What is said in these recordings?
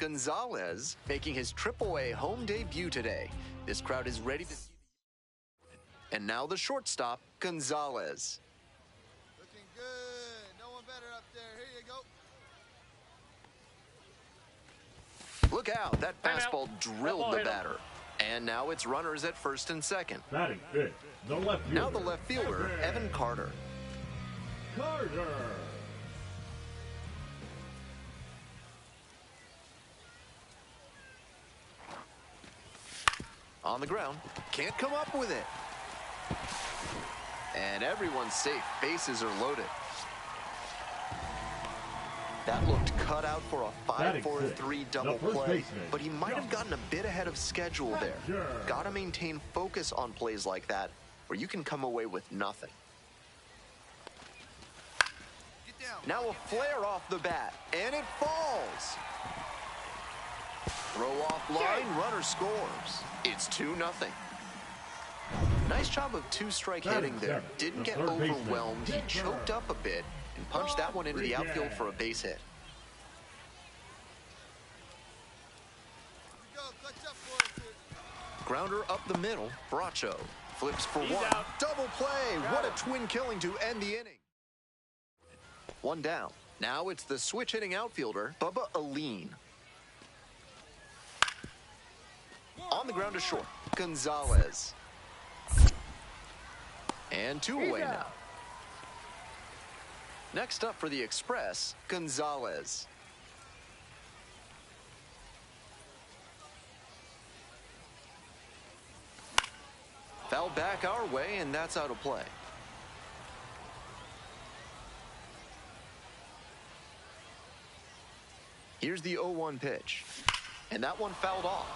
Gonzalez, making his AAA home debut today. This crowd is ready to see. And now the shortstop, Gonzalez. Looking good. No one better up there. Here you go. Look out, that fastball drilled the batter. And now it's runners at first and second. Batting fifth, the left fielder. Now the left fielder, Evan Carter. Carter. On the ground, can't come up with it. And everyone's safe, bases are loaded. That looked cut out for a 5-4-3 double play, but he might have gotten a bit ahead of schedule there. Gotta maintain focus on plays like that, or you can come away with nothing. Now a flare off the bat, and it falls. Throw off line, runner scores. It's 2-0. Nice job of two-strike hitting there. Didn't get overwhelmed. He choked up a bit and punched that one into the outfield for a base hit. Grounder up the middle. Bracho flips for one. Double play. What a twin killing to end the inning. One down. Now it's the switch hitting outfielder, Bubba Aline. On the ground to short, Gonzalez. And 2 away now. Next up for the Express, Gonzalez. Foul back our way, and that's out of play. Here's the 0-1 pitch. And that one fouled off.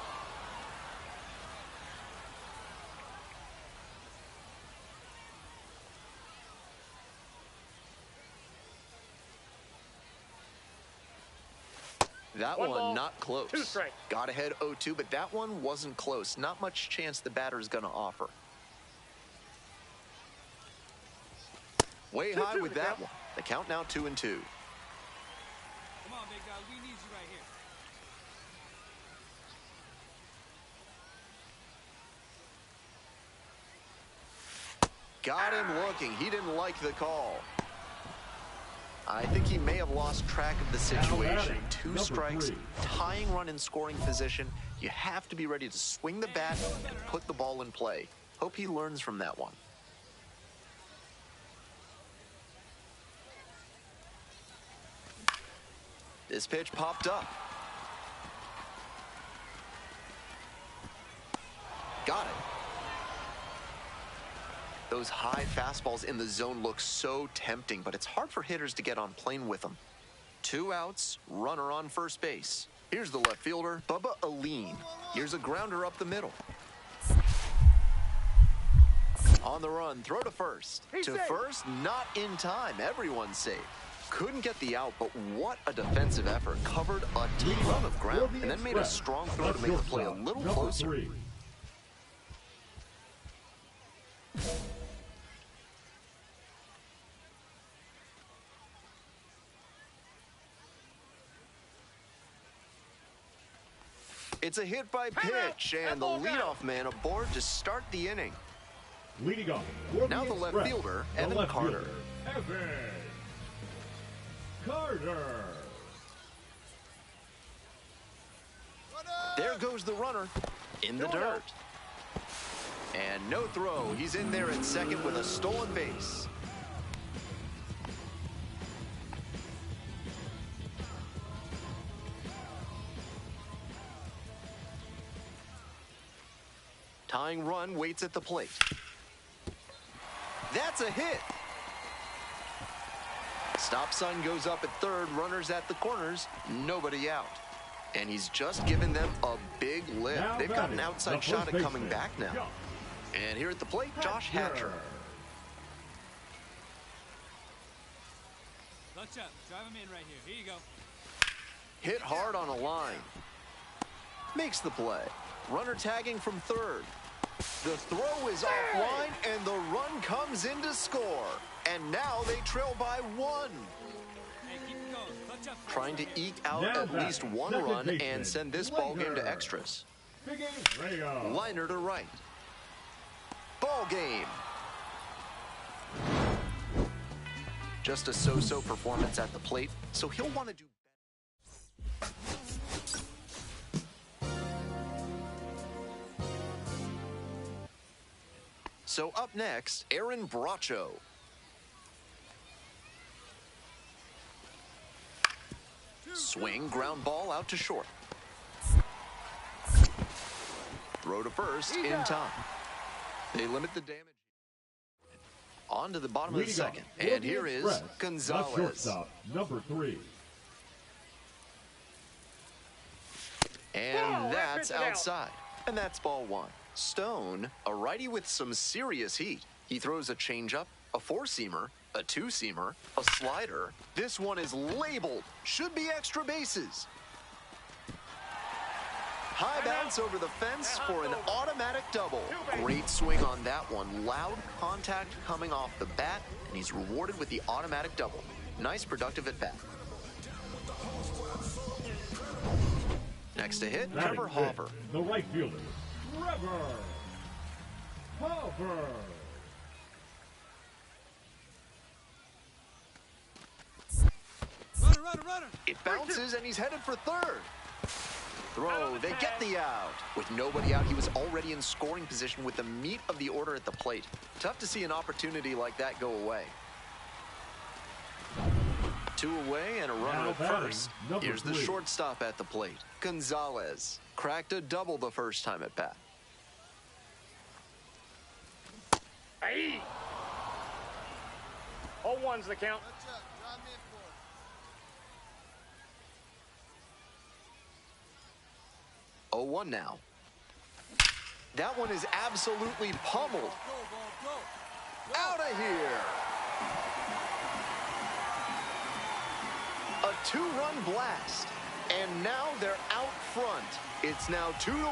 That one not close. Got ahead 0-2, but that one wasn't close. Not much chance the batter's going to offer. Way high with that one. The count now 2-2. Come on, big guy. We need you right here. Got him looking. He didn't like the call. I think he may have lost track of the situation. 2 strikes, tying run in scoring position. You have to be ready to swing the bat and put the ball in play. Hope he learns from that one. This pitch popped up. Got it. Those high fastballs in the zone look so tempting, but it's hard for hitters to get on plane with them. 2 outs, runner on first base. Here's the left fielder, Bubba Aline. Here's a grounder up the middle. On the run, throw to first. First, not in time. Everyone's safe. Couldn't get the out, but what a defensive effort. Covered a ton of ground and then made a strong throw to make the play a little closer. It's a hit by pitch, and the leadoff man aboard to start the inning. Leading off. Now the left fielder, Evan Carter. Evan Carter. There goes the runner in the dirt. And no throw. He's in there at second with a stolen base. Tying run waits at the plate. That's a hit. Stop sign goes up at third. Runners at the corners. Nobody out. And he's just given them a big lift. They've got an outside shot at coming back now. And here at the plate, Josh Hatcher. Clutch up. Drive him in right here. Here you go. Hit hard on a line. Makes the play. Runner tagging from third. The throw is offline, and the run comes in to score. And now they trail by 1. Hey, keep it going. Watch out. trying to eke out Now at least batting, one second run baseman, and send this ball game to Leiter. extras. Picking Rayo. Liner to right. Ball game. Just a so-so performance at the plate, so he'll want to do better. So up next, Aaron Bracho. Swing, ground ball out to short. Throw to first in time. They limit the damage. On to the bottom of the Leading second. off, And here is Express, the Gonzalez. shortstop, number 3. And that's outside. And that's ball one. Stone, a righty with some serious heat. He throws a changeup, a four-seamer, a two-seamer, a slider. This one is labeled. Should be extra bases. High bounce over the fence for an automatic double. Great swing on that one. Loud contact coming off the bat, and he's rewarded with the automatic double. Nice productive at bat. Next to hit, Trevor Hopper. The right fielder, Trevor Hopper. Runner. It bounces, and he's headed for third. Throw, they get the out. With nobody out, he was already in scoring position with the meat of the order at the plate. Tough to see an opportunity like that go away. 2 away and a runner Now at batting, first. number Here's the 3. shortstop at the plate. Gonzalez cracked a double the first time at bat. Aye. 0-1's the count. Touch up. Drive me in for it. 0-1 now. That one is absolutely pummeled. Out of here. A 2-run blast. And now they're out front. It's now 2-1.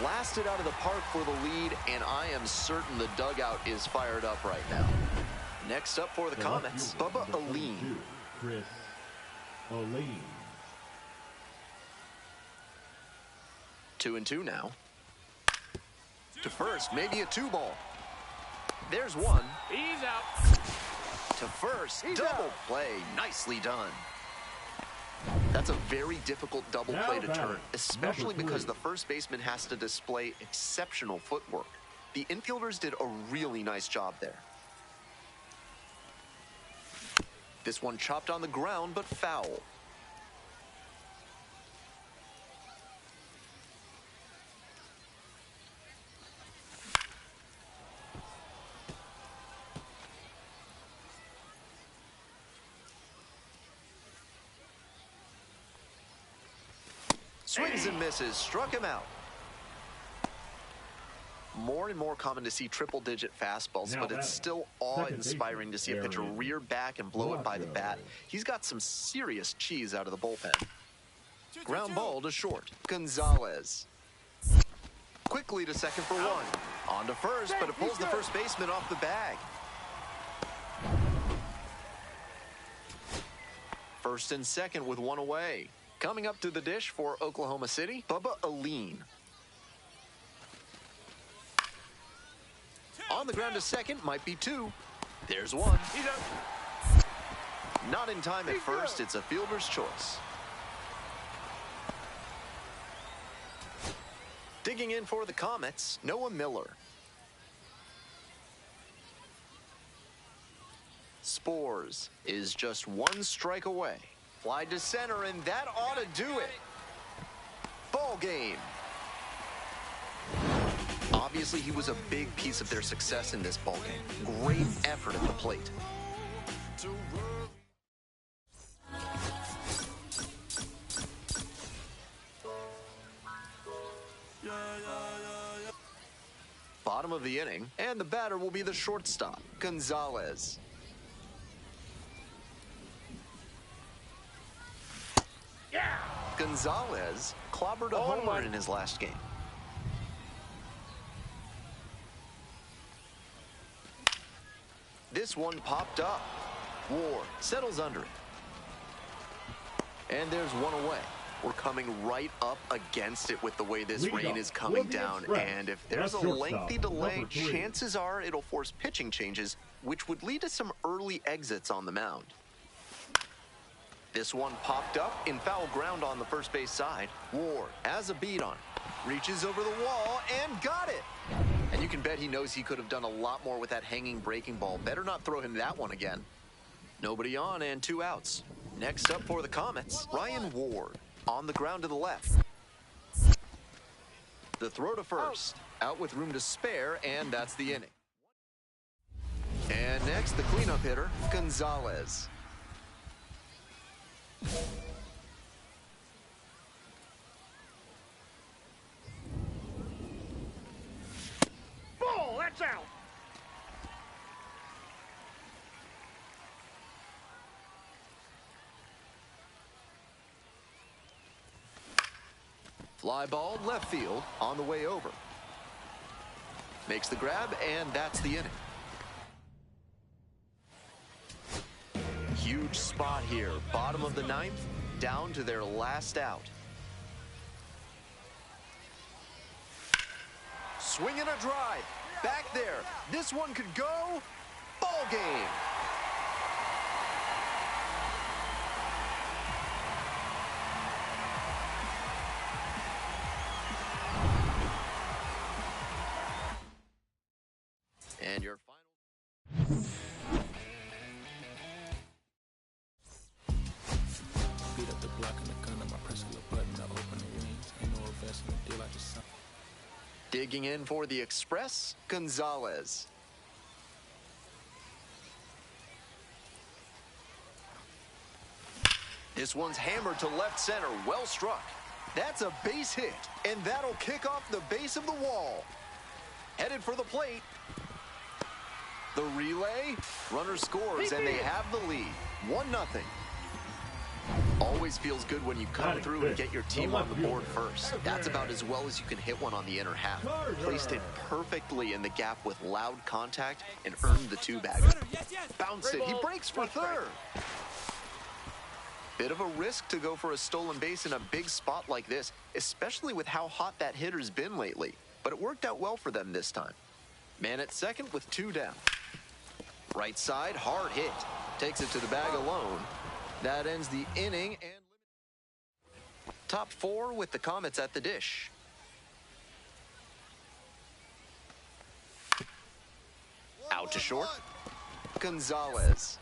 Blasted out of the park for the lead, and I am certain the dugout is fired up right now. Next up for the The left Comets, fielder, Bubba number Aline. 32, Chris Aline. 2-2 now. To first, maybe a 2-ball. There's one. He's out. To first, He's double out. play. Nicely done. That's a very difficult double Now play to batting, turn, especially number because 3. the first baseman has to display exceptional footwork. The infielders did a really nice job there. This one chopped on the ground, but foul. Swings and misses, struck him out. More and more common to see triple-digit fastballs, Now but it's batting, still second awe-inspiring to see a pitcher Aaron rear back and blow it by the Bracho. bat. He's got some serious cheese out of the bullpen. Ground ball to short. Gonzalez. Quickly to second for one. On to first, but it pulls the first baseman off the bag. First and second with one away. Coming up to the dish for Oklahoma City, Bubba Aline. On the ground to second, might be 2. There's 1. He's out. Not in time at first, it's a fielder's choice. Digging in for the Comets, Noah Miller. Spores is just 1 strike away. Fly to center, and that ought to do it. Ball game. Obviously, he was a big piece of their success in this ball game. Great effort at the plate. Bottom of the inning, and the batter will be the shortstop, Gonzalez. Yeah. Gonzalez clobbered a Oh, homer my. in his last game. This one popped up. Ward settles under it. And there's one away. We're coming right up against it with the way this rain is coming down. And if there's a lengthy delay, chances are it'll force pitching changes, which would lead to some early exits on the mound. This one popped up in foul ground on the first base side. Ward has a beat on it, reaches over the wall and got it. And you can bet he knows he could have done a lot more with that hanging breaking ball. Better not throw him that one again. Nobody on and 2 outs. Next up for the Comets, Ryan Ward on the ground to the left. The throw to first, out with room to spare, and that's the inning. And next, the cleanup hitter, Gonzalez. Ball, that's out. Fly ball left field on the way over. Makes the grab, and that's the inning. Huge spot here. Bottom of the 9th, down to their last out. Swing and a drive. Back there. This one could go. Ball game. And your final. Beat up the block and the gun on my press a button to open the wings. Ain't no investment deal, I just signed. Digging in for the Express, Gonzalez. This one's hammered to left center, well struck. That's a base hit, and that'll kick off the base of the wall. Headed for the plate. The relay, runner scores, and they have the lead. 1-0. Always feels good when you come through and get your team on the board first. That's about as well as you can hit one on the inner half. Placed it perfectly in the gap with loud contact and earned the 2-bagger. Bounce it, he breaks for third. Bit of a risk to go for a stolen base in a big spot like this, especially with how hot that hitter's been lately. But it worked out well for them this time. Man at second with 2 down. Right side, hard hit. Takes it to the bag alone. That ends the inning. And top 4 with the Comets at the dish. Out to short. Gonzalez.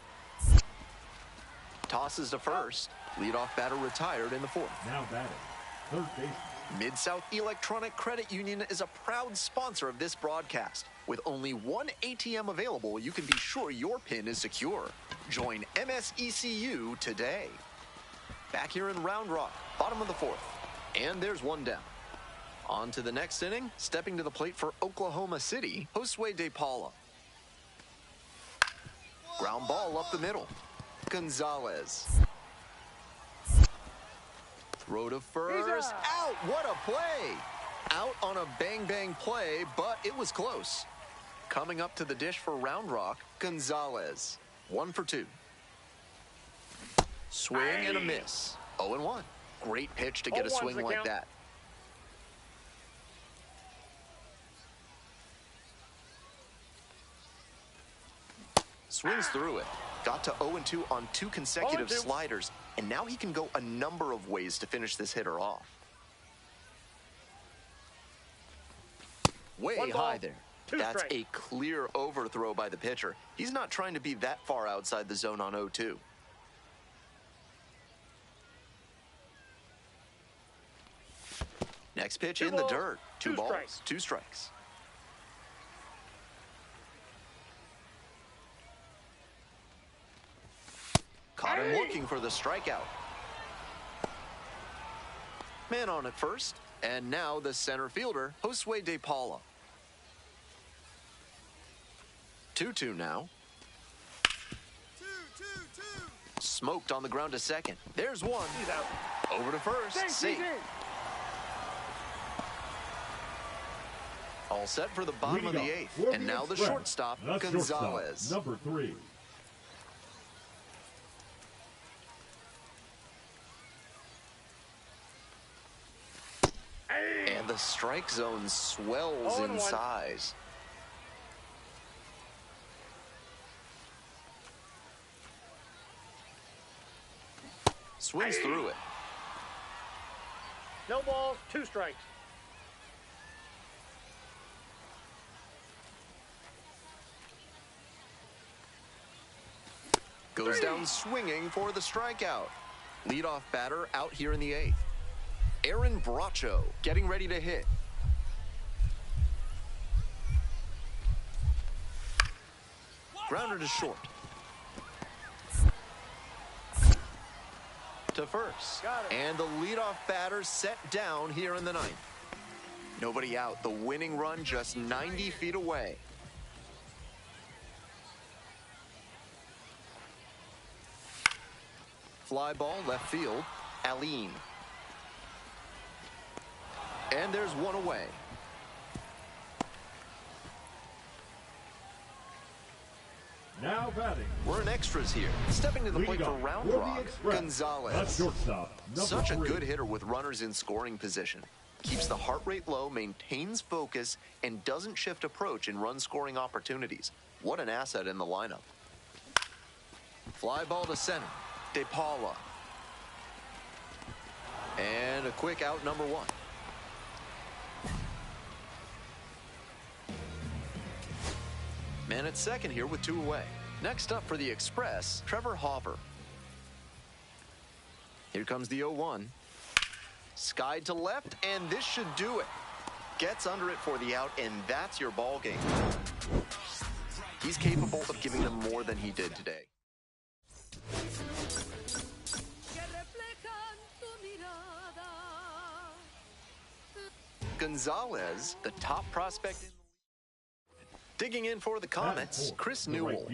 Tosses to first. Leadoff batter retired in the 4th. Now batting, third baseman. Mid-South Electronic Credit Union is a proud sponsor of this broadcast. With only 1 ATM available, you can be sure your PIN is secure. Join MSECU today. Back here in Round Rock, bottom of the 4th. And there's 1 down. On to the next inning, stepping to the plate for Oklahoma City, Josue De Paula. Ground ball up the middle. Gonzalez. Throw to first. Out! What a play! Out on a bang-bang play, but it was close. Coming up to the dish for Round Rock, Gonzalez. 1 for 2. Swing and a miss. 0-1. Great pitch to get a swing like that. Swings through it. Got to 0-2 on 2 consecutive sliders, and now he can go a number of ways to finish this hitter off. Way high there. That's a clear overthrow by the pitcher. He's not trying to be that far outside the zone on 0-2. Next pitch in the dirt. 2 balls, 2 strikes. Caught him looking for the strikeout. Man on at first, and now the center fielder, Josue De Paula. 2-2 now. 2-2-2. Smoked on the ground to second. There's 1. He's out. Over to first. Safe. All set for the bottom of the 8th. And now the shortstop, Gonzalez. Number 3. the strike zone swells 0-1. in size. Swings through it. No balls, 2 strikes. Goes down swinging for the strikeout. Leadoff batter out here in the 8th. Aaron Bracho getting ready to hit. Grounder to short. To first. And the leadoff batter set down here in the 9th. Nobody out. The winning run just 90 feet away. Fly ball left field. Aline. And there's one away. Now batting. We're in extras here. Stepping to the plate for Round Rock, Gonzalez. That's shortstop. Such a 3. good hitter with runners in scoring position. Keeps the heart rate low, maintains focus, and doesn't shift approach in run-scoring opportunities. What an asset in the lineup. Fly ball to center. De Paula. And a quick out, number 1. Man at second here with 2 away. Next up for the Express, Trevor Hauver. Here comes the 0-1. Skied to left, and this should do it. Gets under it for the out, and that's your ball game. He's capable of giving them more than he did today. Gonzalez, the top prospect in the league. Digging in for the Comets, Chris Newell.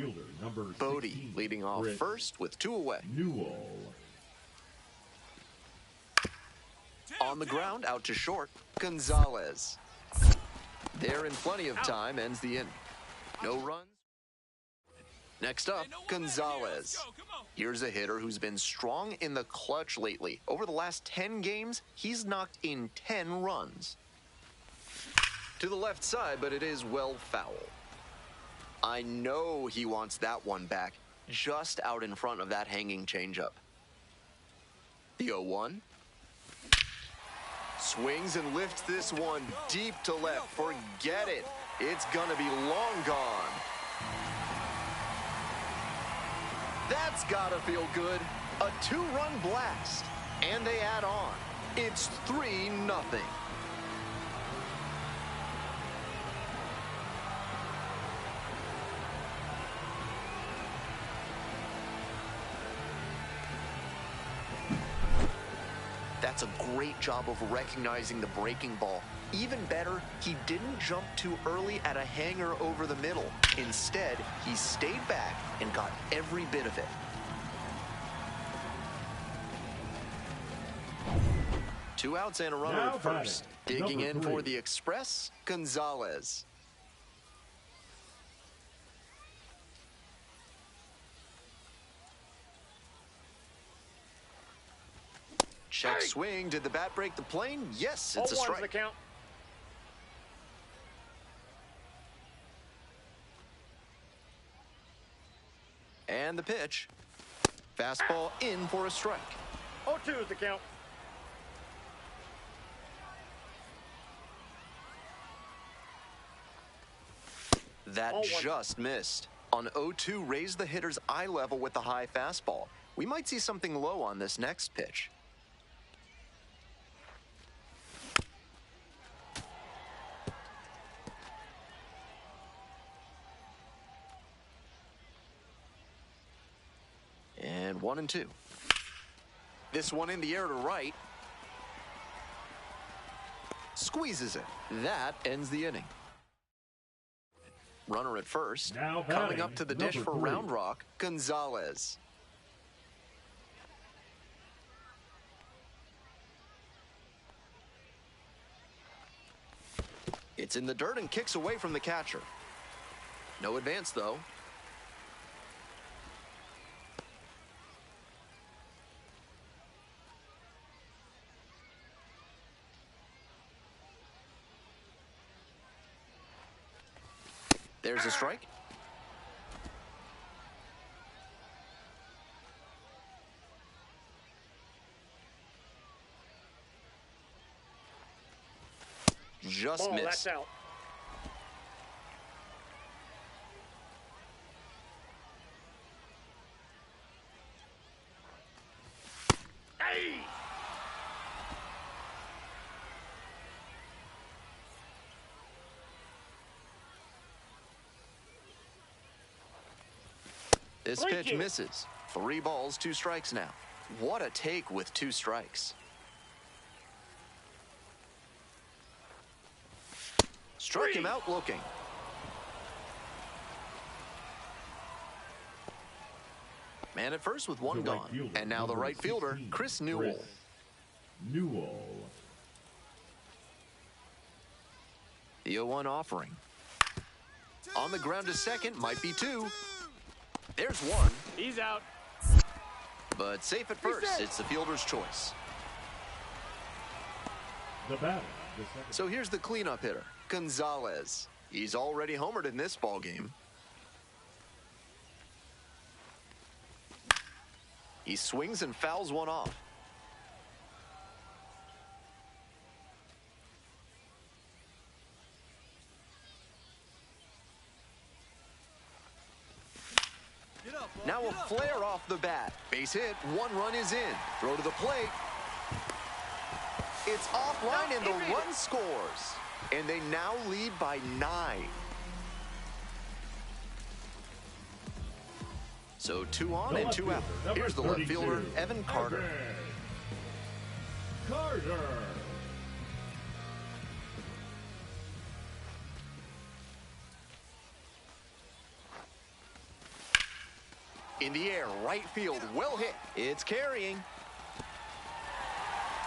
Bodie leading off first with 2 away. Newell. On the ground, out to short, Gonzalez. There in plenty of time, ends the inning. No runs. Next up, Gonzalez. Here's a hitter who's been strong in the clutch lately. Over the last 10 games, he's knocked in 10 runs. To the left side, but it is well foul. I know he wants that one back, just out in front of that hanging changeup. The 0-1. Swings and lifts this one deep to left. Forget it. It's gonna be long gone. That's gotta feel good. A 2-run blast. And they add on. It's 3-0. That's a great job of recognizing the breaking ball. Even better, he didn't jump too early at a hanger over the middle. Instead, he stayed back and got every bit of it. Two outs and a runner Now at first. batting, Digging in number for 3. the Express, Gonzalez. Check swing. Did the bat break the plane? Yes, it's a 0-1's strike. the count. And the pitch. Fastball in for a strike. 0-2 is the count. That 0-1. just missed. On 0-2, raise the hitter's eye level with the high fastball. We might see something low on this next pitch. And 1-2. This one in the air to right. Squeezes it. That ends the inning. Runner at first. Now Coming batting, up to the dish number for 3. Round Rock, Gonzalez. It's in the dirt and kicks away from the catcher. No advance, though. There's a strike. Just Ball, missed. that's out. Hey! This pitch misses. 3 balls, 2 strikes now. What a take with 2 strikes. Struck him out looking. Man at first with 1 gone. And now the right fielder, 16, Chris Newell. Newell. The 0-1 offering. On the ground to second, might be 2. There's 1. He's out. But safe at first, it's the fielder's choice. The batter, the second. So here's the cleanup hitter, Gonzalez. He's already homered in this ballgame. He swings and fouls one off. Now a flare off the bat. Base hit, 1 run is in. Throw to the plate. It's offline and the run scores. And they now lead by 9. So 2 on and 2 out. Here's the left fielder, Evan Carter. Carter. In the air, right field, well hit. It's carrying.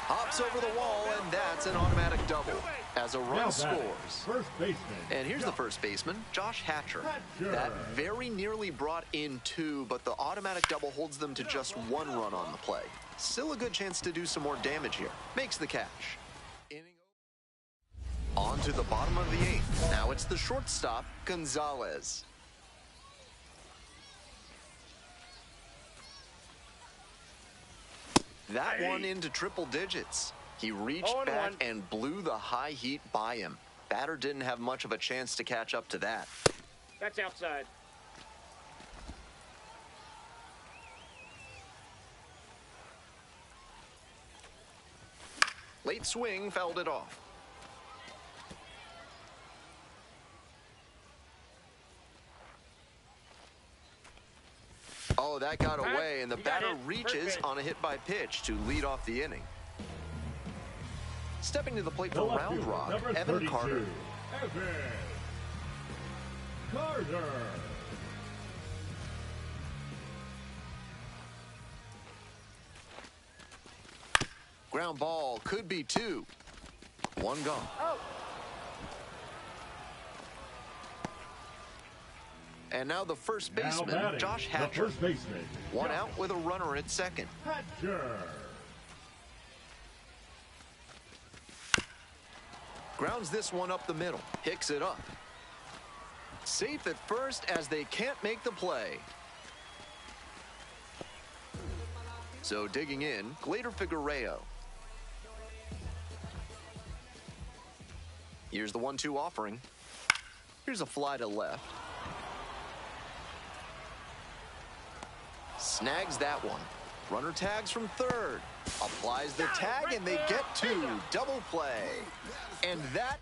Hops over the wall, and that's an automatic double as a run scores. First baseman. And here's the first baseman, Josh Hatcher. That very nearly brought in 2, but the automatic double holds them to just 1 run on the play. Still a good chance to do some more damage here. Makes the catch. On to the bottom of the 8th. Now it's the shortstop, Gonzalez. That one into triple digits. He reached back and blew the high heat by him. Batter didn't have much of a chance to catch up to that. That's outside. Late swing fouled it off. Oh, that got away, and the batter reaches on a hit by pitch to lead off the inning. Stepping to the plate for Round Rock, Evan Carter. Evan Carter. Ground ball, could be 2. 1 gone. Oh. And now the first baseman, Josh Hatcher. The first baseman. 1 out with a runner at second. Hatcher. Grounds this one up the middle. Picks it up. Safe at first as they can't make the play. So digging in, Glader Figueroa. Here's the 1-2 offering. Here's a fly to left. Snags that one. Runner tags from third. Applies the tag, and they get 2. Double play. And that...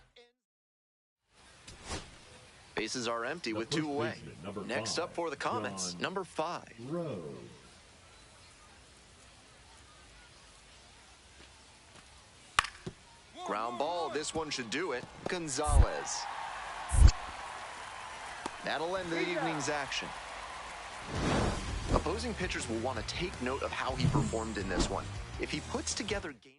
Bases are empty with 2 away. Next up for the Comets, number 5. Rose. Ground ball, this one should do it. Gonzalez. That'll end the evening's action. Opposing pitchers will want to take note of how he performed in this one. If he puts together games...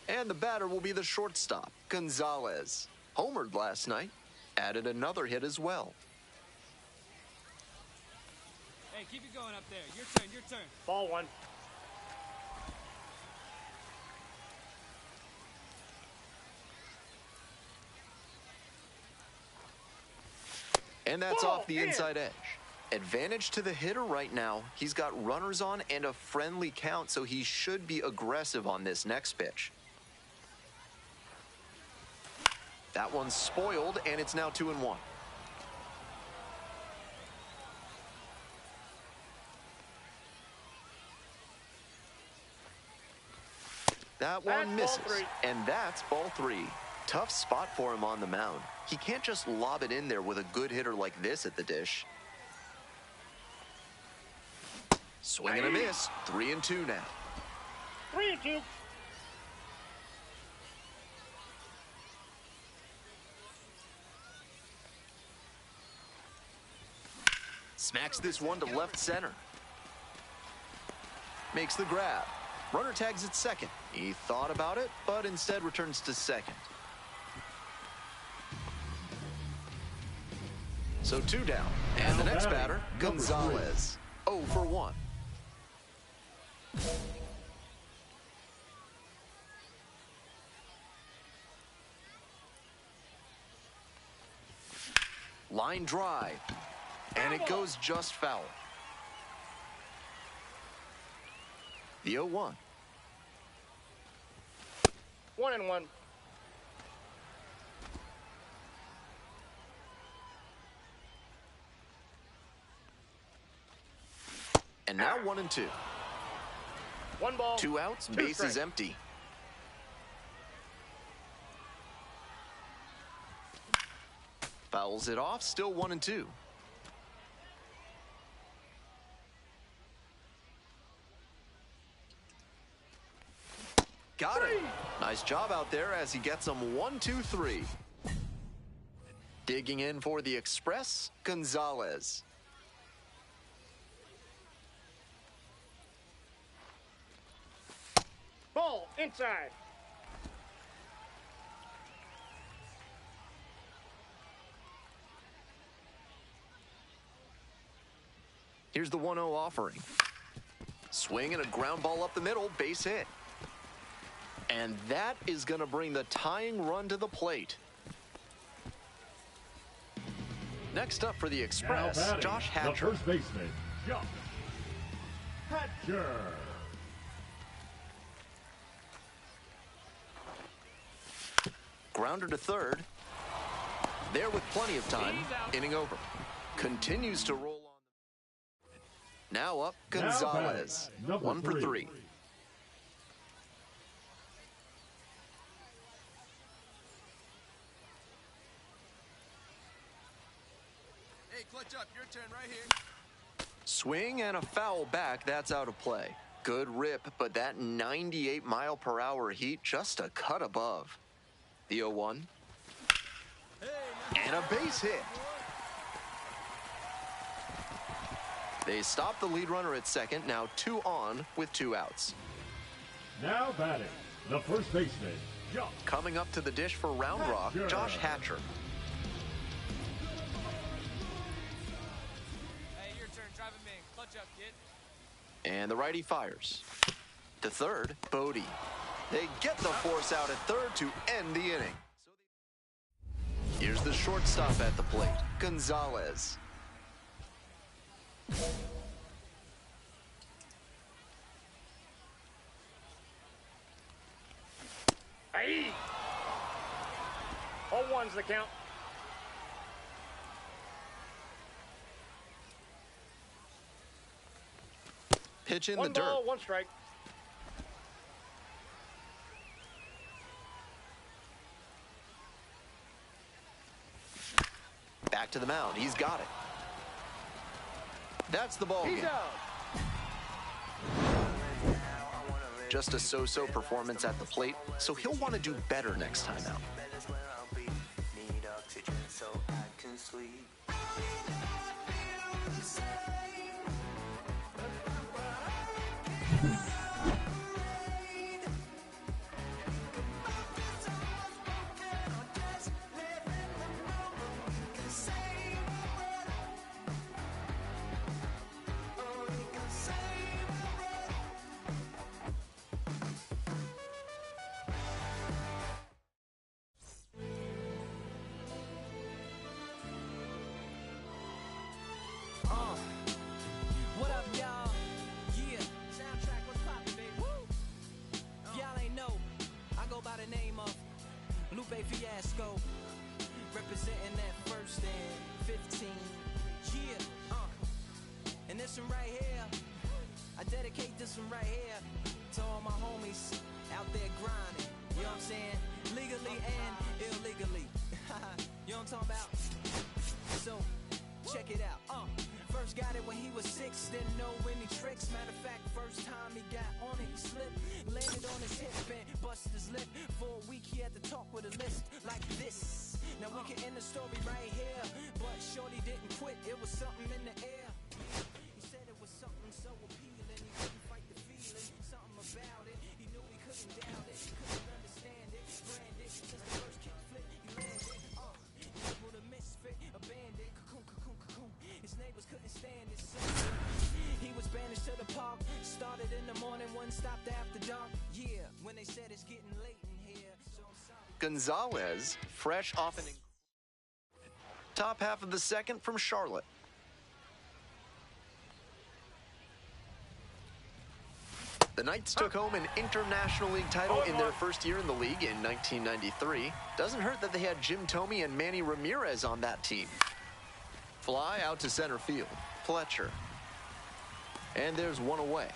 And the batter will be the shortstop, Gonzalez. Homered last night, added another hit as well. Hey, keep it going up there. Your turn, your turn. Ball 1. And that's Ball off the in. inside edge. Advantage to the hitter right now. He's got runners on and a friendly count, so he should be aggressive on this next pitch. That one's spoiled, and it's now 2-1. That one That's ball misses, 3. and that's ball 3. Tough spot for him on the mound. He can't just lob it in there with a good hitter like this at the dish. Swing and a miss. 3-2 now. 3-2. Smacks this one to left center. Makes the grab. Runner tags at second. He thought about it, but instead returns to second. So 2 down. And the next batter, Gonzalez. 0 for 1. Line drive. And it goes just foul. The 0-1. 1-1. And now 1-2. 1 ball. 2 outs, 2 base is strikes. empty. Fouls it off, still 1-2. Got it. Nice job out there as he gets them 1-2-3. Digging in for the Express, Gonzalez. Ball inside. Here's the 1-0 offering. Swing and a ground ball up the middle, base hit. And that is going to bring the tying run to the plate. Next up for the Now Express, batting, Josh the Hatcher. first baseman, Josh Hatcher. Grounder to third. There with plenty of time. He's out. Inning over. Continues to roll on. Now up, Now Gonzalez. batting, number 1 for 3. 3. Hey, clutch up. Your turn right here. Swing and a foul back. That's out of play. Good rip, but that 98-mile-per-hour heat just a cut above. The 0-1. And a base hit. They stop the lead runner at second. Now 2 on with 2 outs. Now batting, the first baseman, Josh Coming up to the dish for Round Rock, Hatcher. Josh Hatcher. Hey, your turn. Drive him in. Clutch up, kid. And the righty fires. To third, Bodie. They get the force out at third to end the inning. Here's the shortstop at the plate, Gonzalez. Aye. 0-1's the count. Pitch in 1 the ball, dirt. 1 strike. Back to the mound. He's got it. That's the ball He's game. out. Just a so-so performance at the plate, so he'll want to do better next time out. Need oxygen so I can sleep. This one right here to all my homies out there grinding. You know what I'm saying? Legally and illegally. You know what I'm talking about? So, check it out. First got it when he was 6, didn't know any tricks. Matter of fact, first time he got on it, he slipped. Landed on his hip and busted his lip. For a week he had to talk with a list like this. Now we can end the story right here, but shorty didn't quit, it was something in the air. He said it was something so appealing, he couldn't fight the feeling. Something about it, he knew he couldn't doubt it. He couldn't understand it, brand it. Since the first kick flip, he landed. Able to misfit, a bandit. Cocoon, cocoon, cocoon. His neighbors couldn't stand it, so he was banished to the park. Started in the morning, one stopped after dark. Yeah, when they said it's getting late in here, so I'm sorry. Gonzalez, fresh off an top half of the second from Charlotte. The Knights took home an International League title in their first year in the league in 1993. Doesn't hurt that they had Jim Thome and Manny Ramirez on that team. Fly out to center field. Fletcher. And there's one away.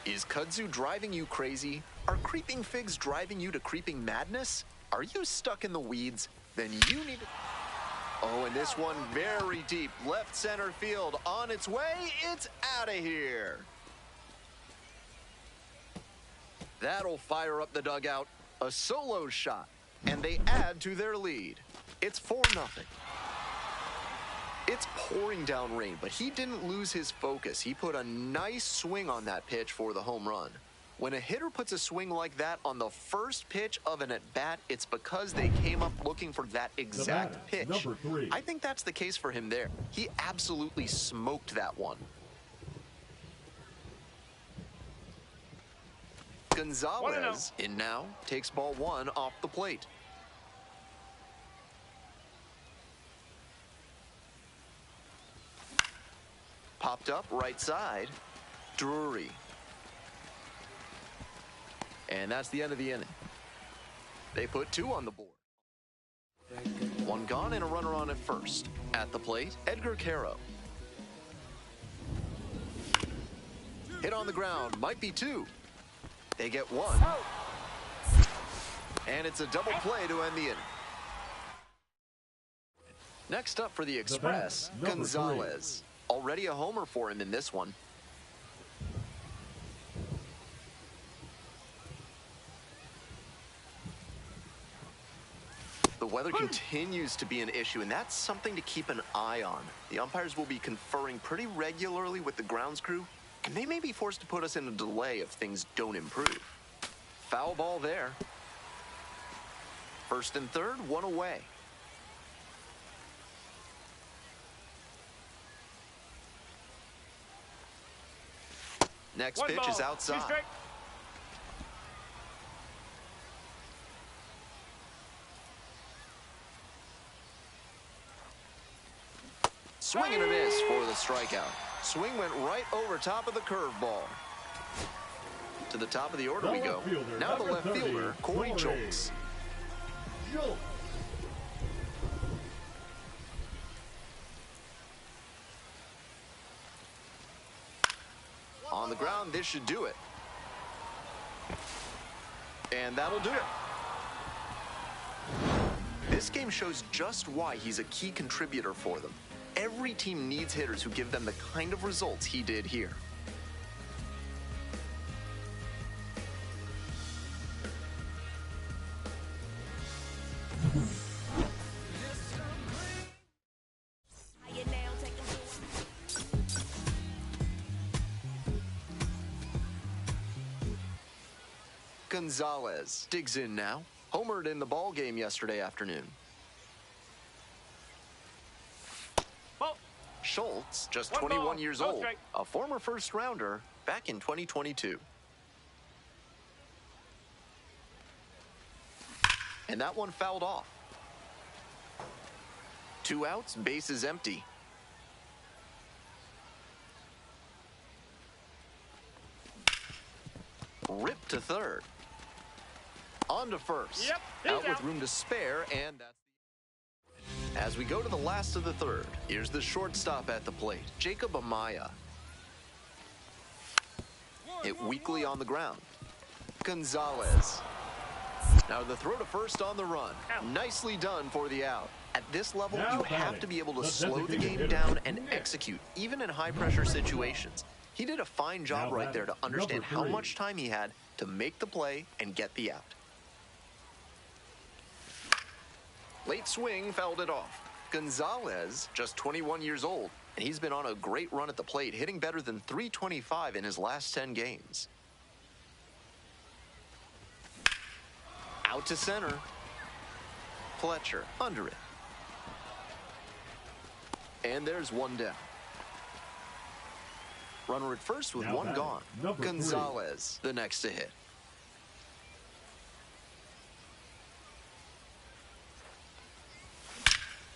Is kudzu driving you crazy? Are creeping figs driving you to creeping madness? Are you stuck in the weeds? Then you need to... Oh, and this one very deep. Left center field on its way. It's out of here. That'll fire up the dugout. A solo shot. And they add to their lead. It's 4-0. It's pouring down rain, but he didn't lose his focus. He put a nice swing on that pitch for the home run. When a hitter puts a swing like that on the first pitch of an at-bat, it's because they came up looking for that exact pitch. Number 3. I think that's the case for him there. He absolutely smoked that one. Gonzalez in now, takes ball 1 off the plate. Popped up right side, Drury. And that's the end of the inning. They put 2 on the board. 1 gone and a runner on at first. At the plate, Edgar Caro. Hit on the ground, might be 2. They get 1. And it's a double play to end the inning. Next up for the Express, Gonzalez. Already a homer for him in this one. The weather continues to be an issue, and that's something to keep an eye on. The umpires will be conferring pretty regularly with the grounds crew, and they may be forced to put us in a delay if things don't improve. Foul ball there. First and third, 1 away. Next pitch is outside. Swing and a miss for the strikeout. Swing went right over top of the curveball. To the top of the order we go. Now the left fielder, Corey Julks. On the ground, this should do it. And that'll do it. This game shows just why he's a key contributor for them. Every team needs hitters who give them the kind of results he did here. Gonzalez digs in now. Homered in the ball game yesterday afternoon. Schultz, just 21 years old, a former first rounder back in 2022. And that one fouled off. 2 outs, bases empty. Ripped to third. On to first. Out with room to spare, and that's as we go to the last of the third. Here's the shortstop at the plate, Jacob Amaya. Hit weakly on the ground. Gonzalez. Now the throw to first on the run. Nicely done for the out. At this level, Now you have batting, to be able to the slow the designated game hitter, down and Nick. execute, even in high-pressure situations. He did a fine job Now right there to batting, understand number how 3. much time he had to make the play and get the out. Late swing fouled it off. Gonzalez, just 21 years old, and he's been on a great run at the plate, hitting better than .325 in his last 10 games. Out to center. Fletcher under it. And there's one down. Runner at first with Now one batting, gone. number 3. Gonzalez, the next to hit.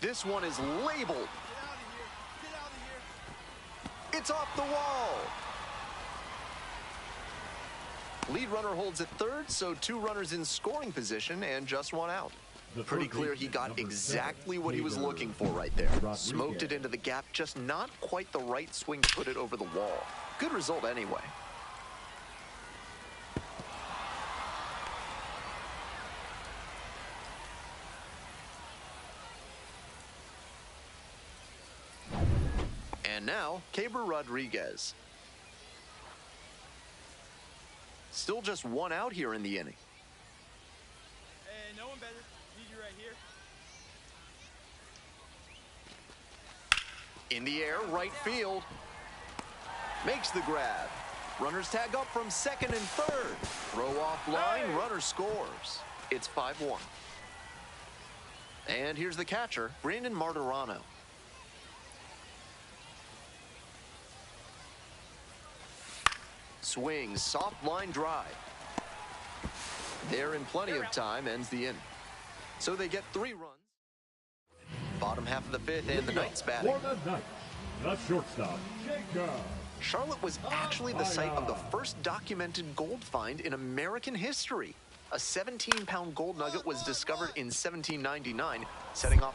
This one is labeled. Get out of here. Get out of here. It's off the wall. Lead runner holds at third, so 2 runners in scoring position and just 1 out. The Pretty third clear he baseman, got number exactly 7, what he was Gabriel looking for right there. Rodriguez. Smoked it into the gap, just not quite the right swing to put it over the wall. Good result anyway. And now, Keibert Rodriguez. Still just 1 out here in the inning. Hey, no one better. Need you right here. In the air, right field. Makes the grab. Runners tag up from second and third. Throw off line, runner scores. It's 5-1. And here's the catcher, Brandon Martirano. Swings, soft line drive. There in plenty of time, ends the inning. So they get 3 runs. Bottom half of the 5th, and the Knights batting. For the Knights, the shortstop, Jacob. Charlotte was actually the site of the first documented gold find in American history. A 17-pound gold nugget was discovered in 1799, setting off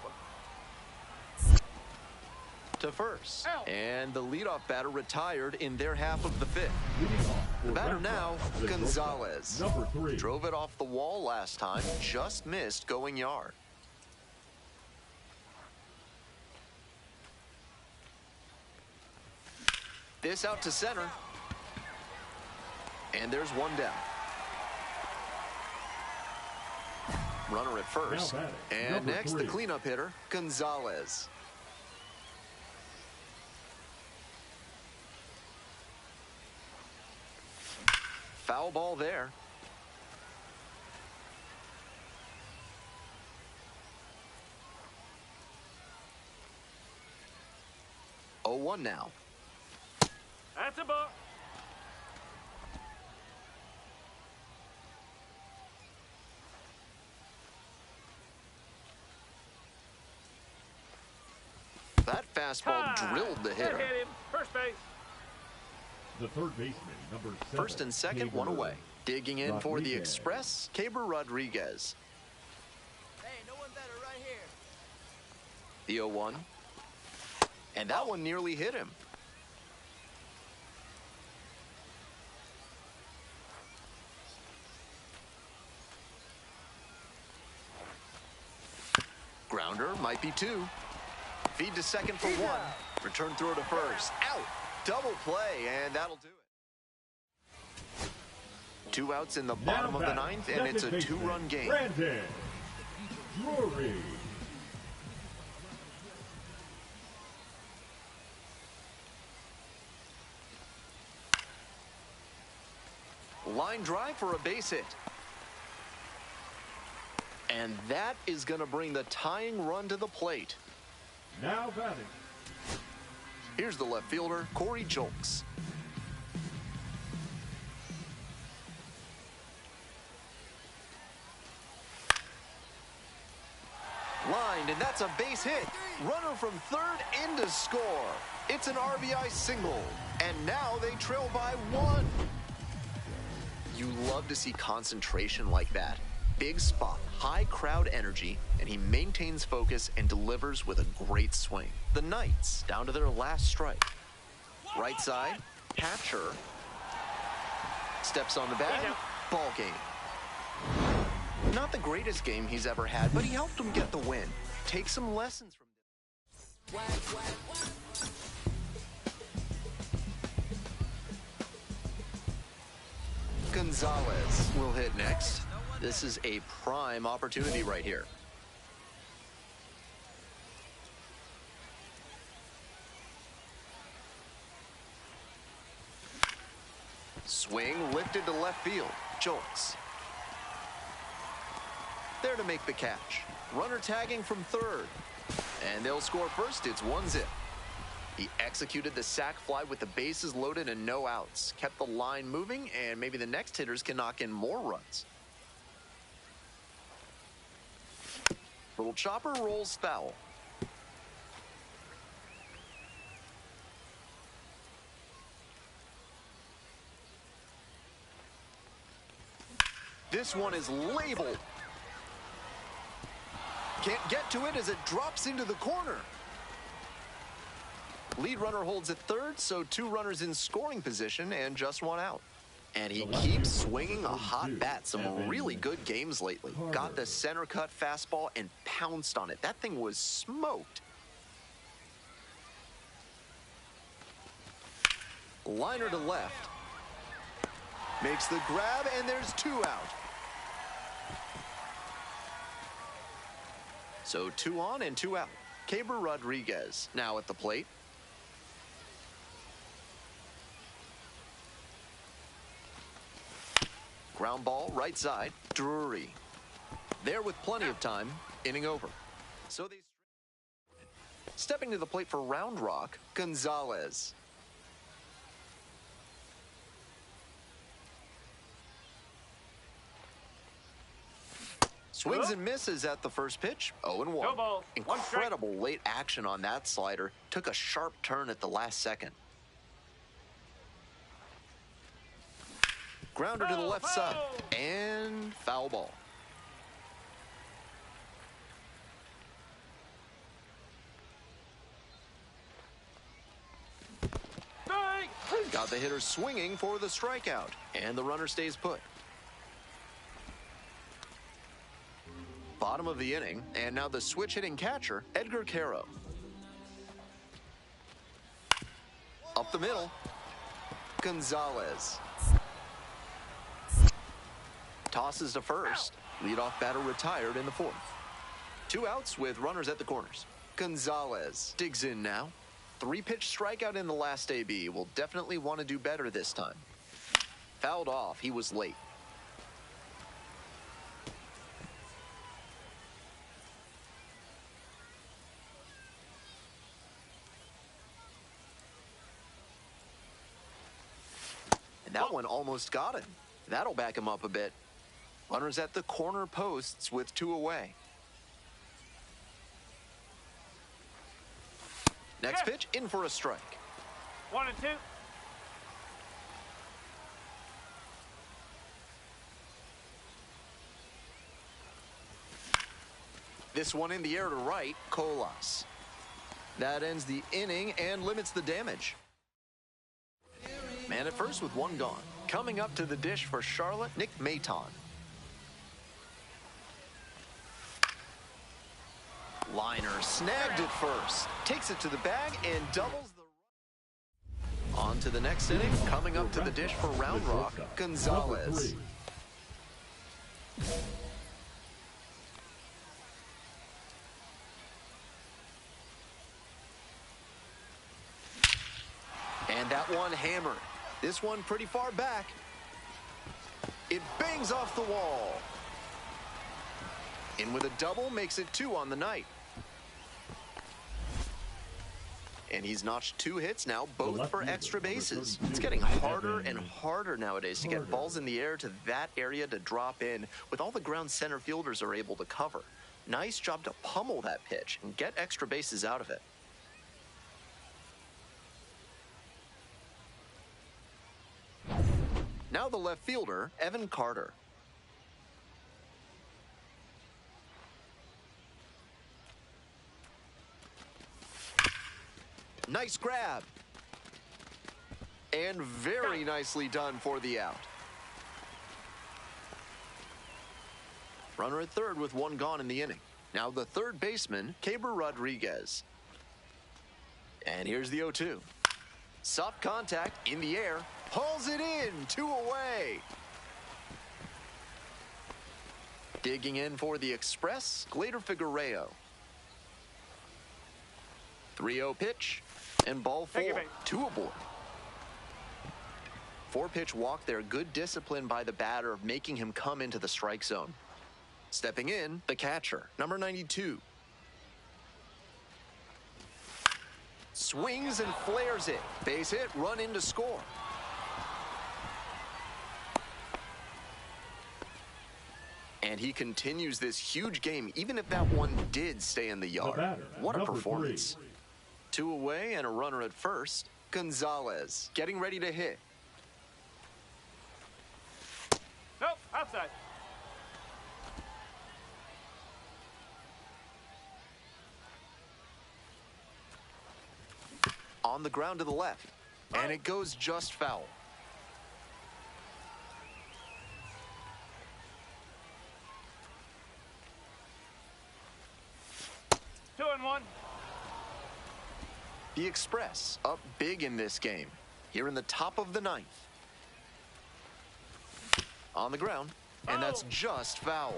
to first. And the leadoff batter retired in their half of the 5th. Leading off for The batter Red now, Sox, the Gonzalez. shortstop, number 3. Drove it off the wall last time, just missed going yard. This out to center. And there's 1 down. Runner at first. Now batting, And number next, 3. the cleanup hitter, Gonzalez. Foul ball there. Oh, 1 now. That's a ball. That fastball drilled the hitter. Hit him. First base. The third baseman, number 7. First and second, 1 away. Digging in for the Rodriguez. Express, Keibert Rodriguez. Hey, no one better right here. The 0-1. And that one nearly hit him. Grounder might be 2. Feed to second for 1. Return throw to first. Out. Double play, and that'll do it. 2 outs in the bottom of the batting, 9th, and it's a second 2-run baseman, game. Brandon Drury. Line drive for a base hit. And that is going to bring the tying run to the plate. Now batting, Here's the left fielder, Corey Julks. Lined, and that's a base hit. Runner from third in to score. It's an RBI single. And now they trail by 1. You love to see concentration like that. Big spot, high crowd energy, and he maintains focus and delivers with a great swing. The Knights down to their last strike. Right side, catcher. Steps on the bag, ball game. Not the greatest game he's ever had, but he helped him get the win. Take some lessons from Gonzalez will hit next. This is a prime opportunity right here. Swing lifted to left field. Jolks. There to make the catch. Runner tagging from third. And they'll score first. It's 1-0. He executed the sac fly with the bases loaded and no outs. Kept the line moving, and maybe the next hitters can knock in more runs. Little chopper rolls foul. This one is labeled. Can't get to it as it drops into the corner. Lead runner holds at third, so 2 runners in scoring position and just 1 out. And he keeps swinging a hot bat. Some really good games lately. Got the center cut fastball and pounced on it. That thing was smoked. Liner to left. Makes the grab, and there's 2 out. So 2 on and 2 out. Keibert Rodriguez now at the plate. Ground ball, right side, Drury. There with plenty of time, inning over. So they stepping to the plate for Round Rock, Gonzalez. Swings and misses at the first pitch, 0-1. No ball. Incredible late action on that slider. Took a sharp turn at the last second. Grounder to the left side, and foul ball. Got the hitter swinging for the strikeout, and the runner stays put. Bottom of the inning, and now the switch hitting catcher, Edgar Caro. Up the middle, Gonzalez. Tosses to first. Leadoff batter retired in the 4th. 2 outs with runners at the corners. Gonzalez digs in now. 3-pitch strikeout in the last AB. Will definitely want to do better this time. Fouled off. He was late. And that one almost got him. That'll back him up a bit. Runners at the corner posts with 2 away. Next pitch, in for a strike. 1 and 2. This one in the air to right, Colas. That ends the inning and limits the damage. Man at first with 1 gone. Coming up to the dish for Charlotte, Nick Maton. Liner snagged it first. Takes it to the bag and doubles the... On to the next inning. Coming up to the dish for Round Rock, Gonzalez. And that one hammered. This one pretty far back. It bangs off the wall. In with a double, makes it 2 on the night. And he's notched 2 hits now, both for extra bases. It's getting harder and harder nowadays to get balls in the air to that area to drop in with all the ground center fielders are able to cover. Nice job to pummel that pitch and get extra bases out of it. Now the left fielder, Evan Carter. Nice grab. And very nicely done for the out. Runner at third with one gone in the inning. Now the third baseman, Keibert Rodriguez. And here's the 0-2. Soft contact in the air. Hauls it in. 2 away. Digging in for the Express, Glader Figueroa. 3-0 pitch. And ball 4. 2 aboard. 4-pitch walk there. Good discipline by the batter of making him come into the strike zone. Stepping in, the catcher, number 92. Swings and flares it. Base hit, run in to score. And he continues this huge game, even if that one did stay in the yard. What a performance. 2 away and a runner at first. Gonzalez getting ready to hit. Nope, outside. On the ground to the left, and it goes just foul. Two and one. The Express up big in this game, here in the top of the 9th. On the ground, and that's just foul.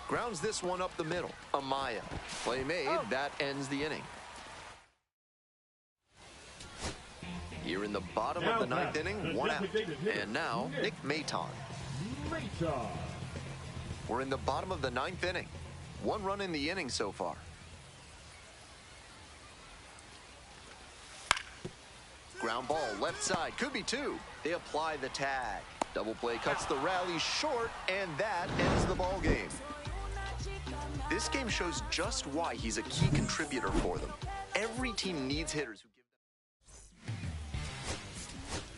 Grounds this one up the middle. Amaya. Play made. That ends the inning. Here in the bottom of the 9th inning, 1 out. And now, Nick Maton. We're in the bottom of the 9th inning. 1 run in the inning so far. Ground ball, left side, could be 2. They apply the tag. Double play cuts the rally short, and that ends the ball game. This game shows just why he's a key contributor for them. Every team needs hitters who give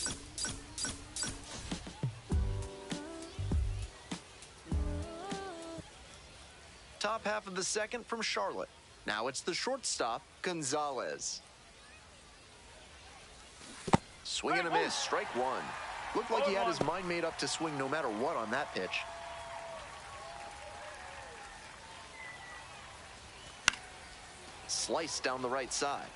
them. Top half of the 2nd from Charlotte. Now it's the shortstop, Gonzalez. Swing and a miss, strike 1. Looked like he had his mind made up to swing no matter what on that pitch. Sliced down the right side.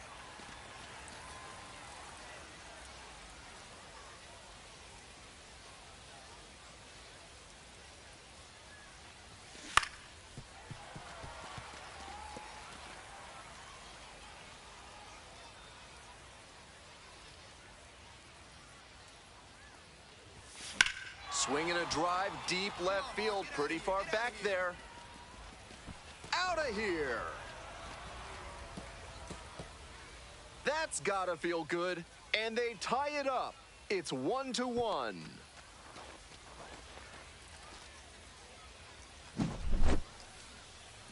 Swing and a drive, deep left field, pretty far back there. Out of here. That's gotta feel good, and they tie it up. It's 1-1.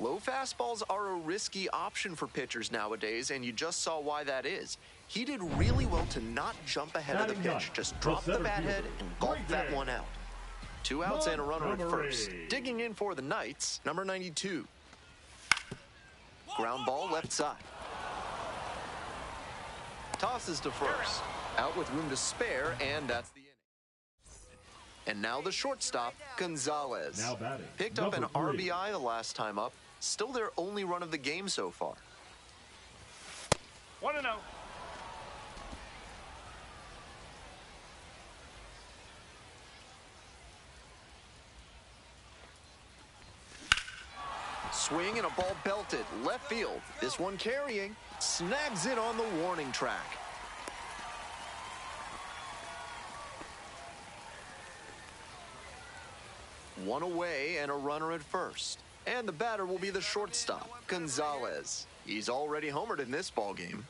Low fastballs are a risky option for pitchers nowadays, and you just saw why that is. He did really well to not jump ahead of the pitch, just drop the bat head and gulp that one out. 2 outs and a runner at first. Digging in for the Knights, number 92. Ground ball left side. Tosses to first. Out with room to spare, and that's the inning. And now the shortstop, Gonzalez. Now batting, picked up an number 3. RBI the last time up. Still their only run of the game so far. 1-0. Swing and a ball belted left field. This one carrying. Snags it on the warning track. One away and a runner at first. And the batter will be the shortstop, Gonzalez. He's already homered in this ballgame.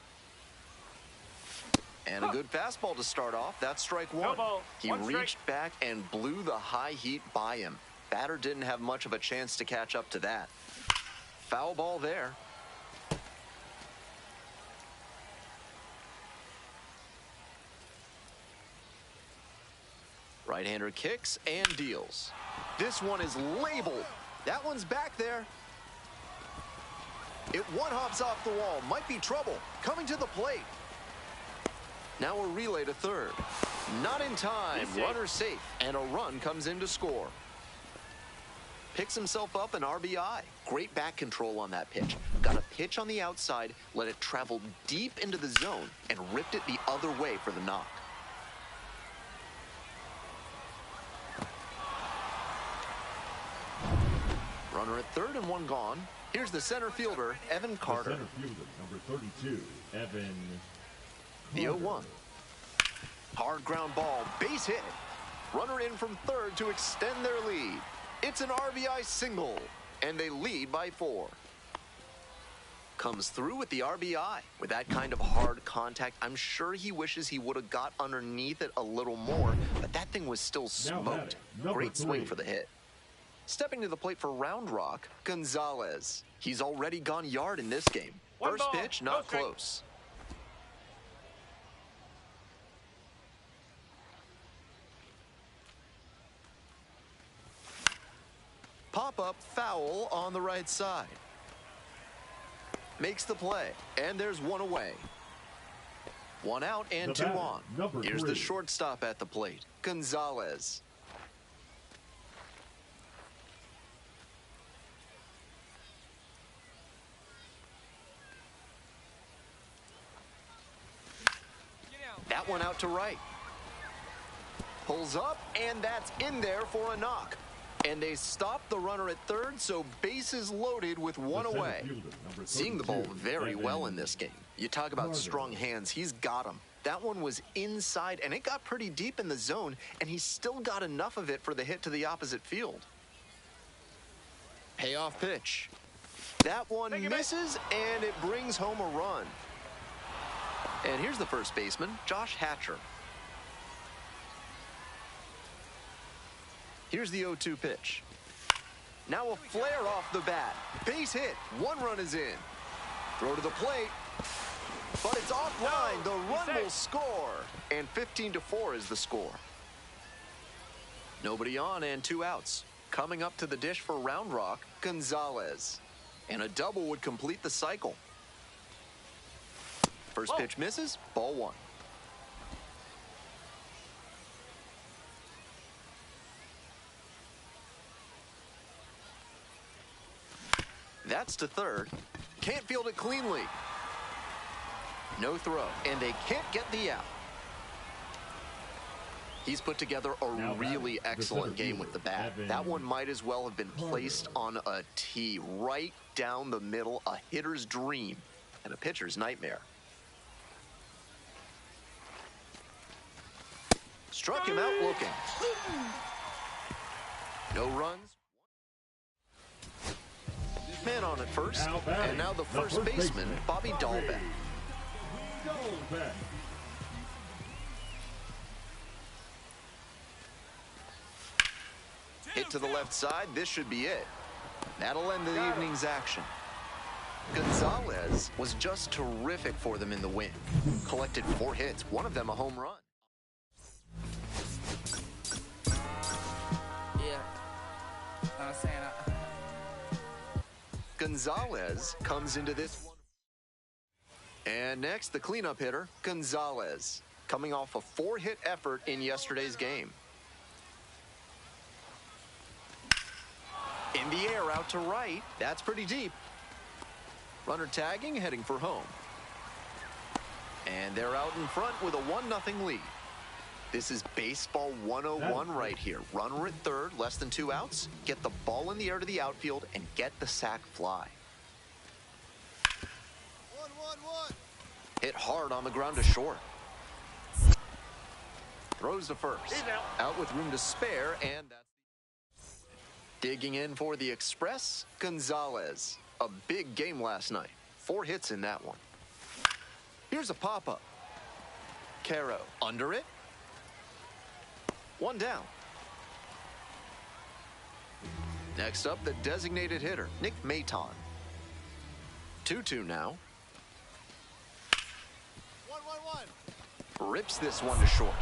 And a good fastball to start off. That's strike 1. He reached back and blew the high heat by him. Batter didn't have much of a chance to catch up to that. Foul ball there. Right-hander kicks and deals. This one is labeled. That one's back there. It one-hops off the wall. Might be trouble. Coming to the plate. Now a relay to third. Not in time. Runner safe. And a run comes in to score. Picks himself up an RBI. Great back control on that pitch. Got a pitch on the outside, let it travel deep into the zone, and ripped it the other way for the knock. Runner at third and one gone. Here's the center fielder, Evan Carter. The center fielder, number 32, Evan The 0-1. Hard ground ball, base hit. Runner in from third to extend their lead. It's an RBI single, and they lead by 4. Comes through with the RBI. With that kind of hard contact, I'm sure he wishes he would have got underneath it a little more, but that thing was still smoked. Great swing for the hit. Stepping to the plate for Round Rock, Gonzalez. He's already gone yard in this game. First pitch, not close. Pop-up foul on the right side. Makes the play, and there's one away. One out and two on. Here's the shortstop at the plate, Gonzalez. That one out to right. Pulls up, and that's in there for a knock. And they stop the runner at third, so bases loaded with one away. Seeing the ball very well in this game. You talk about strong hands, he's got them. That one was inside, and it got pretty deep in the zone, and he still got enough of it for the hit to the opposite field. Payoff pitch. That one misses, and it brings home a run. And here's the first baseman, Josh Hatcher. Here's the 0-2 pitch. Now a flare off the bat. Base hit. One run is in. Throw to the plate. But it's offline. The run will score. And 15-4 is the score. Nobody on and 2 outs. Coming up to the dish for Round Rock, Gonzalez. And a double would complete the cycle. First pitch misses. Ball 1. That's to third. Can't field it cleanly. No throw, and they can't get the out. He's put together a really excellent game with the bat. That one might as well have been placed on a tee right down the middle, a hitter's dream and a pitcher's nightmare. Struck him out looking. No runs. Man on at first, and now the first baseman, Bobby Dahlbeck. Hit to the left side, this should be it. That'll end the evening's action. Gonzalez was just terrific for them in the win. Collected 4 hits, one of them a home run. Gonzalez comes into this one. And next, the cleanup hitter, Gonzalez, coming off a 4-hit effort in yesterday's game. In the air, out to right. That's pretty deep. Runner tagging, heading for home. And they're out in front with a 1-0 lead. This is baseball 101 right here. Runner at third, less than 2 outs. Get the ball in the air to the outfield and get the sac fly. 1-1-1. Hit hard on the ground to short. Throws to first. Out with room to spare, and that's... Digging in for the Express, Gonzalez. A big game last night. 4 hits in that one. Here's a pop-up. Caro under it. 1 down. Next up, the designated hitter, Nick Maton. 2-2 now. 1-1-1. Rips this one to short.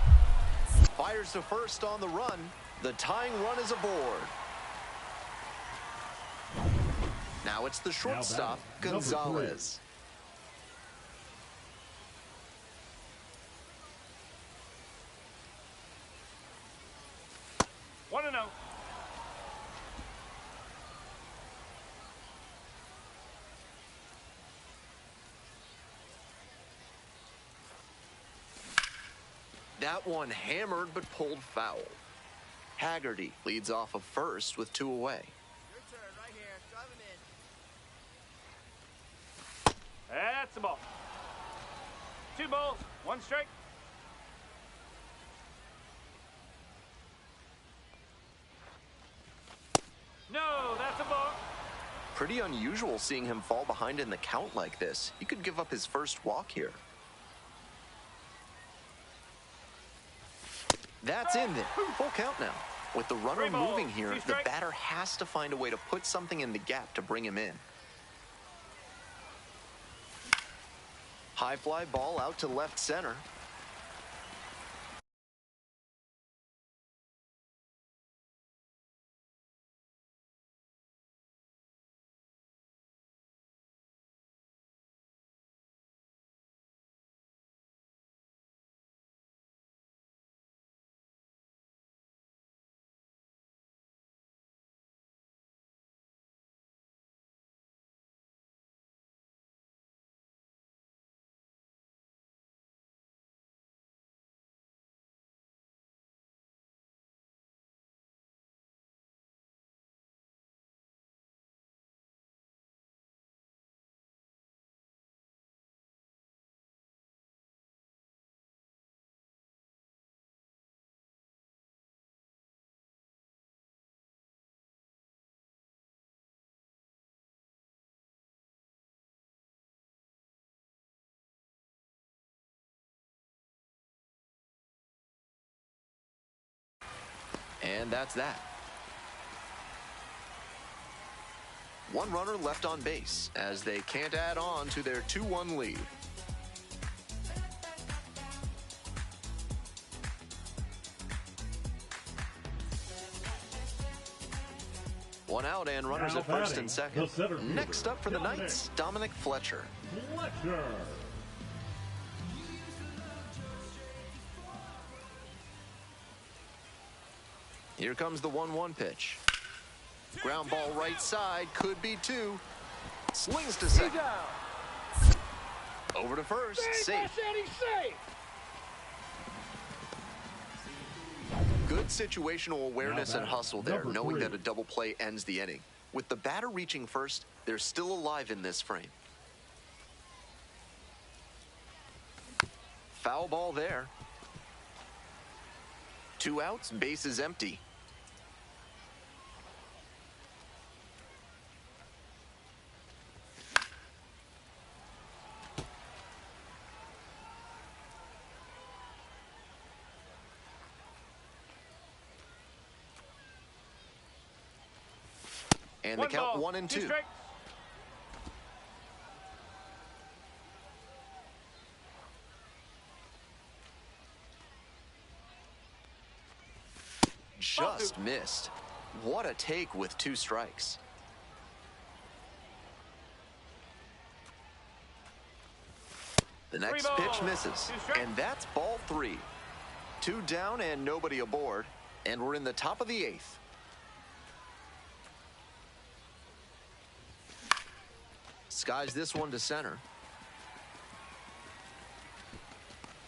Fires to first on the run. The tying run is aboard. Now it's the shortstop, Now batting, number 3. Gonzalez. One and 0. That one hammered but pulled foul. Haggerty leads off of first with 2 away. Your turn right here. Drive him in. That's the ball. 2 balls, 1 strike. No, that's a ball. Pretty unusual seeing him fall behind in the count like this. He could give up his first walk here. That's in there. Full count now. With the runner 3 balls, moving here, 2 the strikes. batter has to find a way to put something in the gap to bring him in. High fly ball out to left center. And that's that. 1 runner left on base as they can't add on to their 2-1 lead. One out and runners Now at first batting, and second. the center fielder, Next up for the Dominic. Knights, Dominic Fletcher. Fletcher. Here comes the 1-1 pitch. Ground ball right side, could be 2. Slings to second. Over to first, safe. Good situational awareness and hustle there, number knowing 3. that a double play ends the inning. With the batter reaching first, they're still alive in this frame. Foul ball there. 2 outs, base is empty. And the 1 count ball, 1 and 2. strikes. Just missed. What a take with 2 strikes. The next 3 pitch balls, misses. 2 strikes. And that's ball 3. 2 down and nobody aboard. And we're in the top of the 8th. Skies this one to center.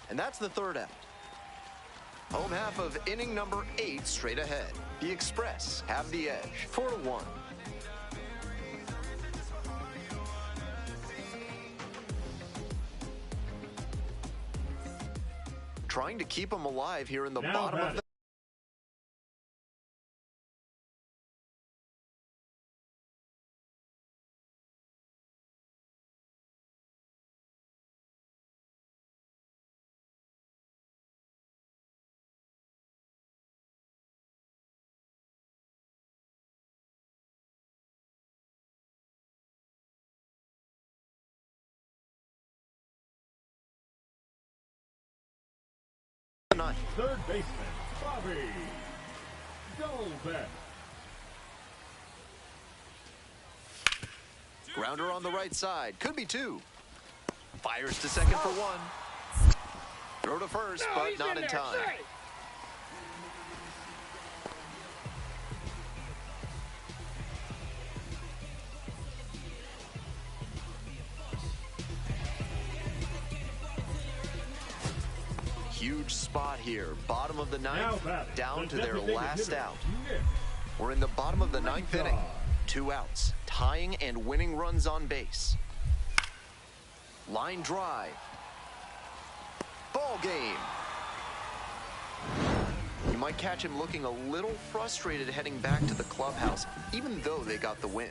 And that's the 3rd out. Home half of inning number 8 straight ahead. The Express have the edge, 4-1. Trying to keep them alive here in the Now bottom of batting. the... ninth. Third baseman, Bobby Goldbeck. Grounder on the right side. Could be two. Fires to second for one. Throw to first, but not in time. Huge spot here. Bottom of the ninth, down to their last out. We're in the bottom of the ninth inning. 2 outs, tying and winning runs on base. Line drive. Ball game. You might catch him looking a little frustrated heading back to the clubhouse, even though they got the win.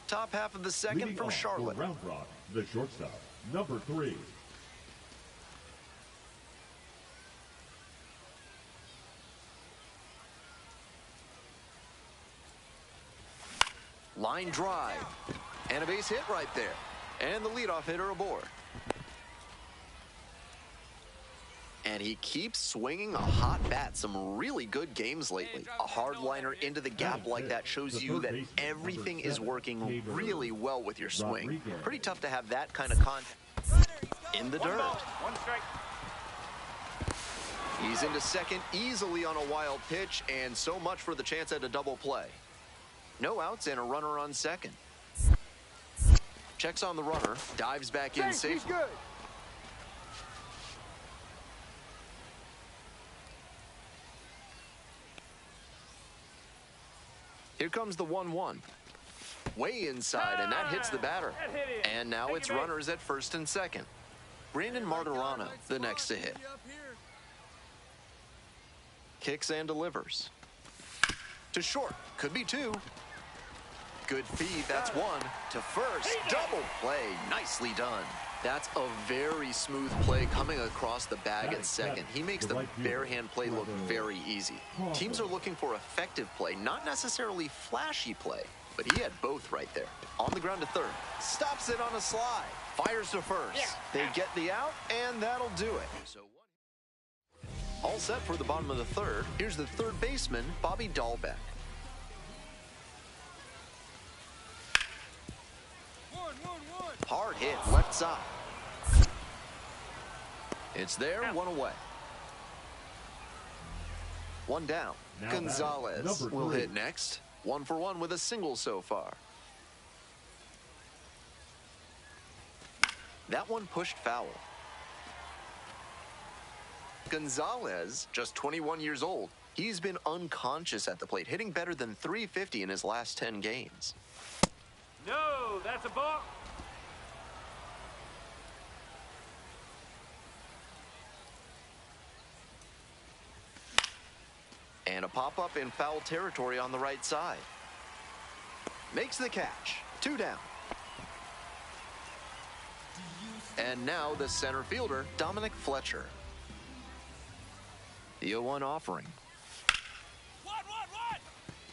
Top half of the second Leading from off Charlotte. for Round Rock, the shortstop, number 3. Line drive. And a base hit right there. And the leadoff hitter aboard. And he keeps swinging a hot bat. Some really good games lately. A hard liner into the gap like that shows you that everything is working really well with your swing. Pretty tough to have that kind of contact in the dirt. 1 strike. He's into second easily on a wild pitch, and so much for the chance at a double play. No outs and a runner on second. Checks on the runner, dives back in safely. Good. Here comes the 1-1. Way inside, and that hits the batter. And now it's runners at first and second. Brandon Martirano, the next to hit. Kicks and delivers. To short, could be two. Good feed, that's one. To first, double play, nicely done. That's a very smooth play coming across the bag at second. He makes the bare hand play look very easy. Teams are looking for effective play, not necessarily flashy play, but he had both right there. On the ground to third, stops it on a slide, fires to first. They get the out, and that'll do it. So all set for the bottom of the third. Here's the third baseman, Bobby Dahlbeck. Hard hit, left side. It's there, one away. One down. Now Gonzalez number will 3. hit next. 1 for 1 with a single so far. That one pushed foul. Gonzalez, just 21 years old. He's been unconscious at the plate, hitting better than .350 in his last 10 games. No, that's a ball. And a pop-up in foul territory on the right side. Makes the catch. 2 down. And now the center fielder, Dominic Fletcher. The 0-1 offering.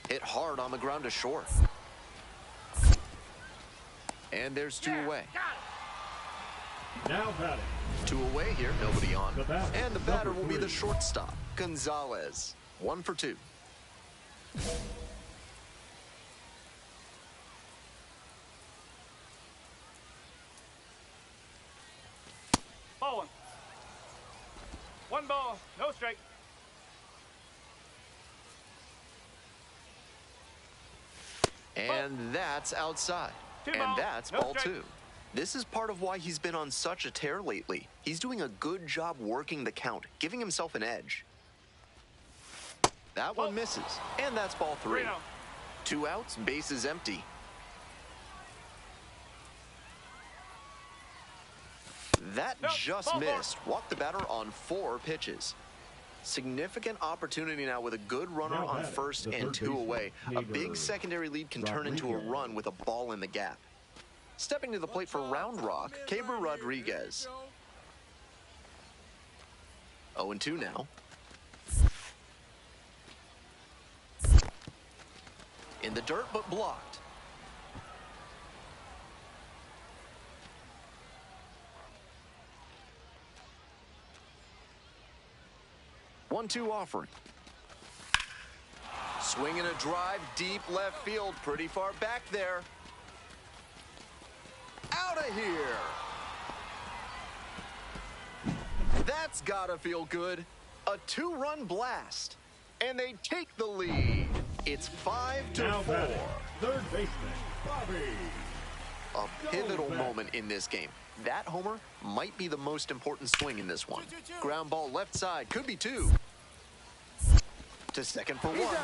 Hit hard on the ground to short. And there's 2 away. Now batting. 2 away here, nobody on. The batter, And the batter number will be the 3. shortstop, Gonzalez. 1 for 2. Ball 1. 1 ball, no strike. And that's outside. And balls, that's no ball strike. 2. This is part of why he's been on such a tear lately. He's doing a good job working the count, giving himself an edge. That one misses. And that's ball 3. 3-0. 2 outs, base is empty. That just ball 4. missed. Walked the batter on 4 pitches. Significant opportunity now with a good runner Now on batting, first the and third 2 baseman, away. A big Haber secondary lead can turn into a Rodriguez. run with a ball in the gap. Stepping to the plate for Round Rock, Caber Rodriguez. 0-2 now. In the dirt, but blocked. 1-2 offering. Swinging a drive deep left field, pretty far back there. Out of here. That's gotta feel good. A 2-run blast. And they take the lead. It's 5-4. Now batting, third baseman, Bobby. A pivotal moment in this game. That homer might be the most important swing in this one. Ground ball left side, could be 2. To second for 1.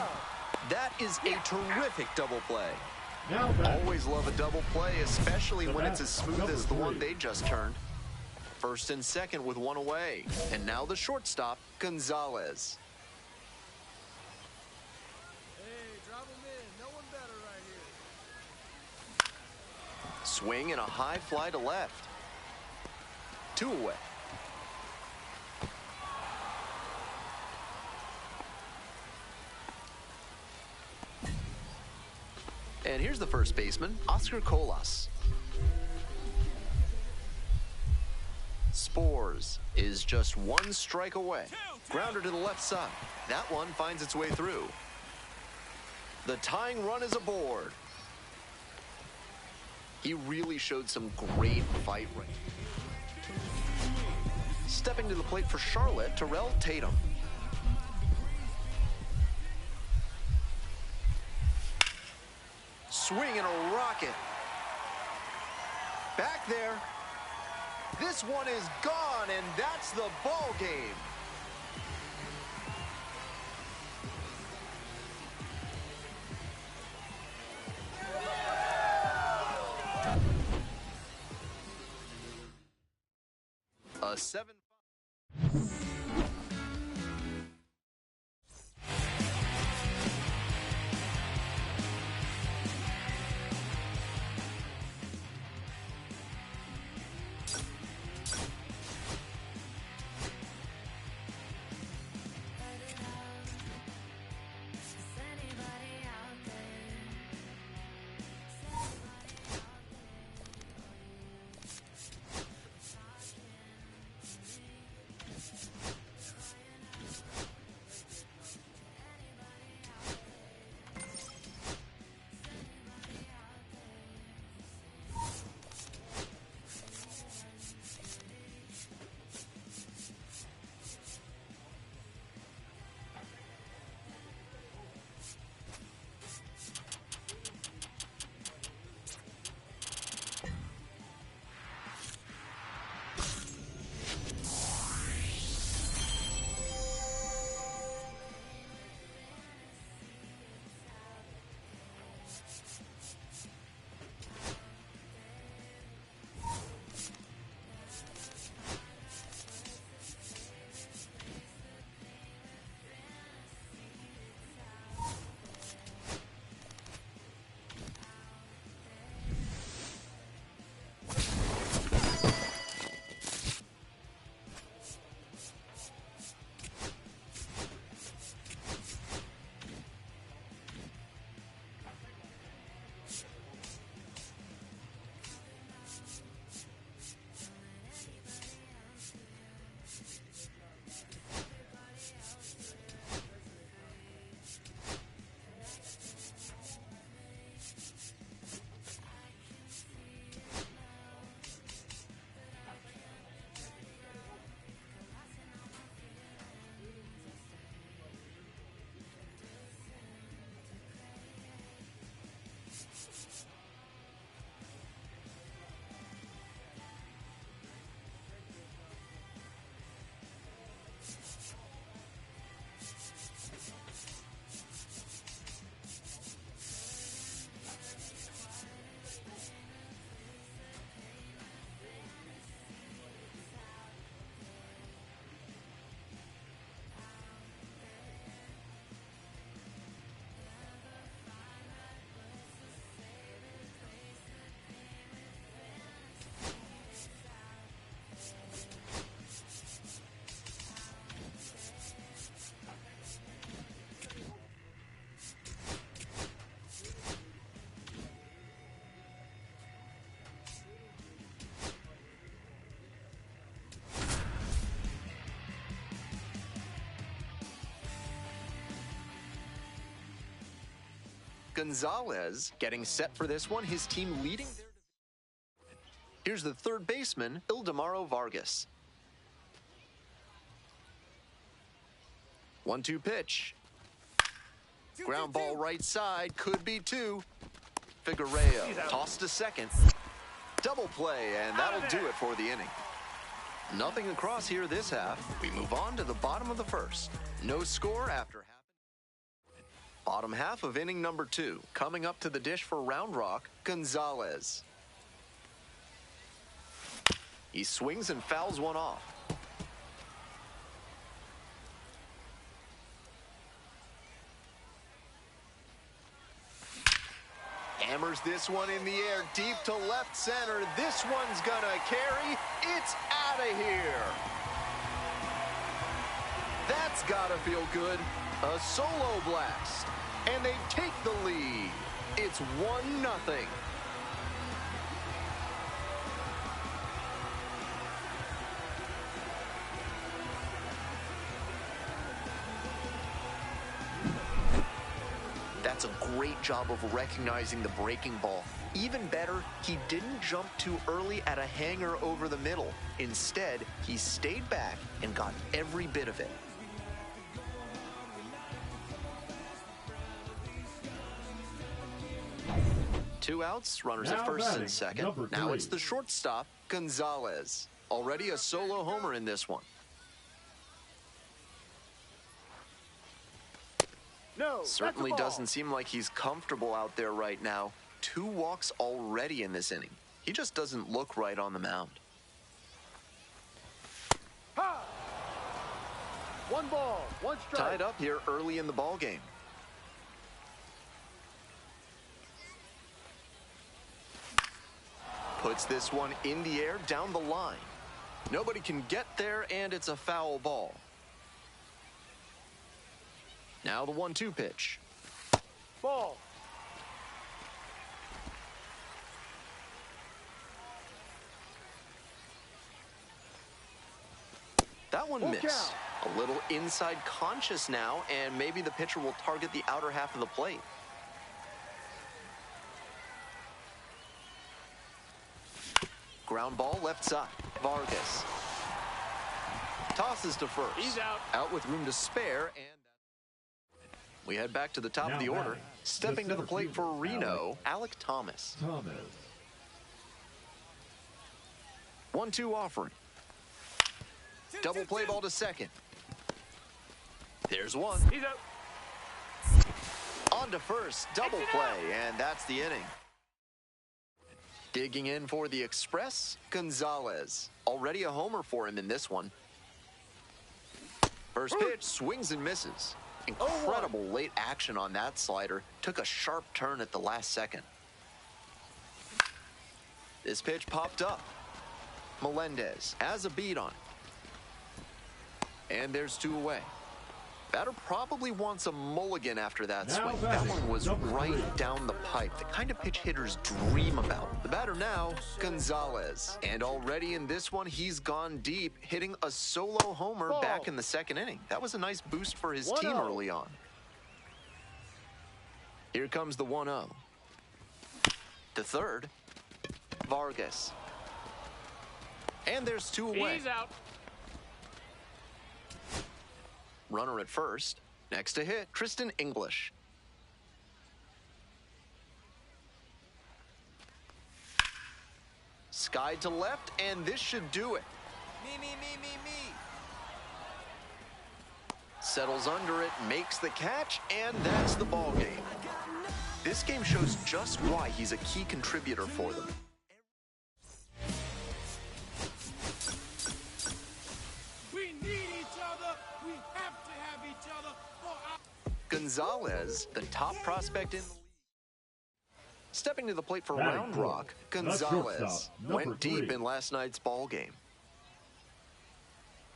That is a terrific double play. Now batting, Always love a double play, especially when it's as smooth number as the one 3. they just turned. First and second with 1 away. And now the shortstop, Gonzalez. Hey, drop him in. No one better right here. Swing and a high fly to left. 2 away. And here's the first baseman, Oscar Colas. Spores is just 1 strike away. Grounder to the left side. That one finds its way through. The tying run is aboard. He really showed some great fight rate. Stepping to the plate for Charlotte, Terrell Tatum. Swing and a rocket. Back there. This one is gone, and that's the ball game. A 7. Gonzalez getting set for this one, his team leading their division. Here's the third baseman, Ildemaro Vargas. 1-2 pitch. Ground ball right side, could be two. Figueroa tossed to second. Double play, and that'll do it for the inning. Nothing across here this half. We move on to the bottom of the first. No score after half. Bottom half of inning number 2. Coming up to the dish for Round Rock, Gonzalez. He swings and fouls one off. Hammers this one in the air, deep to left center. This one's gonna carry. It's out of here. That's gotta feel good. A solo blast. And they take the lead. It's 1-0. That's a great job of recognizing the breaking ball. Even better, he didn't jump too early at a hanger over the middle. Instead, he stayed back and got every bit of it. Two outs, runners at first and second. Now it's the shortstop, Gonzalez. Already a solo homer in this one. No, Certainly doesn't seem like he's comfortable out there right now. 2 walks already in this inning. He just doesn't look right on the mound. 1 ball, 1 strike. Tied up here early in the ball game. Puts this one in the air down the line. Nobody can get there, and it's a foul ball. Now the 1-2 pitch. Ball. That one missed. A little inside conscious now, and maybe the pitcher will target the outer half of the plate. Ground ball left side. Vargas. Tosses to first. He's out. Out with room to spare, and we head back to the top of the order. Stepping to the plate for Reno, Alek Thomas. 1-2 offering. Double play ball to second. There's one. He's out. On to first, double play, and that's the inning. Digging in for the Express, Gonzalez. Already a homer for him in this one. First pitch, swings and misses. Incredible late action on that slider. Took a sharp turn at the last second. This pitch popped up. Melendez has a beat on it. And there's 2 away. Batter probably wants a mulligan after that swing. That one was right down the pipe. The kind of pitch hitters dream about. The batter now, Gonzalez. And already in this one, he's gone deep, hitting a solo homer back in the second inning. That was a nice boost for his team early on. Here comes the 1-0. The third, Vargas. And there's 2 away. He's out. Runner at first. Next to hit, Tristan English. Skied to left, and this should do it. Me. Settles under it, makes the catch, and that's the ball game. This game shows just why he's a key contributor for them. We need each other. We have to have each other for our... Gonzalez, the top prospect in the league. Stepping to the plate for Batting Round fourth, Rock, the Gonzalez shortstop, number went deep 3. in last night's ball game.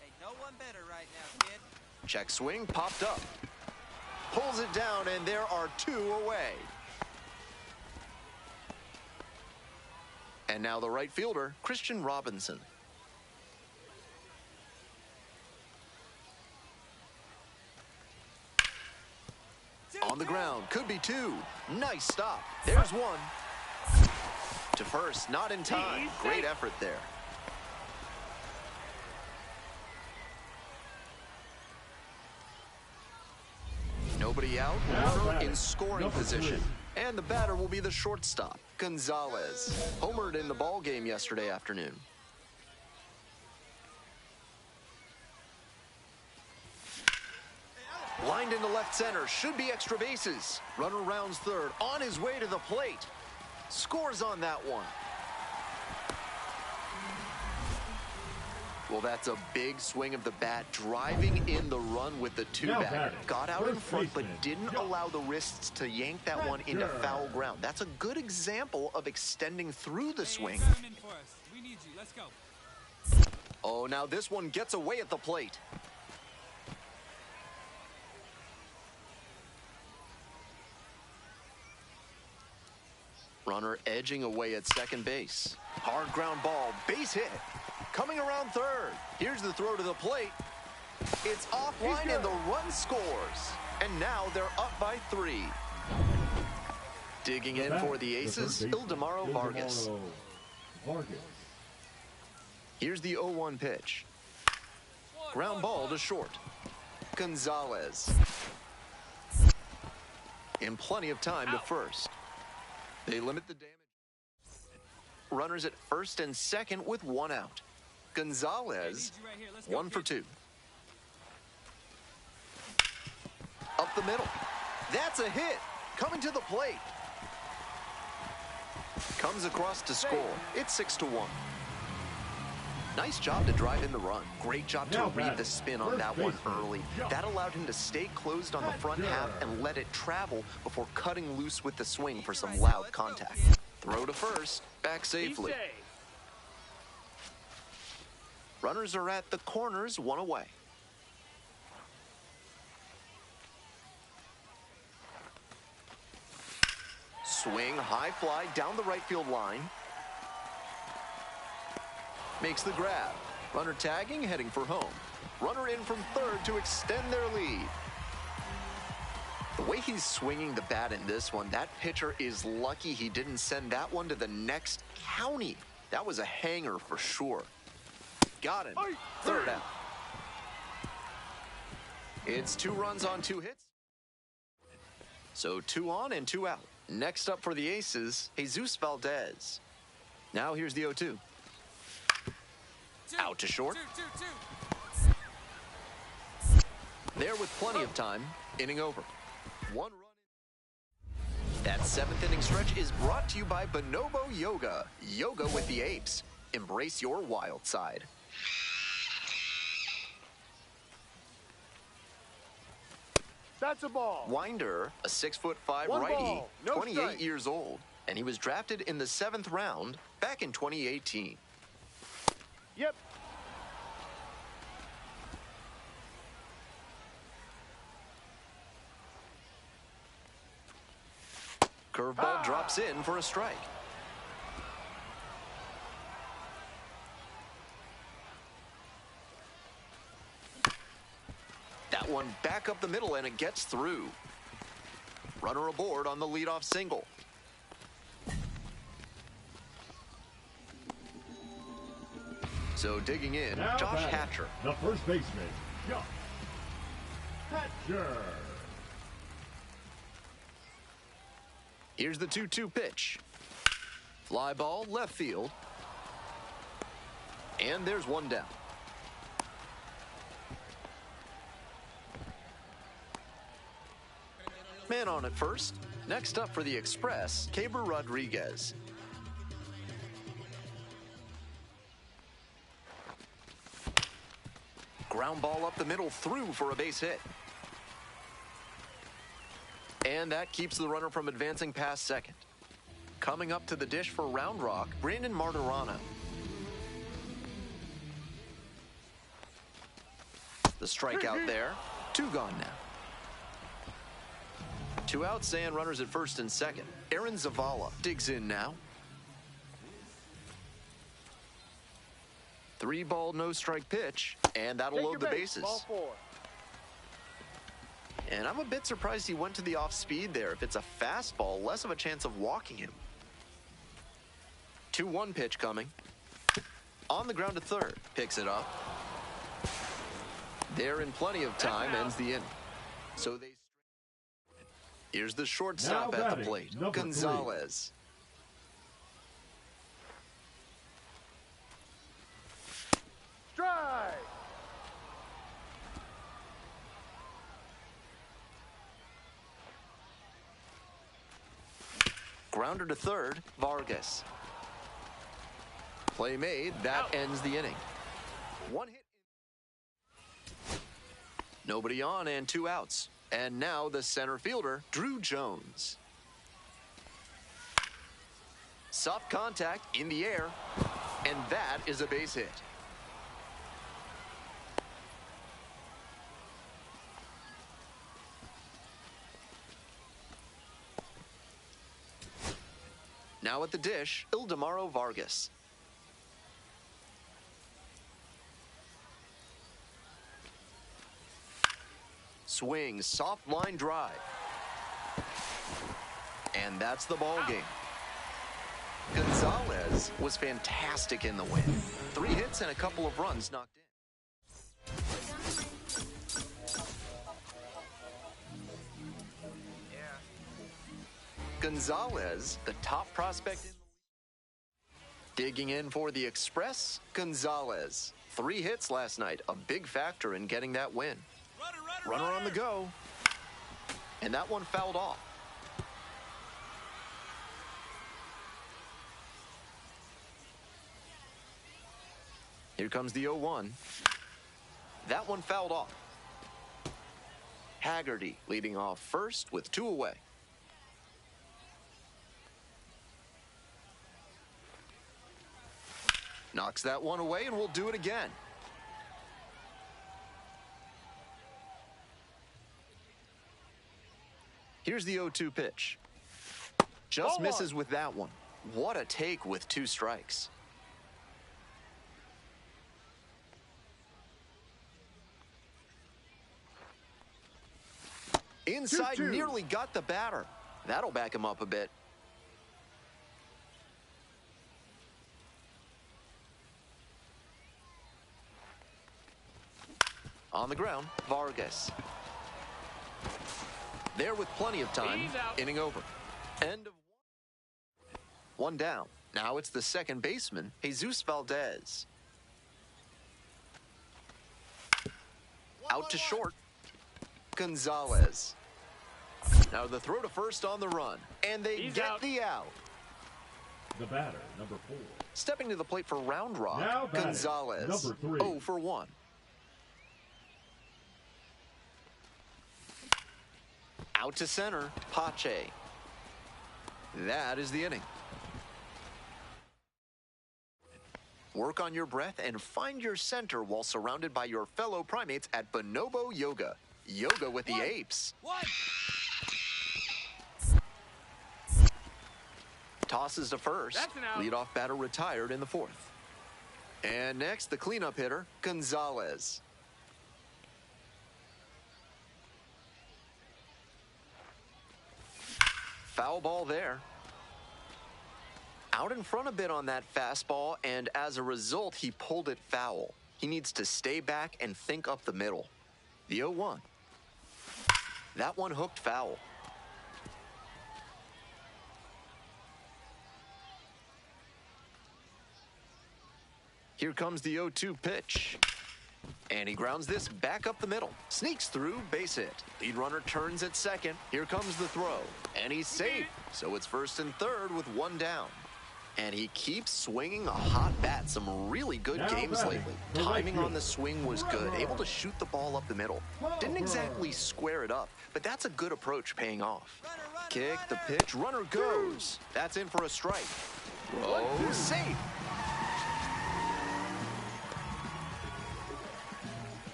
Hey, no one better right now, kid. Check swing, popped up. Pulls it down, and there are 2 away. And now the right fielder, Christian Robinson. On On the ground, could be two. Nice stop. There's one. To first, not in time. Great effort there. Nobody out, runner in scoring position. And the batter will be the shortstop, Gonzalez. Homered in the ball game yesterday afternoon. Lined into left center, should be extra bases. Runner rounds third, on his way to the plate. Scores on that one. Well, that's a big swing of the bat, driving in the run with the two-bagger. Got out in front, but didn't allow the wrists to yank that one into foul ground. That's a good example of extending through the swing. We need you. Let's go. Oh, now this one gets away at the plate. Runner edging away at second base. Hard ground ball, base hit. Coming around third. Here's the throw to the plate. It's offline and the run scores. And now they're up by 3. Digging in for the aces, Ildemaro Vargas. Here's the 0-1 pitch. Ground ball to short. Gonzalez. In plenty of time to first. They limit the damage. Runners at first and second with 1 out. Gonzalez, 1 for 2. Up the middle. That's a hit. Coming to the plate. Comes across to score. It's 6-1. Nice job to drive in the run. Great job to read the spin on that one early. That allowed him to stay closed on the front half and let it travel before cutting loose with the swing for some loud contact. Throw to first, back safely. Runners are at the corners, 1 away. Swing, high fly down the right field line. Makes the grab. Runner tagging, heading for home. Runner in from third to extend their lead. The way he's swinging the bat in this one, that pitcher is lucky he didn't send that one to the next county. That was a hanger for sure. Got him. Third out. It's 2 runs on 2 hits. So 2 on and 2 out. Next up for the Aces, Jesus Valdez. Now here's the 0-2. Out to short. There with plenty of time. Inning over. 1 run. That 7th inning stretch is brought to you by Bonobo Yoga. Yoga with the apes. Embrace your wild side. That's a ball. Winder, a 6'5" righty, 28 years old, and he was drafted in the 7th round back in 2018. Yep. Curveball drops in for a strike. That one back up the middle, and it gets through. Runner aboard on the leadoff single. So digging in, Now Josh batting, Hatcher. the first baseman, Josh Hatcher. Here's the 2-2 pitch. Fly ball, left field. And there's one down. Man on at first. Next up for the Express, Keibert Rodriguez. Ground ball up the middle, through for a base hit. And that keeps the runner from advancing past second. Coming up to the dish for Round Rock, Brandon Martirano. The strikeout there. 2 gone now. 2 outs and runners at first and second. Aaron Zavala digs in now. 3-ball, no strike pitch, and that'll load the bases. Ball 4. And I'm a bit surprised he went to the off-speed there. If it's a fastball, less of a chance of walking him. 2-1 pitch coming. On the ground to third. Picks it up. There in plenty of time, ends the inning. So they... Here's the shortstop at the plate, Gonzalez. Strike! Grounder to third, Vargas. Play made, that ends the inning. One hit. Nobody on and 2 outs. And now the center fielder, Drew Jones. Soft contact in the air, and that is a base hit. Now at the dish, Ildemaro Vargas. Swing, soft line drive. And that's the ball game. Gonzalez was fantastic in the win. 3 hits and a couple of runs knocked in. Gonzalez, the top prospect in the league. Digging in for the Express, Gonzalez. 3 hits last night, a big factor in getting that win. Runner on the go. And that one fouled off. Here comes the 0-1. That one fouled off. Haggerty leading off first with 2 away. Knocks that one away, and we'll do it again. Here's the 0-2 pitch. Just misses with that one. What a take with 2 strikes. Inside, 2-2. Nearly got the batter. That'll back him up a bit. On the ground, Vargas. There with plenty of time. Inning over. End of 1 down. Now it's the second baseman, Jesus Valdez. Out to short, Gonzalez. Now the throw to first on the run, and they get the out. The batter, number 4. Stepping to the plate for Round Rock, Now Gonzalez. Number 3. 0 for 1. Out to center, Pache. That is the inning. Work on your breath and find your center while surrounded by your fellow primates at Bonobo Yoga. Yoga with the apes. Tosses to first. Leadoff batter retired in the 4th. And next, the cleanup hitter, Gonzalez. Foul ball there. Out in front a bit on that fastball, and as a result, he pulled it foul. He needs to stay back and think up the middle. The 0-1. That one hooked foul. Here comes the 0-2 pitch. And he grounds this back up the middle. Sneaks through, base hit. Lead runner turns at second. Here comes the throw. And he's safe. So it's first and third with 1 down. And he keeps swinging a hot bat. Some really good games lately. Timing on the swing was good. Able to shoot the ball up the middle. Didn't exactly square it up, but that's a good approach paying off. Kick, the pitch, runner goes. That's in for a strike. Oh, safe.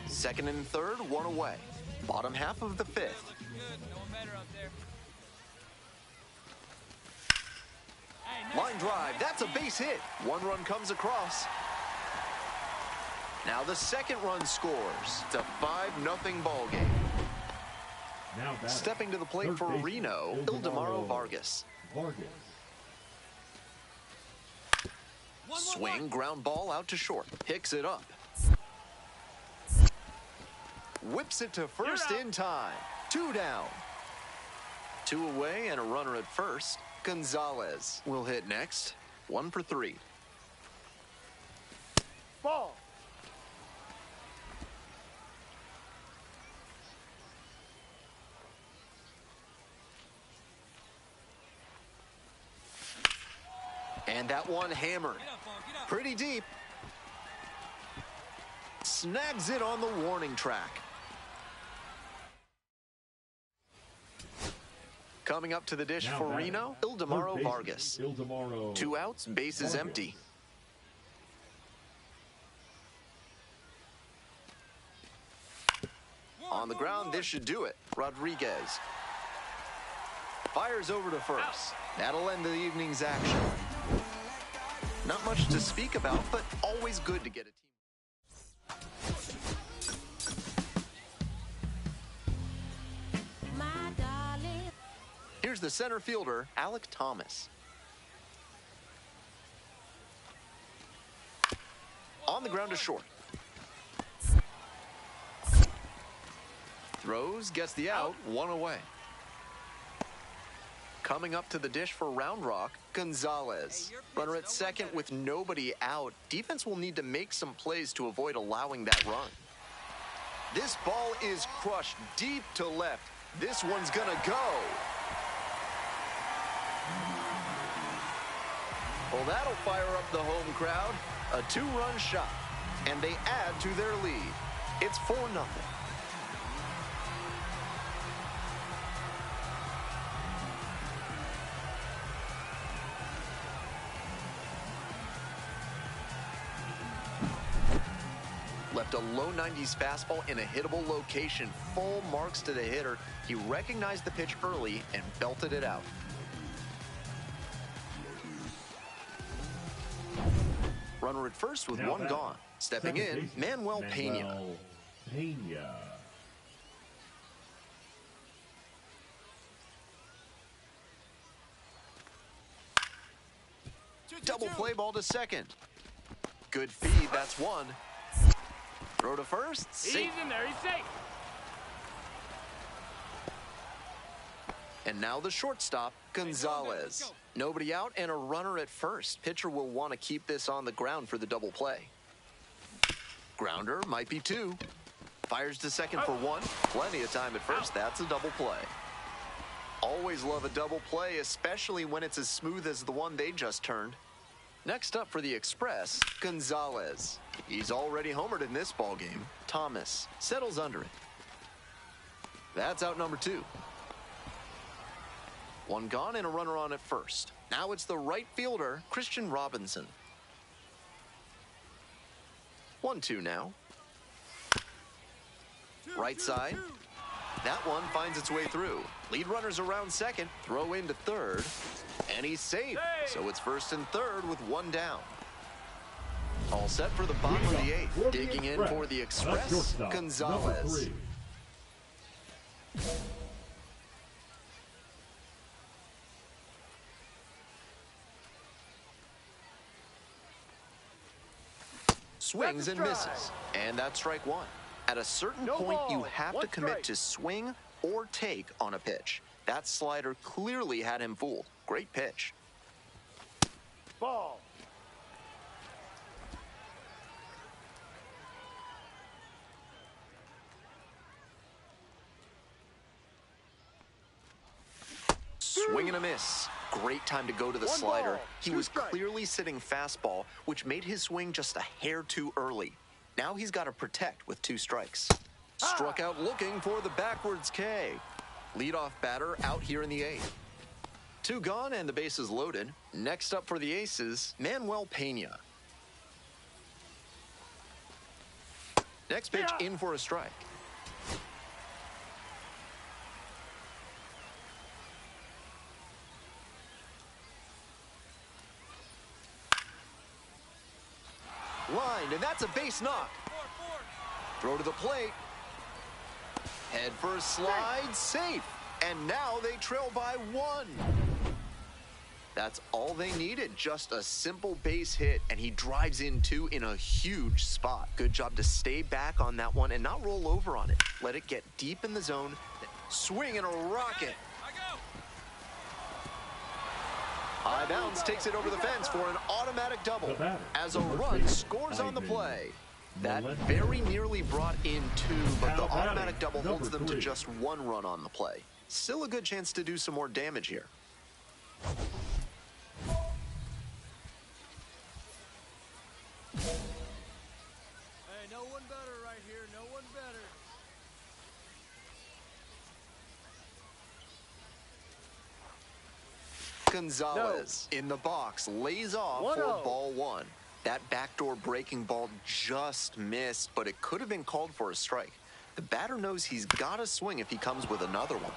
Second and third, 1 away. Bottom half of the 5th. Line drive, that's a base hit. 1 run comes across. Now the second run scores. It's a 5-0 ball game. Now batting. Stepping to the plate Third for baseman, Reno, Ildemaro Vargas. Swing, ground ball out to short. Picks it up. Whips it to first in time. 2 down. 2 away and a runner at first. Gonzalez will hit next. 1 for 3. Ball. And that one hammered. Pretty deep. Snags it on the warning track. Coming up to the dish Now for batting. Reno, Third Ildemaro baseman, Vargas. Ildemaro 2 outs, bases Vargas. empty. On the ground, this should do it. Rodriguez fires over to first. That'll end the evening's action. Not much to speak about, but always good to get a team. Here's the center fielder, Alek Thomas. On the ground to short. Throws, gets the out, 1 away. Coming up to the dish for Round Rock, Gonzalez. Runner at second with nobody out. Defense will need to make some plays to avoid allowing that run. This ball is crushed deep to left. This one's gonna go. Well, that'll fire up the home crowd. A 2-run shot, and they add to their lead. It's 4-0. Left a low 90s fastball in a hittable location. Full marks to the hitter. He recognized the pitch early and belted it out. Runner at first with Now 1 batting. gone. Stepping Second in, baseman, Manuel Pena. Pena. Double play ball to second. Good feed, that's 1. Throw to first, He's safe. in there. He's safe. And now the shortstop, Gonzalez. Nobody out and a runner at first. Pitcher will want to keep this on the ground for the double play. Grounder might be 2. Fires to second for 1. Plenty of time at first. That's a double play. Always love a double play, especially when it's as smooth as the one they just turned. Next up for the Express, Gonzalez. He's already homered in this ballgame. Thomas settles under it. That's out number 2. 1 gone and a runner on at first. Now it's the right fielder, Christian Robinson. 1-2 now. Right side. That one finds its way through. Lead runners around second. Throw into third. And he's safe. So it's first and third with 1 down. All set for the bottom of the 8th. Digging in for the Express, Gonzalez. Swings and misses. And that's strike 1. At a certain point, you have to commit to swing or take on a pitch. That slider clearly had him fooled. Great pitch. Ball. Swing and a miss. Great time to go to the slider. He was clearly sitting fastball, which made his swing just a hair too early. Now he's got to protect with 2 strikes. Struck out looking for the backwards K. Leadoff batter out here in the 8th. 2 gone and the bases loaded. Next up for the Aces, Manuel Pena. Next pitch in for a strike. Lined, and that's a base knock. Throw to the plate. Head first slide, safe. And now they trail by 1. That's all they needed, just a simple base hit, and he drives in 2 in a huge spot. Good job to stay back on that one and not roll over on it. Let it get deep in the zone, swing and a rocket. High bounce takes it over the fence for an automatic double as a run scores on the play. That very nearly brought in 2, but the automatic double holds them to just 1 run on the play. Still a good chance to do some more damage here. Hey, no one better right here. No one better. Gonzalez in the box lays off for ball 1. That backdoor breaking ball just missed, but it could have been called for a strike. The batter knows he's got to swing if he comes with another one.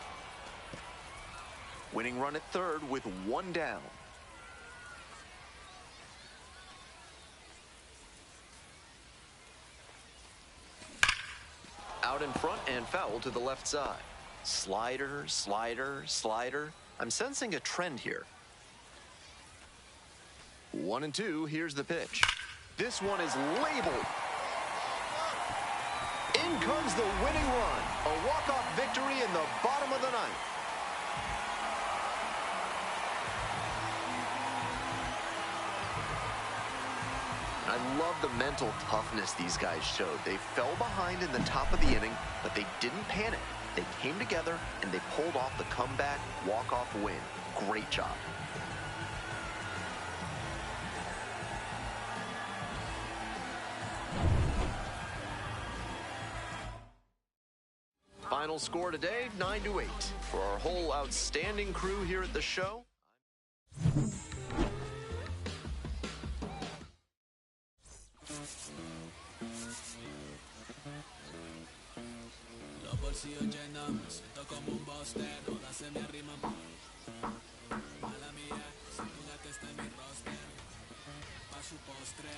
Winning run at third with 1 down. Out in front and foul to the left side. Slider, slider, slider. I'm sensing a trend here. 1-2, here's the pitch. This one is labeled. In comes the winning run. A walk-off victory in the bottom of the 9th. I love the mental toughness these guys showed. They fell behind in the top of the inning, but they didn't panic. They came together and they pulled off the comeback walk-off win. Great job. Final score today, 9-8. For our whole outstanding crew here at the show, Los bolsillos llenos, me siento como un boster, todas se me arriman. Mala mía, si tú la que está en mi roster, pa' su postre,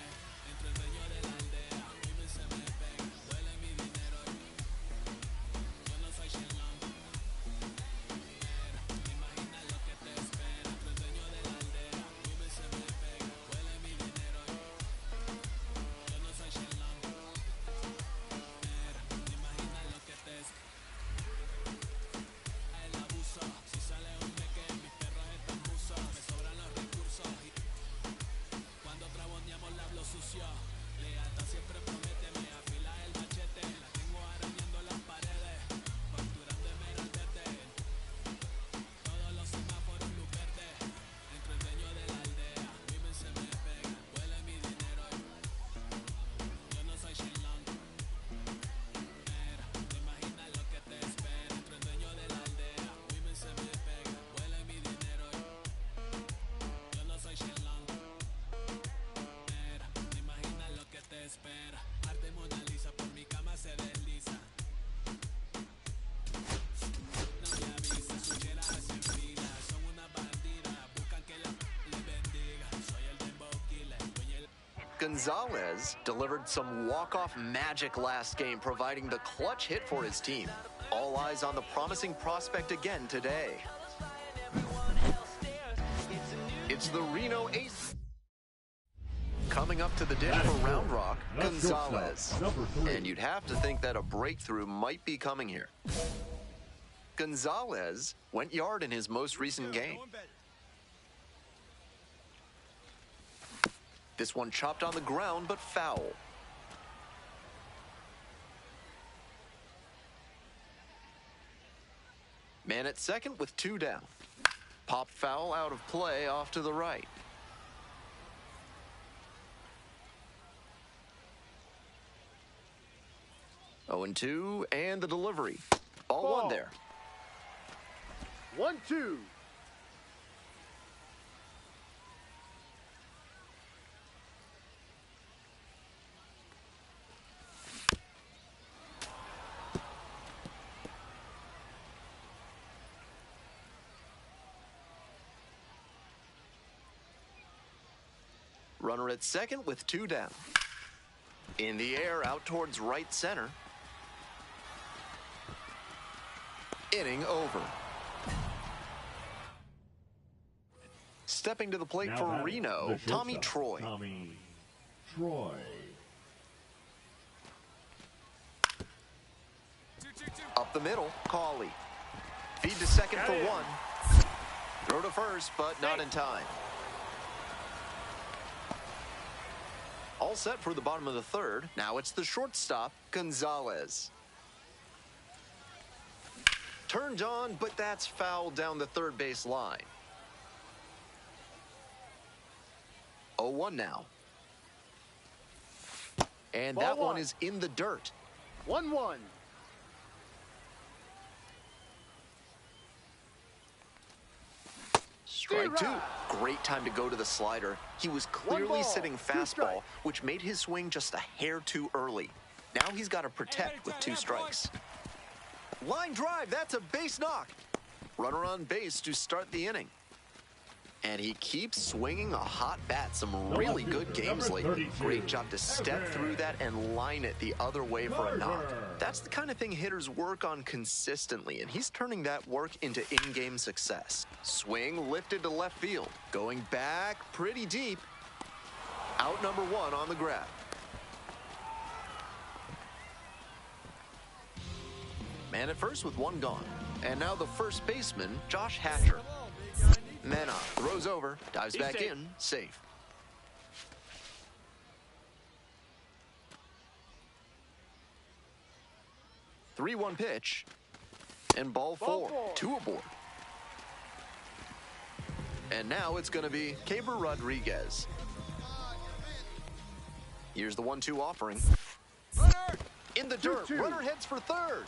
entre el dueño de la aldea, a mí se me pega, duele mi dinero. Yo no soy Shenlong, pero imagina lo que te espera, entre el dueño de la aldea, a mí se me pega, duele mi dinero. Yo no soy Shenlong, pero imagina lo que te espera. El abuso, si sale un meque, mis perros están musos, me sobran los recursos y cuando traboneamos la hablo sucio. Lealtad siempre promete, me afila el machete, la tengo arañando las paredes, facturándome el verde. Todos los semáforos luz verde, entre el dueño de la aldea, vive se me pega, huele mi dinero. Yo no soy Shenlong, pero te imaginas lo que te espera, entre el dueño de la aldea, vive se me pega, huele mi dinero. Yo no soy Shenlong, pero te imaginas lo que te espera. Arte Mona Lisa por mi cama se desliza. No me avisa, sus cheras hacen fila. Son una bandida, buscan que le bendiga. Soy el Dembow Killer, dueño el... Gonzalez delivered some walk-off magic last game, providing the clutch hit for his team. All eyes on the promising prospect again today. It's the Reno Ace. Coming up to the dish for Round Rock, Gonzalez. And you'd have to think that a breakthrough might be coming here. Gonzalez went yard in his most recent game. This one chopped on the ground, but foul. Man at second with 2 down. Pop foul out of play off to the right. Oh, 0-2, and the delivery. Ball 1 there. 1-2. Runner at second with 2 down. In the air, out towards right center. Inning over. Stepping to the plate Now for batting, Reno, the Tommy shortstop, Troy. Tommy Troy. 2-2-2. Up the middle, Cawley. Feed to second for one. Throw to first, but not in time. All set for the bottom of the third. Now it's the shortstop, Gonzalez. Turned on, but that's foul down the third base line. 0-1 now. And that one is in the dirt. 1-1. Strike two. Great time to go to the slider. He was clearly sitting fastball, which made his swing just a hair too early. Now he's got to protect with two strikes. Line drive, that's a base knock. Runner on base to start the inning. And he keeps swinging a hot bat. Some really good games lately. Great job to step through that and line it the other way for a knock. That's the kind of thing hitters work on consistently, and he's turning that work into in-game success. Swing lifted to left field. Going back pretty deep. Out number one on the grab. Man at first with one gone. And now the first baseman, Josh Hatcher. Mena throws over, dives back in, safe. Three-one pitch, and ball four. Two aboard. And now it's going to be Keibert Rodriguez. Here's the 1-2 offering. In the dirt, runner heads for third.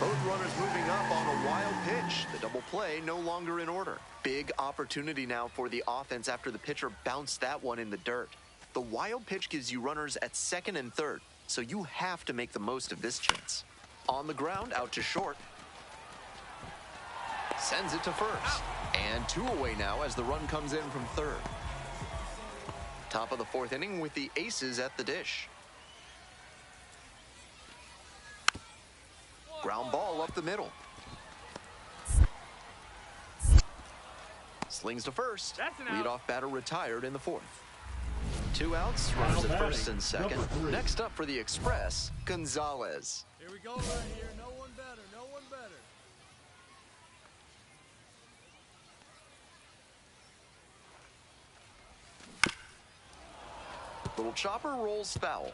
Both runners moving up on a wild pitch. The double play no longer in order. Big opportunity now for the offense after the pitcher bounced that one in the dirt. The wild pitch gives you runners at second and third, so you have to make the most of this chance. On the ground, out to short. Sends it to first. And two away now as the run comes in from third. Top of the fourth inning with the aces at the dish. Ground ball up the middle. Slings to first. Leadoff batter retired in the fourth. Two outs, runners at first and second. Next up for the Express, Gonzalez. Here we go right here. No one better. No one better. Little chopper rolls foul.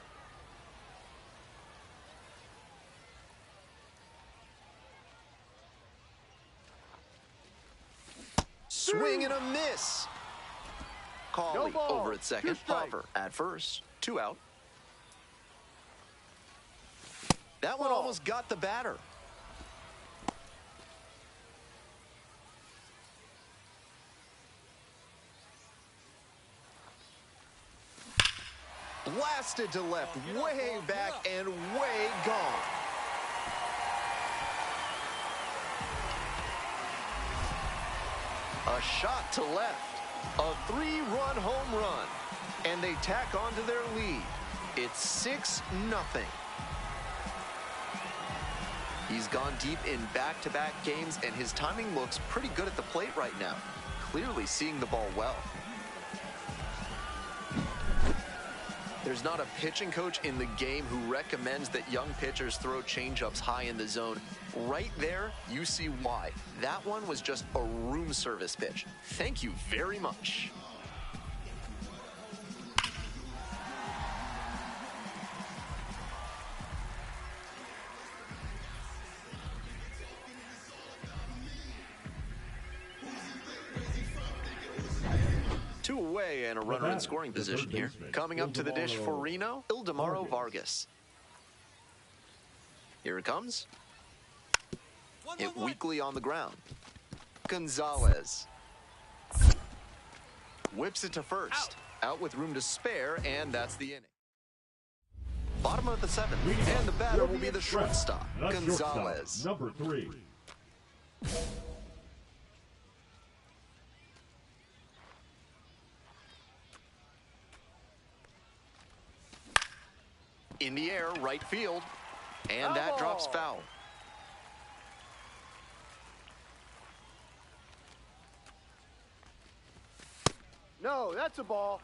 Swing and a miss. Cawley over at second. Hopper at first. Two out. That one almost got the batter. Blasted to left, way back and way gone. A shot to left. A three-run home run. And they tack on to their lead. It's 6-0. He's gone deep in back-to-back games, and his timing looks pretty good at the plate right now. Clearly seeing the ball well. There's not a pitching coach in the game who recommends that young pitchers throw changeups high in the zone. Right there, you see why. That one was just a room service pitch. Thank you very much. Two away and a runner in scoring position here. Coming up to the dish for Reno, Ildemaro Vargas. Here it comes. Hit weakly on the ground. Gonzalez. Whips it to first. Out with room to spare, and that's the inning. Bottom of the seventh, and the batter will be the shortstop, Gonzalez. Number 3. In the air, right field. And that drops foul. No, that's a ball.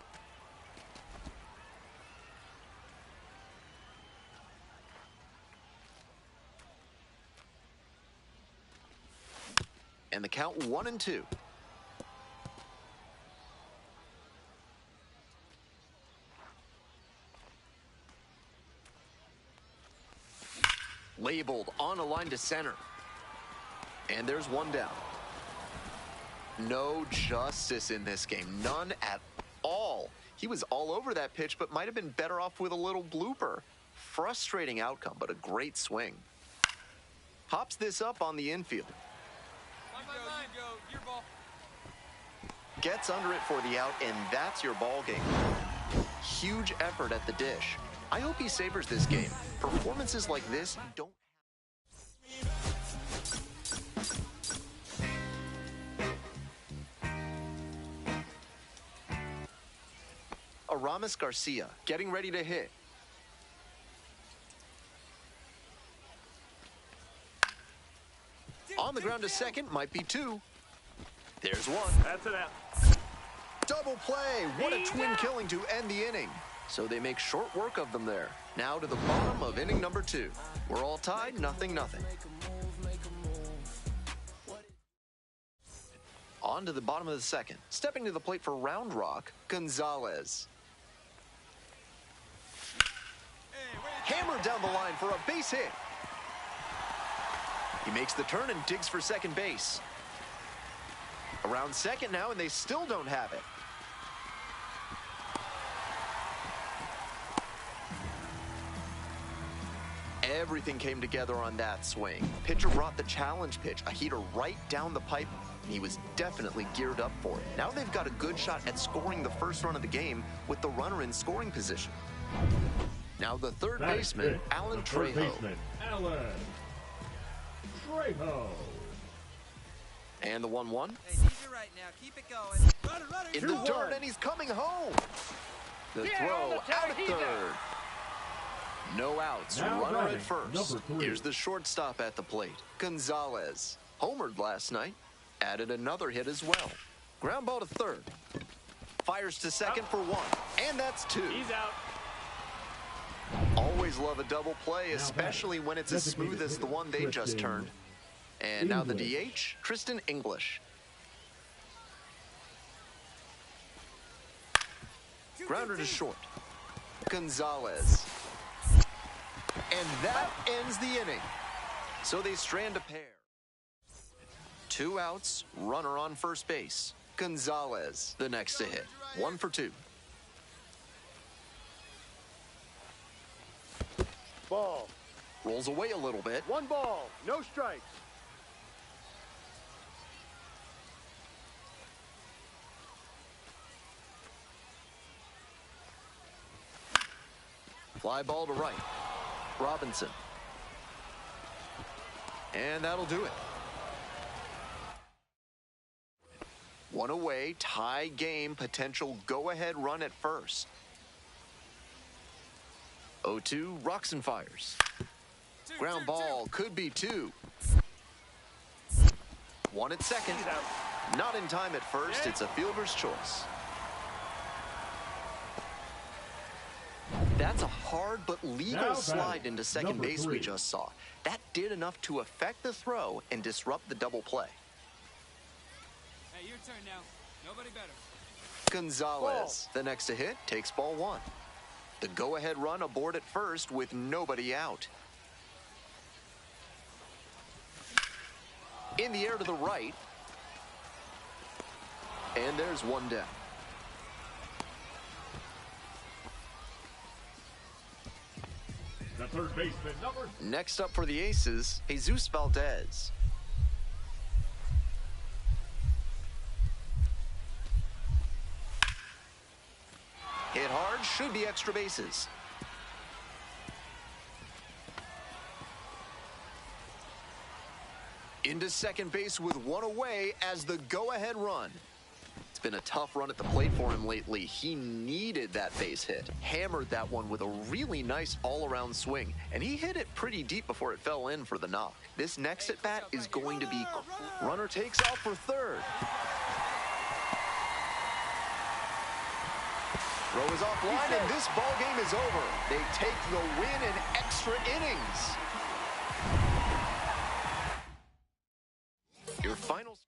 And the count 1-2. Labeled on a line to center. And there's one down. No justice in this game. None at all. He was all over that pitch, but might have been better off with a little blooper. Frustrating outcome, but a great swing. Pops this up on the infield. You go. Your ball. Gets under it for the out, and that's your ball game. Huge effort at the dish. I hope he savors this game. Performances like this don't. Aramis Garcia getting ready to hit. On the ground to second, might be two. There's one. That's it out. Double play. What a twin killing to end the inning. So they make short work of them there. Now to the bottom of inning number 2. We're all tied, 0-0. On to the bottom of the second. Stepping to the plate for Round Rock, Gonzalez. Hammered down the line for a base hit. He makes the turn and digs for second base. Around second now, and they still don't have it. Everything came together on that swing. Pitcher brought the challenge pitch, a heater right down the pipe, and he was definitely geared up for it. Now they've got a good shot at scoring the first run of the game with the runner in scoring position. Now the third baseman, Alan Trejo. Alan Trejo. And the 1-1. Hey, need you right now. Keep it going. In the dirt, and he's coming home. The throw out at third. No outs. Now Runner batting, at first. number 3. Here's the shortstop at the plate. Gonzalez. Homered last night. Added another hit as well. Ground ball to third. Fires to second for 1. And that's 2. He's out. Always love a double play, especially when it's as smooth as the one they just turned. And now the DH, Tristan English. Grounder to short. Gonzalez. And that ends the inning. So they strand a pair. 2 outs, runner on first base. Gonzalez, the next to hit. 1 for 2. Ball. Rolls away a little bit. 1 ball. No strikes. Fly ball to right. Robinson. And that'll do it. 1 away, tie game, potential go-ahead run at first. 0-2, Roxon fires. Ground ball, could be 2. 1 at second. Not in time at first, it's a fielder's choice. That's a hard but legal slide into second base we just saw. That did enough to affect the throw and disrupt the double play. Hey, your turn now. Nobody better. Gonzalez, the next to hit, takes ball 1. The go-ahead run aboard at first with nobody out. In the air to the right. And there's 1 down. The third baseman, number. Next up for the Aces, Jesus Valdez. Hit hard, should be extra bases. Into second base with 1 away as the go-ahead run. It's been a tough run at the plate for him lately. He needed that base hit. Hammered that one with a really nice all-around swing, and he hit it pretty deep before it fell in for the knock. This next at-bat is going to be... Runner takes off for third. Throw is offline, and this ball game is over. They take the win in extra innings. Your final score.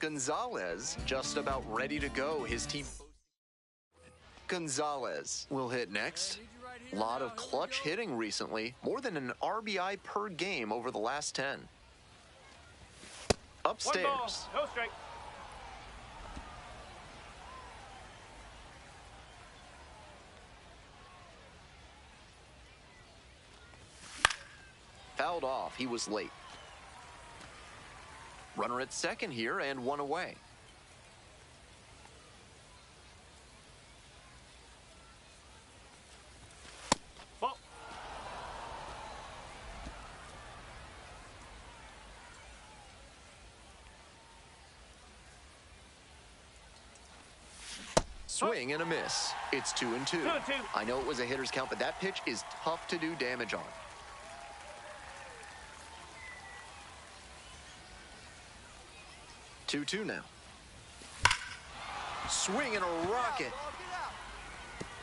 Gonzalez just about ready to go. His team. Gonzalez will hit next. Lot of clutch hitting recently. More than an RBI per game over the last 10. Upstairs. 1 ball, no strike. Fouled off. He was late. Runner at second here and one away. Ball. Swing and a miss. It's 2-2. 2-2. I know it was a hitter's count, but that pitch is tough to do damage on. 2-2 now. Swing and a rocket.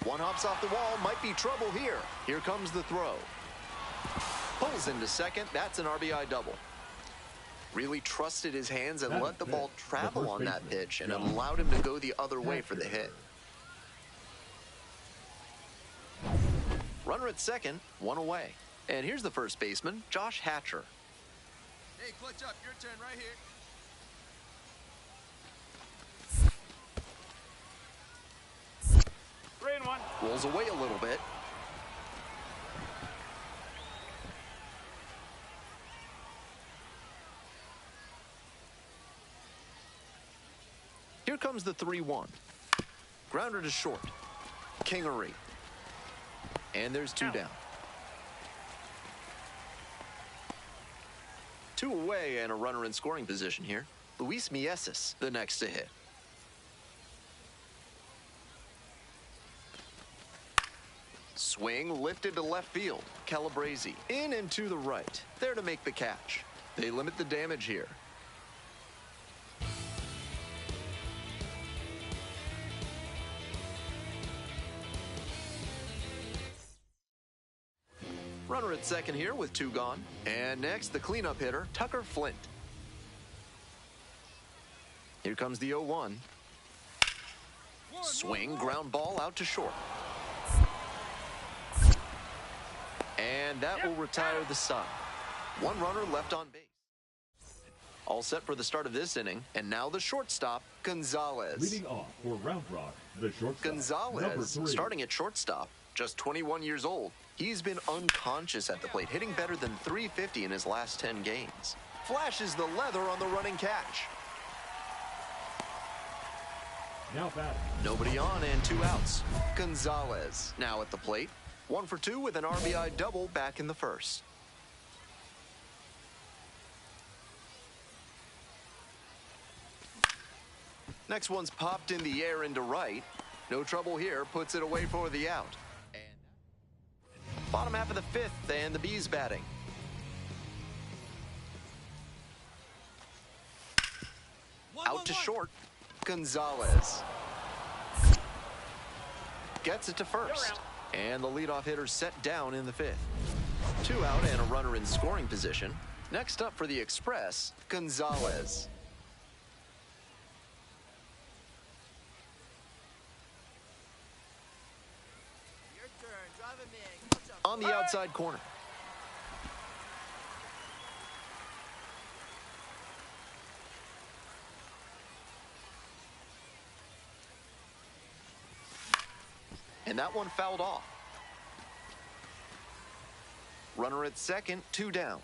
One hops off the wall. Might be trouble here. Here comes the throw. Pulls into second. That's an RBI double. Really trusted his hands and let the ball travel on that pitch and allowed him to go the other way for the hit. Runner at second, one away. And here's the first baseman, Josh Hatcher. Hey, clutch up. Your turn right here. 3-1. Rolls away a little bit. Here comes the 3-1. Grounder to short. Kingery. And there's 2 down. 2 away and a runner in scoring position here. Luis Mieses, the next to hit. Swing lifted to left field. Calabrese in and to the right. There to make the catch. They limit the damage here. Runner at second here with 2 gone. And next, the cleanup hitter, Tucker Flint. Here comes the 0-1. Swing, ground ball out to short. And that will retire the side. 1 runner left on base. All set for the start of this inning. And now the shortstop, Gonzalez. Leading off for Round Rock, the shortstop. Gonzalez, number 3. starting at shortstop, just 21 years old. He's been unconscious at the plate, hitting better than .350 in his last 10 games. Flashes the leather on the running catch. Now batting. Nobody on and 2 outs. Gonzalez now at the plate. 1 for 2 with an RBI double back in the first. Next one's popped in the air into right. No trouble here, puts it away for the out. And bottom half of the 5th, and the Bees batting. Out to short, Gonzalez. Gets it to first. And the leadoff hitter set down in the 5th. 2 out and a runner in scoring position. Next up for the Express, Gonzalez. Your turn. Drive him in. Catch up. On the outside corner. And that one fouled off. Runner at second, 2 down.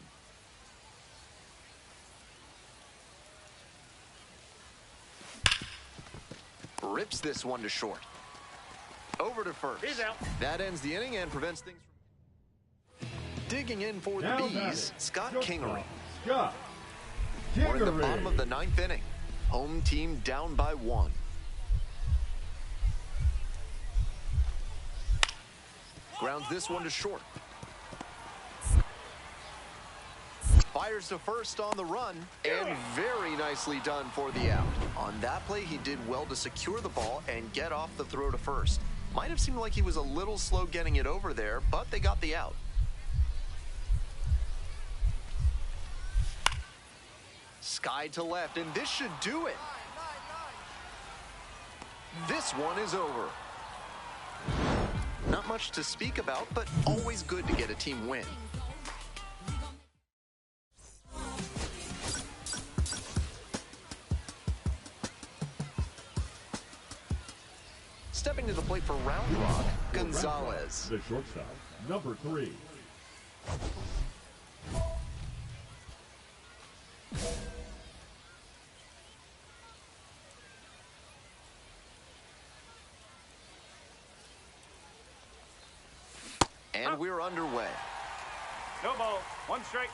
Rips this one to short. Over to first. He's out. That ends the inning and prevents things from... Digging in for the Now Bees, batting, Scott shortstop, Kingery. Scott We're in the bottom of the Kingery. 9th inning. Home team down by 1. Grounds this one to short. Fires to first on the run, and very nicely done for the out. On that play, he did well to secure the ball and get off the throw to first. Might have seemed like he was a little slow getting it over there, but they got the out. Sky to left, and this should do it. This one is over. Not much to speak about, but always good to get a team win. Stepping to the plate for Round Rock, Gonzalez. The shortstop, number 3. And we're underway. No ball. 1 strike.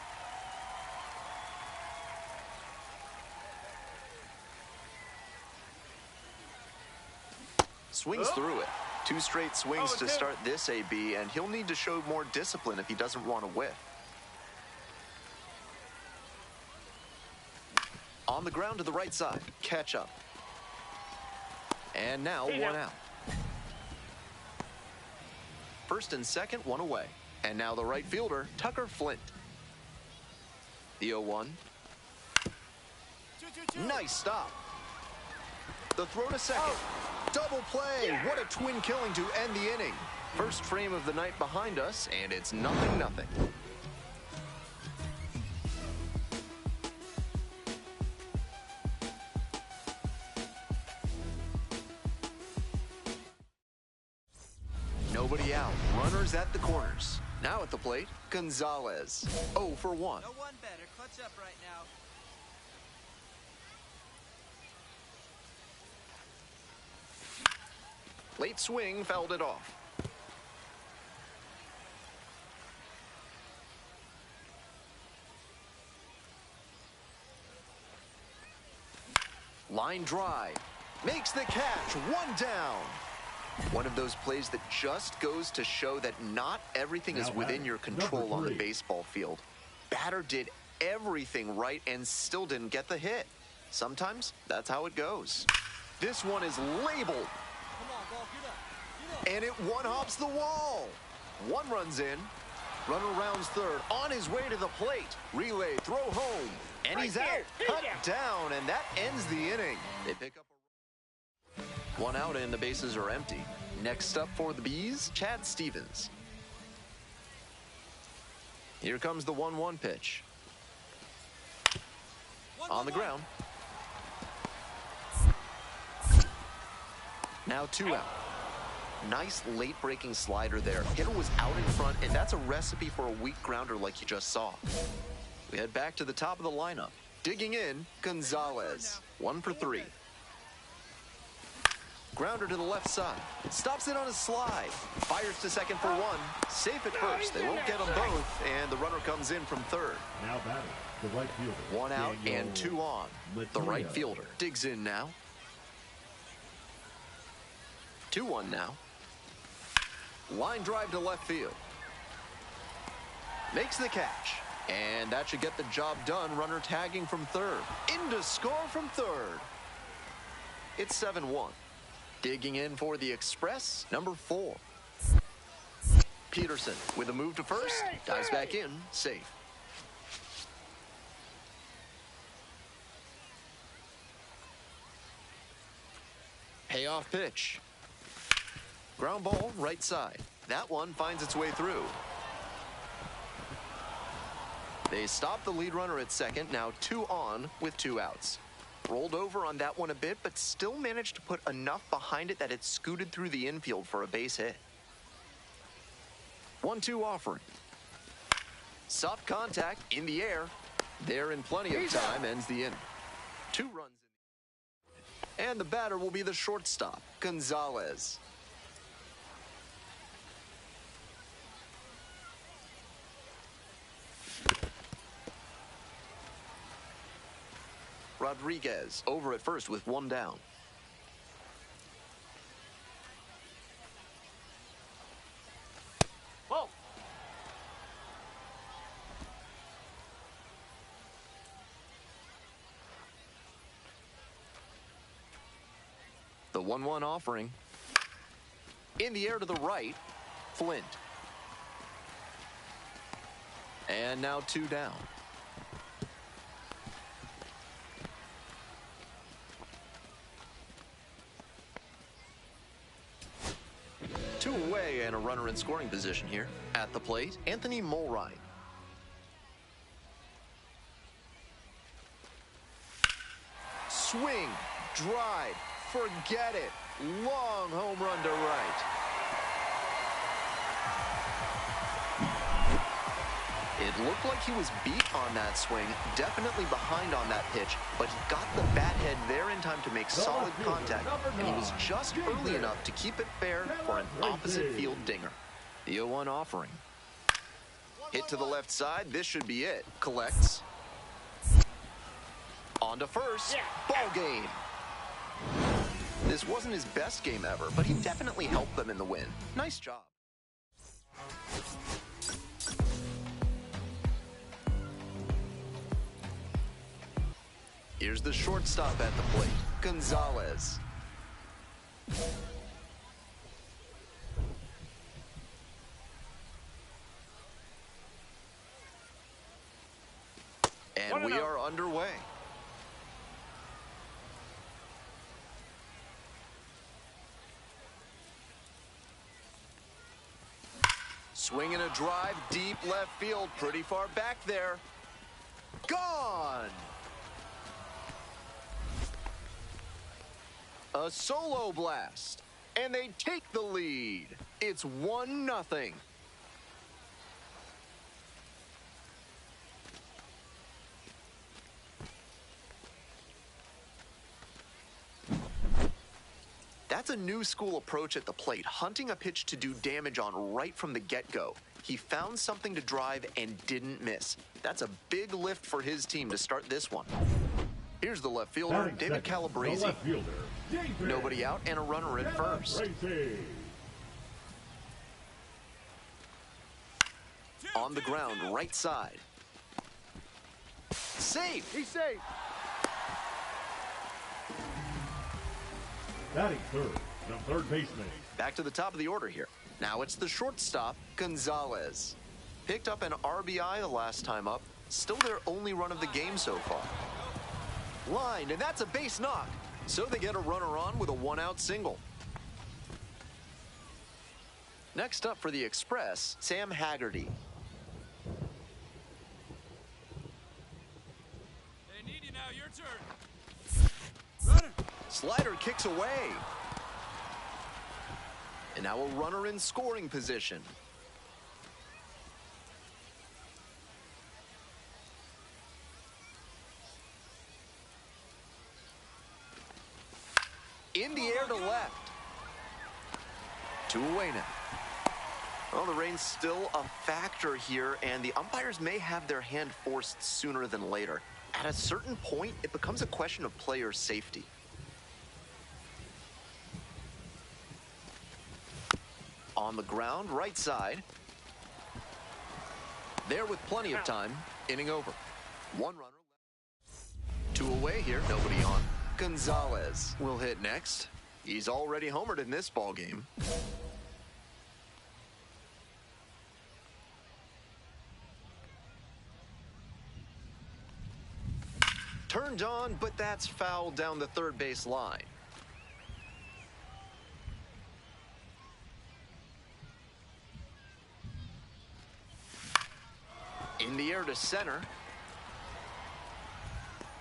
Swings through it. 2 straight swings to 0-2. start this AB, and he'll need to show more discipline if he doesn't want to whiff. On the ground to the right side. Catch up. And now 1 out. First and second, 1 away. And now the right fielder, Tucker Flint. The 0-1. Nice stop. The throw to second. Double play. What a twin killing to end the inning. First frame of the night behind us, and it's 0-0. Nobody out. Runners at the corners. Now at the plate, Gonzalez. 0 for 1. No one better. Clutch up right now. Late swing fouled it off. Line drive. Makes the catch. 1 down. One of those plays that just goes to show that not everything is within your control on the baseball field. Batter did everything right and still didn't get the hit. Sometimes that's how it goes. This one is labeled. And it one-hops the wall. 1 runs in. Runner rounds third. On his way to the plate. Relay, throw home. And he's out. Cut down, and that ends the inning. They pick up 1 out and the bases are empty. Next up for the Bees, Chad Stevens. Here comes the 1-1 pitch. On the ground. Now 2 out. Nice late breaking slider there. Hitter was out in front, and that's a recipe for a weak grounder like you just saw. We head back to the top of the lineup. Digging in, Gonzalez. 1 for 3. Grounder to the left side. Stops it on a slide. Fires to second for 1. Safe at first. They won't get them both, and the runner comes in from third. Now batting, the right fielder. 1 out and 2 on. The right fielder digs in now. 2-1 now. Line drive to left field. Makes the catch. And that should get the job done. Runner tagging from third. In to score from third. It's 7-1. Digging in for the Express, number 4. Peterson with a move to first. Dives back in, safe. Payoff pitch. Ground ball, right side. That one finds its way through. They stop the lead runner at second, now 2 on with 2 outs. Rolled over on that one a bit, but still managed to put enough behind it that it scooted through the infield for a base hit. 1-2 offering. Soft contact in the air. There in plenty of time, ends the inning. 2 runs in. And the batter will be the shortstop, Gonzalez. Rodriguez over at first with 1 down. Whoa. The 1-1 offering. In the air to the right, Flint. And now 2 down. Two away and a runner in scoring position here. At the plate, Anthony Mulrine. Swing, drive, forget it. Long home run to right. It looked like he was beat on that swing, definitely behind on that pitch, but he got the bat head there in time to make solid contact, and he was just early enough to keep it fair for an opposite field dinger. The 0-1 offering. Hit to the left side, this should be it. Collects. On to first, ball game. This wasn't his best game ever, but he definitely helped them in the win. Nice job. Here's the shortstop at the plate, Gonzalez. And we are underway. Swinging a drive, deep left field, pretty far back there. Gone! A solo blast, and they take the lead. It's 1-0. That's a new school approach at the plate, hunting a pitch to do damage on right from the get-go. He found something to drive and didn't miss. That's a big lift for his team to start this one. Here's the left fielder, David Calabrese. The left fielder, David Nobody out and a runner at first. Calabrese. On the ground, right side. Safe! He's safe. Batting third, the third baseman. Back to the top of the order here. Now it's the shortstop, Gonzalez. Picked up an RBI the last time up. Still their only run of the game so far. Line, and that's a base knock. So they get a runner on with a 1-out single. Next up for the Express, Sam Haggerty. They need you now. Your turn. Slider kicks away. And now a runner in scoring position. In the air to left. 2 away now. Well, the rain's still a factor here, and the umpires may have their hand forced sooner than later. At a certain point, it becomes a question of player safety. On the ground, right side. There with plenty of time. Inning over. 1 runner left. 2 away here. Nobody on. Gonzalez will hit next. He's already homered in this ball game. Turned on, but that's fouled down the third base line. In the air to center.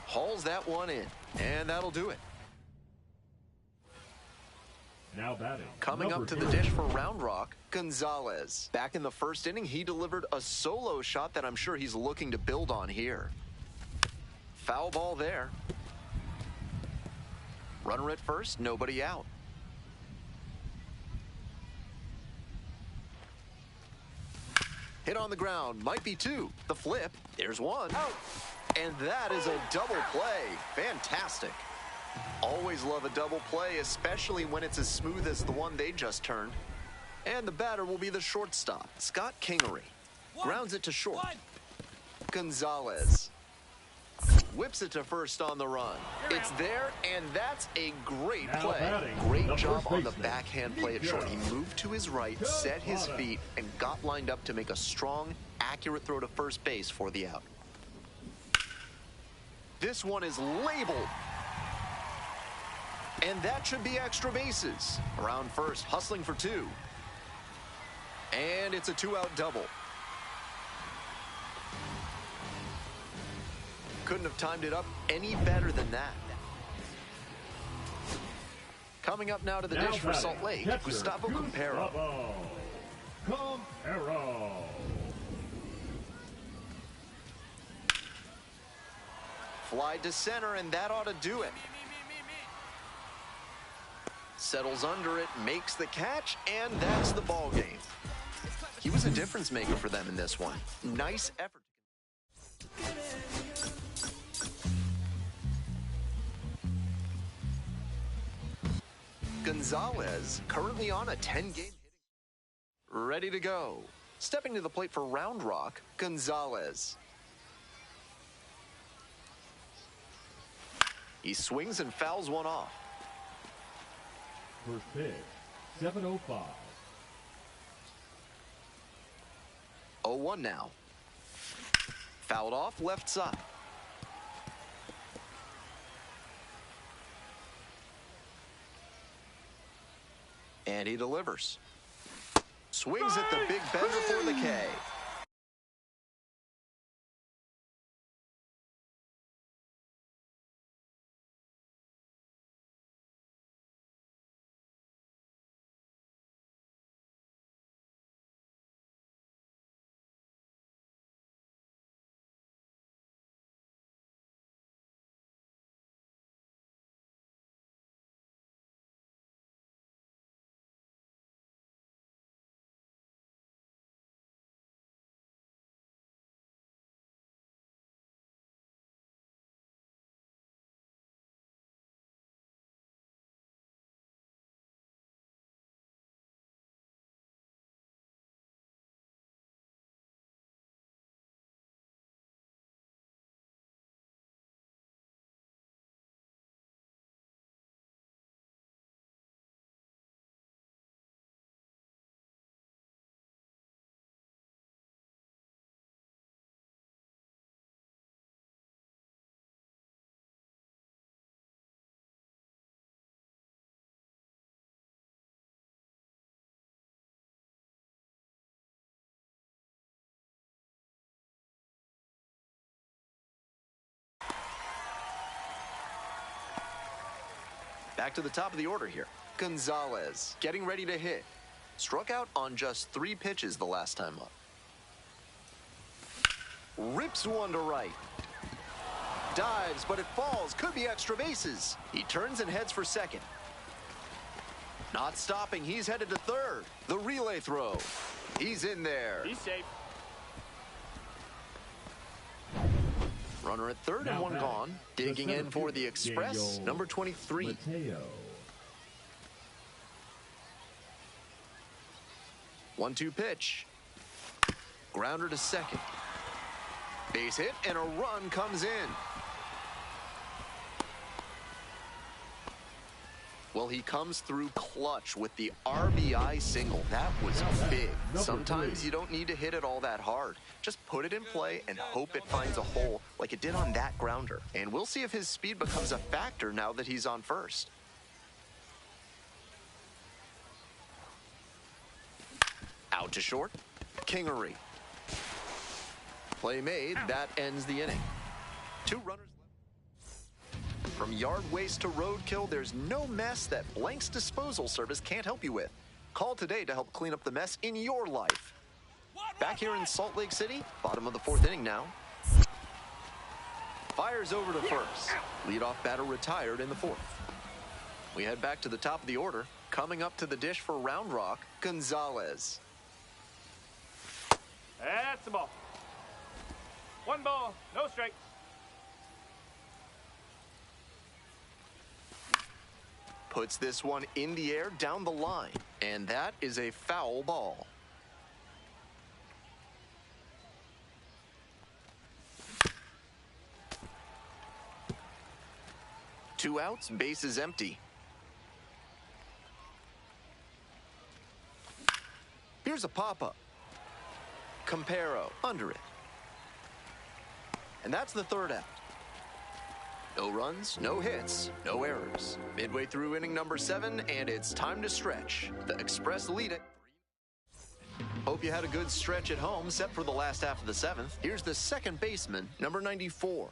Hauls that one in, and that'll do it. Now batting. Coming up to the dish for Round Rock, Gonzalez. Back in the first inning, he delivered a solo shot that I'm sure he's looking to build on here. Foul ball there. Runner at first, nobody out. Hit on the ground, might be 2. The flip, there's 1. Out. And that is a double play. Fantastic. Always love a double play, especially when it's as smooth as the one they just turned. And the batter will be the shortstop, Scott Kingery. Grounds it to short. Gonzalez whips it to first on the run. It's there, and that's a great play. Great job on the backhand play at short. He moved to his right, set his feet, and got lined up to make a strong, accurate throw to first base for the out. This one is labeled. And that should be extra bases. Around first, hustling for 2. And it's a 2-out double. Couldn't have timed it up any better than that. Coming up now to the dish for Salt Lake, Gustavo Quintero. Fly to center, and that ought to do it. Settles under it, makes the catch, and that's the ball game. He was a difference maker for them in this one. Nice effort. Gonzalez, currently on a 10-game hitting. Ready to go. Stepping to the plate for Round Rock, Gonzalez. He swings and fouls one off. First pitch, 7:05. 0-1 now. Fouled off left side. And he delivers. Swings at the big bender for the K. Back to the top of the order here. Gonzalez getting ready to hit. Struck out on just 3 pitches the last time up. Rips one to right. Dives, but it falls. Could be extra bases. He turns and heads for second. Not stopping. He's headed to third. The relay throw. He's in there. He's safe. Runner at third and one gone. Digging in for the Express, number 23. Mateo. 1-2 pitch. Grounder to second. Base hit and a run comes in. Well, he comes through clutch with the RBI single. That was big. Sometimes you don't need to hit it all that hard. Just put it in play and hope it finds a hole like it did on that grounder. And we'll see if his speed becomes a factor now that he's on first. Out to short. Kingery. Play made. That ends the inning. 2 runners left. From yard waste to roadkill, there's no mess that Blank's Disposal Service can't help you with. Call today to help clean up the mess in your life. Back here in Salt Lake City, bottom of the 4th inning now. Fires over to first. Leadoff batter retired in the 4th. We head back to the top of the order. Coming up to the dish for Round Rock, Gonzalez. That's the ball. 1 ball, no strike. Puts this one in the air down the line, and that is a foul ball. Two outs, bases empty. Here's a pop-up. Campero under it. And that's the 3rd out. No runs, no hits, no errors. Midway through inning number 7, and it's time to stretch. The Express lead it. Hope you had a good stretch at home, set for the last half of the 7th. Here's the second baseman, number 94.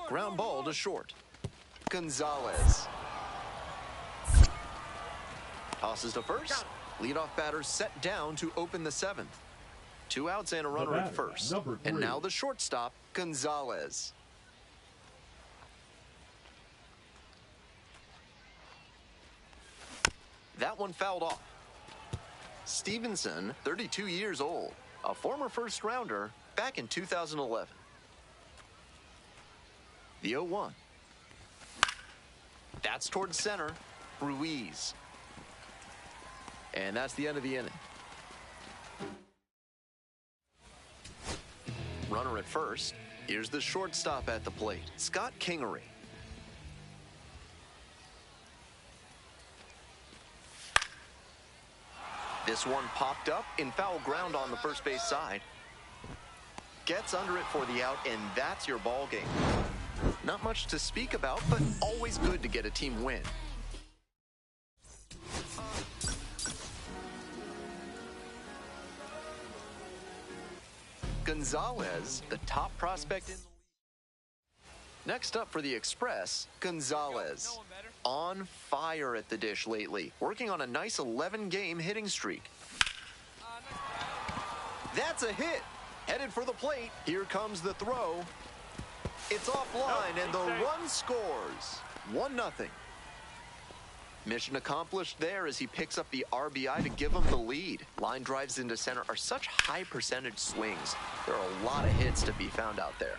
Ground ball to short. Gonzalez. Tosses to first. Leadoff batter set down to open the 7th. 2 outs and a runner at first. And now the shortstop, Gonzalez. That one fouled off. Stevenson, 32 years old, a former first-rounder back in 2011. The 0-1. That's towards center, Ruiz. And that's the end of the inning. Runner at first. Here's the shortstop at the plate, Scott Kingery. This one popped up in foul ground on the first base side. Gets under it for the out, and that's your ball game. Not much to speak about, but always good to get a team win. Gonzalez, the top prospect in the league. Next up for the Express, Gonzalez. On fire at the dish lately, working on a nice 11-game hitting streak. That's a hit. Headed for the plate. Here comes the throw. It's offline, and the run scores. 1-0. Mission accomplished there as he picks up the RBI to give him the lead. Line drives into center are such high percentage swings. There are a lot of hits to be found out there.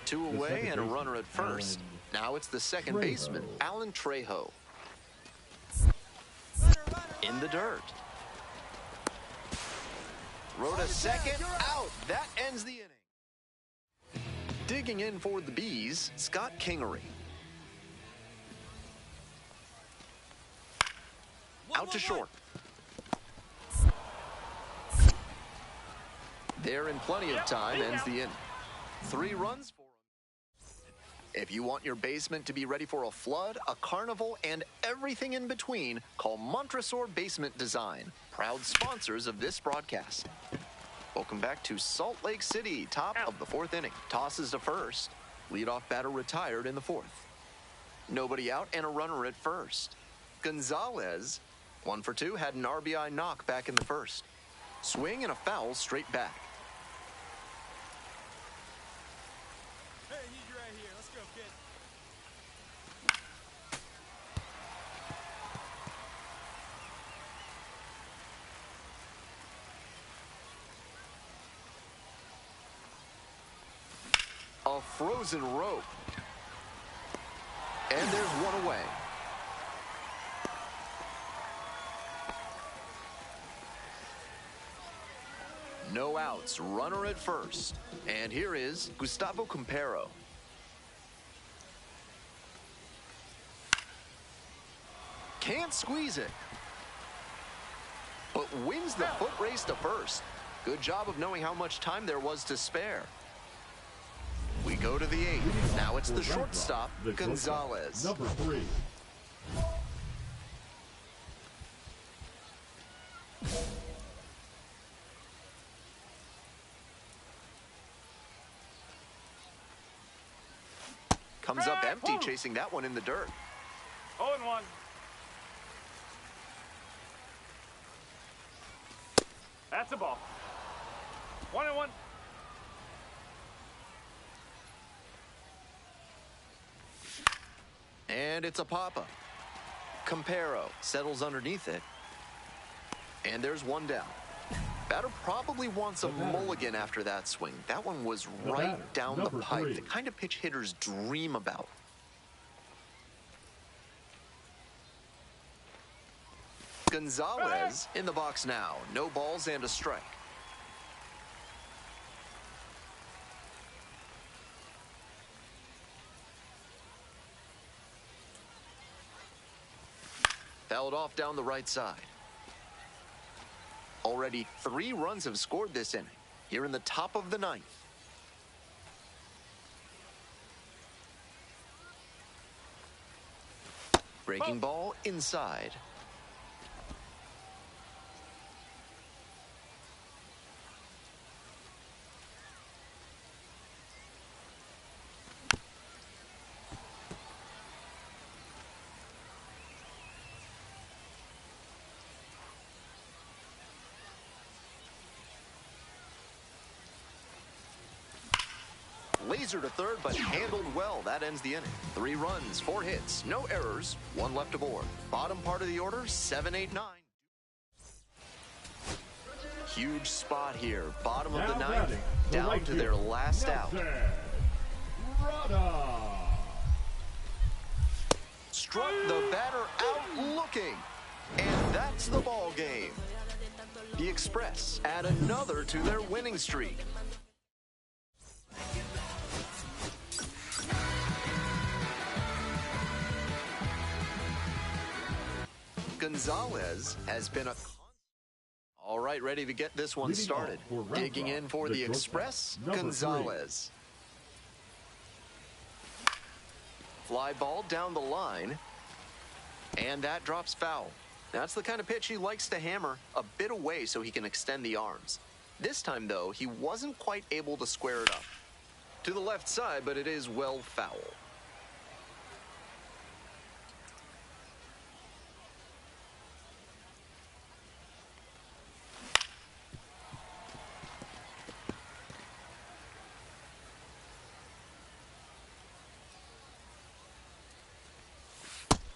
2 away and a runner at first. Now it's the second baseman, Alan Trejo. In the dirt. Throw to second, out. That ends the inning. Digging in for the Bees, Scott Kingery. Out to short. There in plenty of time, ends the inning. 3 runs for him. If you want your basement to be ready for a flood, a carnival, and everything in between, call Montresor Basement Design, proud sponsors of this broadcast. Welcome back to Salt Lake City, top of the 4th inning. Tosses to first. Leadoff batter retired in the 4th. Nobody out and a runner at first. Gonzalez, 1 for 2, had an RBI knock back in the first. Swing and a foul straight back. Hey, he's right here. Let's go, kid. A frozen rope. And there's one away. No outs, runner at first. And here is Gustavo Campero. Can't squeeze it. But wins the foot race to first. Good job of knowing how much time there was to spare. We go to the 8th. Now it's the shortstop, Gonzalez. Number 3. Comes up empty, chasing that one in the dirt. 0-1. That's a ball. 1-1. And it's a pop-up. Campero settles underneath it. And there's one down. Batter probably wants a mulligan after that swing. That one was right down the pipe. The kind of pitch hitters dream about. Gonzalez in the box now. No balls and a strike. Fouled off down the right side. Already 3 runs have scored this inning. Here in the top of the 9th. Breaking ball inside. Laser to third, but handled well. That ends the inning. 3 runs, 4 hits, no errors, 1 left aboard. Bottom part of the order, 7, 8, 9. Huge spot here. Bottom of the 9th, down to their last out. Struck the batter out looking. And that's the ball game. The Express add another to their winning streak. Gonzalez has been a... All right, ready to get this one started. Digging in for the Express, Gonzalez. Fly ball down the line. And that drops foul. That's the kind of pitch he likes to hammer a bit away so he can extend the arms. This time, though, he wasn't quite able to square it up. To the left side, but it is well foul.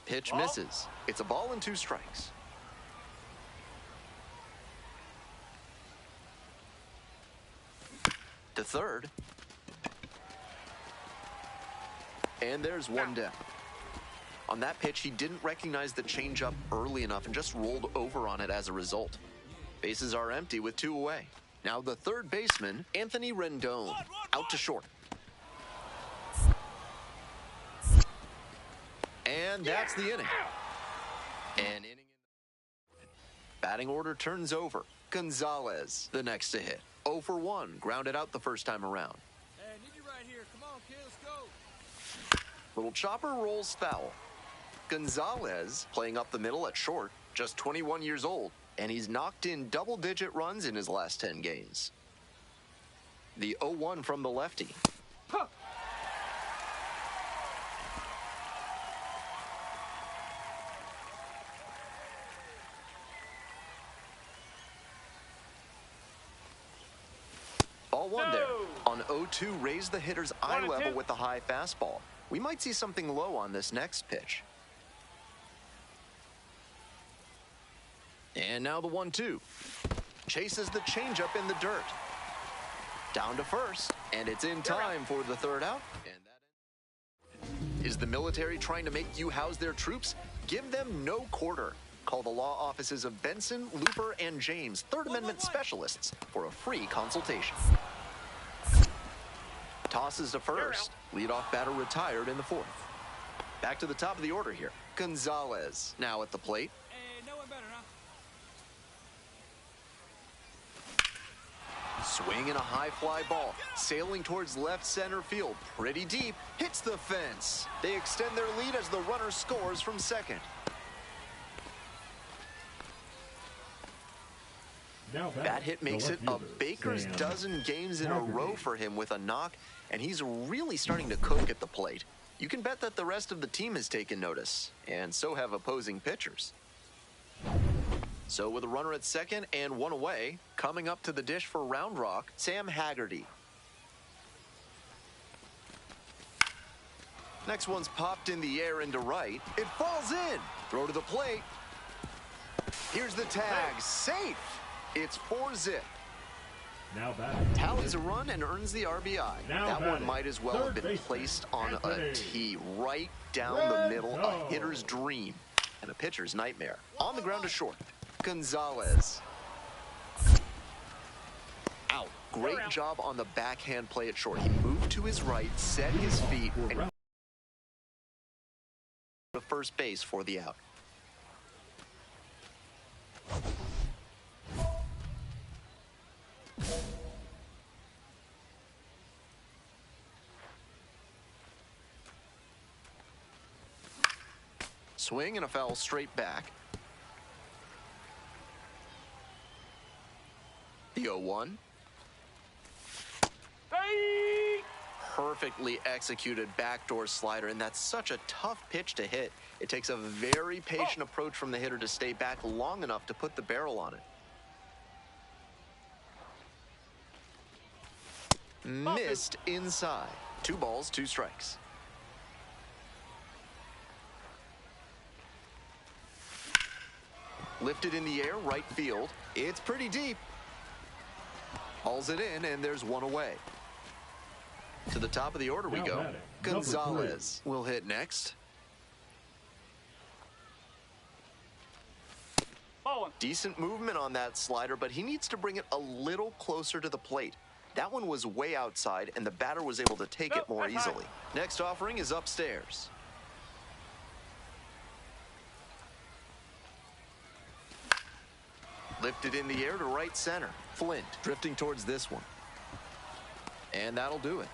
Pitch misses. It's a ball and 2 strikes. To third. And there's one down. On that pitch, he didn't recognize the changeup early enough and just rolled over on it as a result. Bases are empty with 2 away. Now the third baseman, Anthony Rendon, out to short. And that's the inning. An inning. Batting order turns over. Gonzalez, the next to hit. 0 for 1, grounded out the first time around. Hey, need you right here. Come on, kid, let's go. Little chopper rolls foul. Gonzalez playing up the middle at short, just 21 years old, and he's knocked in double-digit runs in his last 10 games. The 0-1 from the lefty. 1 there. On 0-2, raise the hitter's eye 1-2. level with the high fastball. We might see something low on this next pitch. And now the 1-2. Chases the changeup in the dirt. Down to first, and it's in time for the third out. And that is the military trying to make you house their troops? Give them no quarter. Call the law offices of Benson, Looper, and James, Third Amendment specialists, for a free consultation. Tosses to first. Leadoff batter retired in the 4th. Back to the top of the order here. Gonzalez now at the plate. Hey, no one better, huh? Swing and a high fly ball, sailing towards left center field, pretty deep, hits the fence. They extend their lead as the runner scores from second. Now That hit makes the it a left fielder, baker's Sam dozen games in a Haggerty. row for him with a knock, and he's really starting to cook at the plate. You can bet that the rest of the team has taken notice, and so have opposing pitchers. So with a runner at second and one away, coming up to the dish for Round Rock, Sam Haggerty. Next one's popped in the air into right. It falls in. Throw to the plate. Here's the tag. Safe. It's 4-zip. Now batting. Tallies a run and earns the RBI. Now That one batting, might as well third have been baseman, placed on a Anthony. tee right down the Red middle. A zone. hitter's dream and a pitcher's nightmare. On the ground to short. Gonzalez. Out. Great job on the backhand play at short. He moved to his right, set his feet, and to first base for the out. Swing and a foul straight back. The 0-1. Hey! Perfectly executed backdoor slider, and that's such a tough pitch to hit. It takes a very patient approach from the hitter to stay back long enough to put the barrel on it. Missed inside. 2 balls, 2 strikes. Lifted in the air, right field. It's pretty deep. Hauls it in, and there's one away. To the top of the order we Now go. batting, number Gonzalez will hit next. Ball one. Decent movement on that slider, but he needs to bring it a little closer to the plate. That one was way outside, and the batter was able to take it more that's high. easily. Next offering is upstairs. Lifted in the air to right center. Flint drifting towards this one. And that'll do it.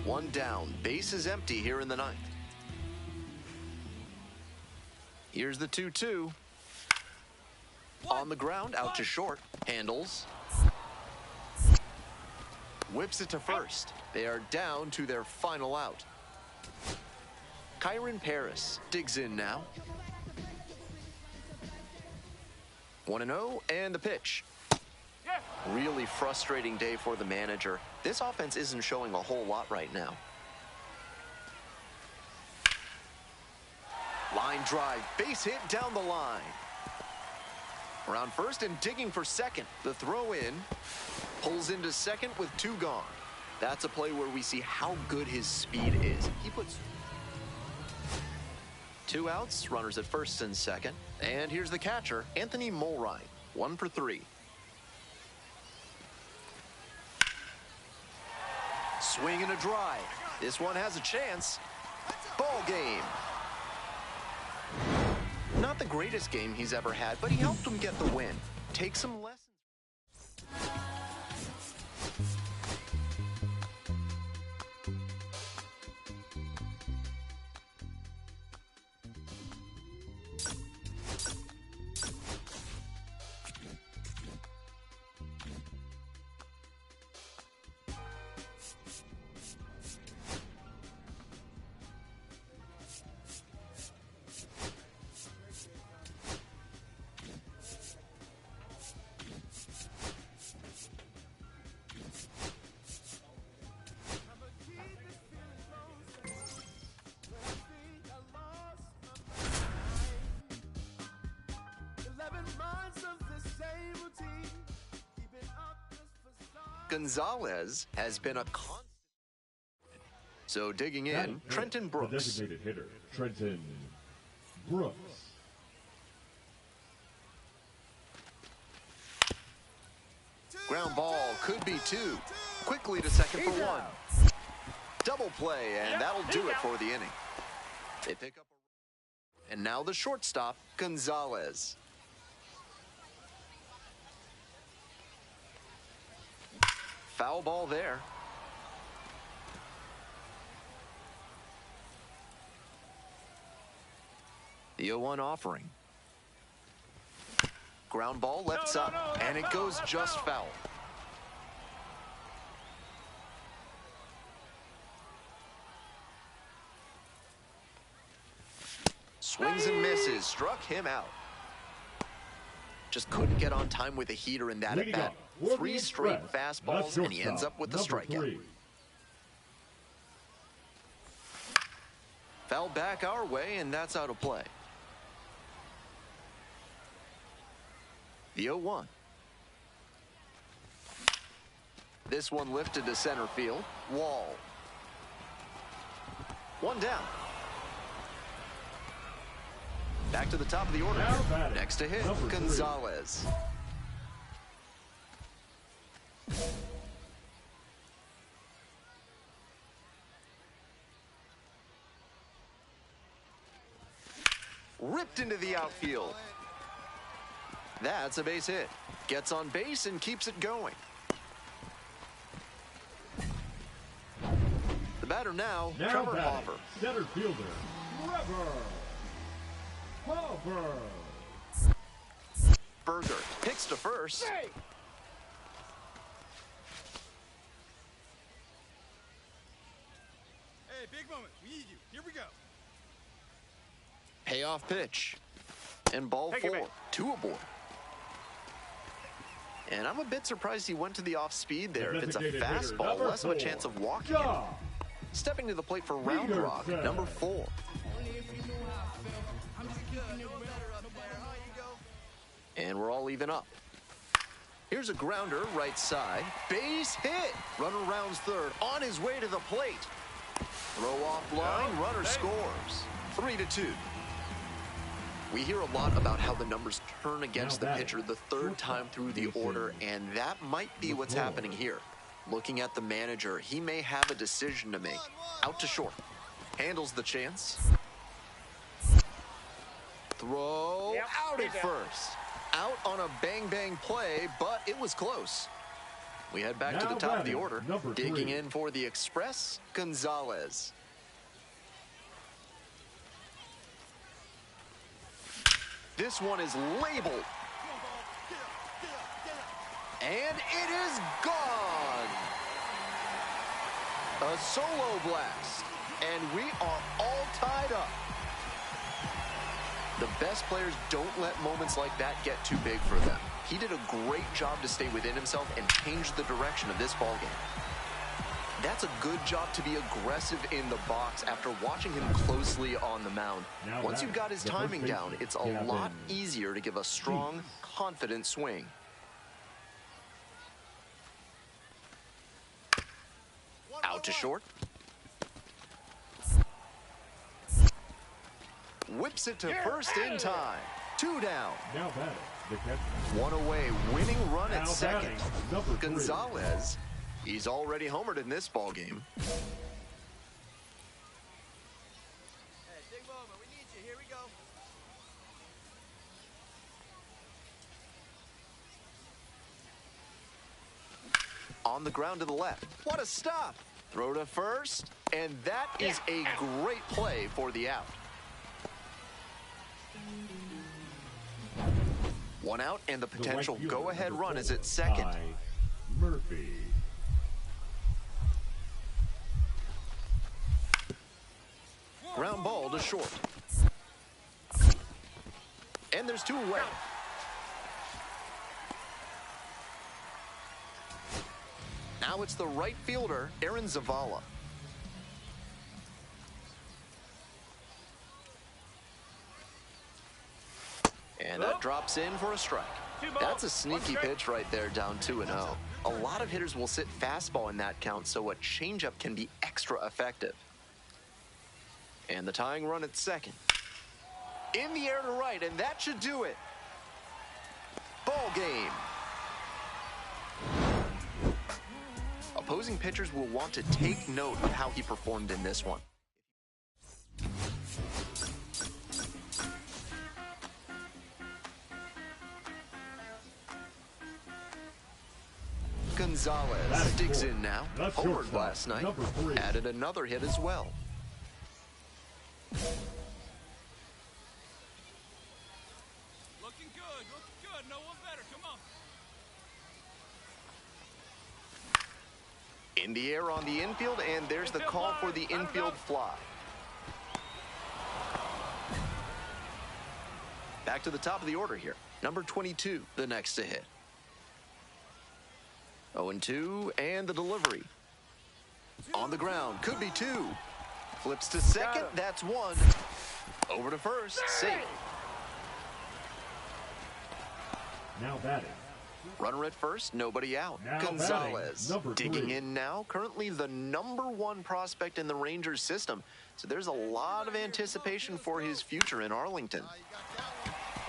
One down. Base is empty here in the 9th. Here's the 2-2. On the ground, out to short. Handles. Whips it to first. They are down to their final out. Kyron Paris digs in now. 1-0, and the pitch. Yeah. Really frustrating day for the manager. This offense isn't showing a whole lot right now. Line drive, base hit down the line. Around first and digging for second. The throw in, pulls into second with 2 gone. That's a play where we see how good his speed is. He puts 2 outs, runners at first and second. And here's the catcher, Anthony Mulrine, 1 for 3. Swing and a drive. This one has a chance. Ball game. Not the greatest game he's ever had, but he helped him get the win. Take some lessons. Gonzalez has been a constant. So digging Batting in, fifth, Trenton The Brooks. designated hitter, Trenton Brooks. Ground ball could be two. Quickly to second for one. Double play, and that'll do it for the inning. They pick up. And now the shortstop, Gonzalez. Foul ball there. The 0-1 offering. Ground ball left side, and it goes just foul. Swings and misses, struck him out. Just couldn't get on time with a heater in that Leading at-bat. off, Worthy 3 straight Express, fastballs, the and he ends up with the shortstop, strikeout. number 3. Foul back our way, and that's out of play. The 0-1. This one lifted to center field. Wall. One down. Back to the top of the order. Now batting, Next to hit, number 3. Gonzalez. Ripped into the outfield. That's a base hit. Gets on base and keeps it going. The batter now, Now Trevor batting, Hopper. center fielder, Trevor Hopper. Berger picks to first. Hey! Hey, big moment. We need you. Here we go. Payoff pitch. And ball Take it 4. back. 2 aboard. And I'm a bit surprised he went to the off speed there. The If it's a designated hitter, fastball, number less of a 4, chance of walking it. Josh Stepping to the plate for Round Peterson. Rock, number 4. And we're all even up. Here's a grounder, right side. Base hit. Runner rounds third. On his way to the plate. Throw off line. Runner scores. 3-2. We hear a lot about how the numbers turn against the Now batting, pitcher the third time through the Jason order, and that might be what's McClure. happening here. Looking at the manager, he may have a decision to make. Out to short. Handles the chance. Throw Yep, out he's at out. first. Out on a bang-bang play, but it was close. We head back to Now the top of the batting, order. number Digging 3. in for the Express, Gonzalez. This one is labeled. And it is gone. A solo blast. And we are all tied up. The best players don't let moments like that get too big for them. He did a great job to stay within himself and change the direction of this ballgame. That's a good job to be aggressive in the box after watching him closely on the mound. Now Once you've got his the first timing down, baseman, it's a Gavin lot easier to give a strong, Sheets. confident swing. Out to short. Whips it to first in time. 2 down. Now batting, the catcher. 1 away, winning run at Now second. batting, number 3. Gonzalez, he's already homered in this ball game. Hey, big moment. We need you. Here we go. On the ground to the left. What a stop. Throw to first, and that is a great play for the out. 1 out, and the The potential right fielder, go-ahead number run is 4, at second. Ty Murphy. Ground ball to short. And there's 2 away. Now it's the right fielder, Aaron Zavala. And that drops in for a strike. That's a sneaky pitch right there, down 2-0. A lot of hitters will sit fastball in that count, so a changeup can be extra effective. And the tying run at second. In the air to right, and that should do it. Ball game. Opposing pitchers will want to take note of how he performed in this one. Gonzalez digs in now. Homered last night. Added another hit as well. Looking good, no one better, come on. In the air on the infield, and there's the call for the infield fly. Back to the top of the order here. Number 22, the next to hit. 0-2, and the delivery. On the ground, could be two. Flips to second, that's one. Over to first, safe. Now batting. Runner at first, nobody out. Now Gonzalez batting, number digging 3. in now. Currently the #1 prospect in the Rangers system. So there's a lot of anticipation for his future in Arlington.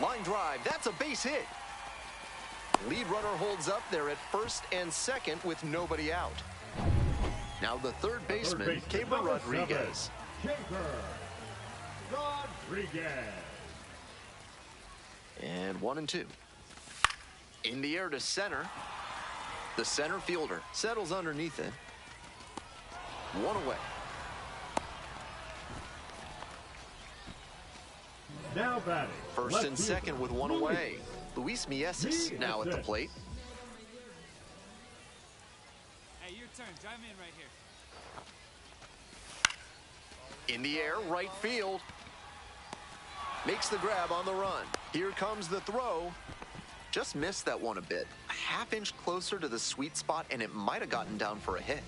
Line drive, that's a base hit. Lead runner holds up there at first and second with nobody out. Now the third baseman, Keibert Rodriguez. Keibert Rodriguez. And 1-2. In the air to center. The center fielder settles underneath it. One away. Now batting. First and second with one away. Luis Mieses now at the plate. Hey, your turn. Drive in right here. In the air, right field. Makes the grab on the run. Here comes the throw. Just missed that one a bit. A half inch closer to the sweet spot, and it might have gotten down for a hit.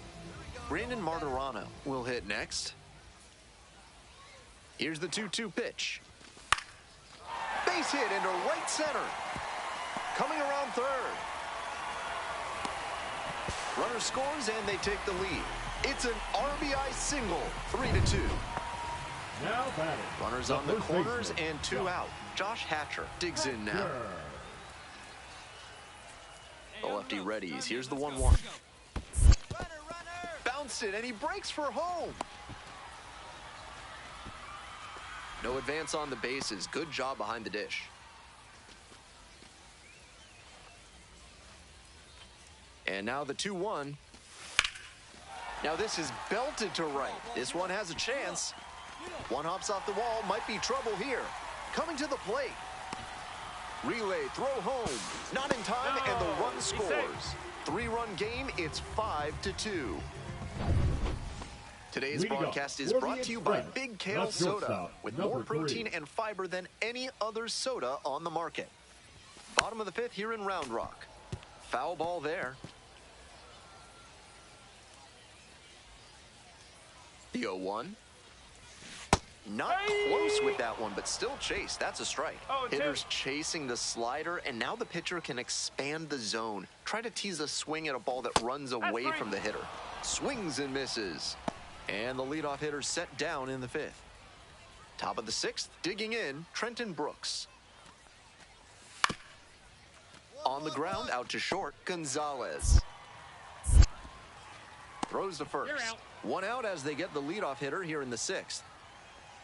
Brandon Martirano will hit next. Here's the 2-2 pitch. Base hit into right center. Coming around third. Runner scores, and they take the lead. It's an RBI single, 3-2. Now batting. Runners on the corners and two out. Josh Hatcher digs in now. The lefty readies. Here's the 1-1. Bounced it, and he breaks for home. No advance on the bases. Good job behind the dish. And now the 2-1. Now this is belted to right. This one has a chance. One hops off the wall. Might be trouble here. Coming to the plate. Relay, throw home. Not in time, and the run scores. 3-run game, it's 5-2. Today's broadcast is brought to you by Big Kale Soda, with more protein and fiber than any other soda on the market. Bottom of the 5th here in Round Rock. Foul ball there. The 0-1. Not close with that one, but still chased. That's a strike. Hitters chasing the slider, and now the pitcher can expand the zone. Try to tease a swing at a ball that runs away from the hitter. Swings and misses. And the leadoff hitter set down in the 5th. Top of the 6th, digging in, Trenton Brooks. On the ground, out to short, Gonzalez. Throws to first. One out as they get the leadoff hitter here in the 6th.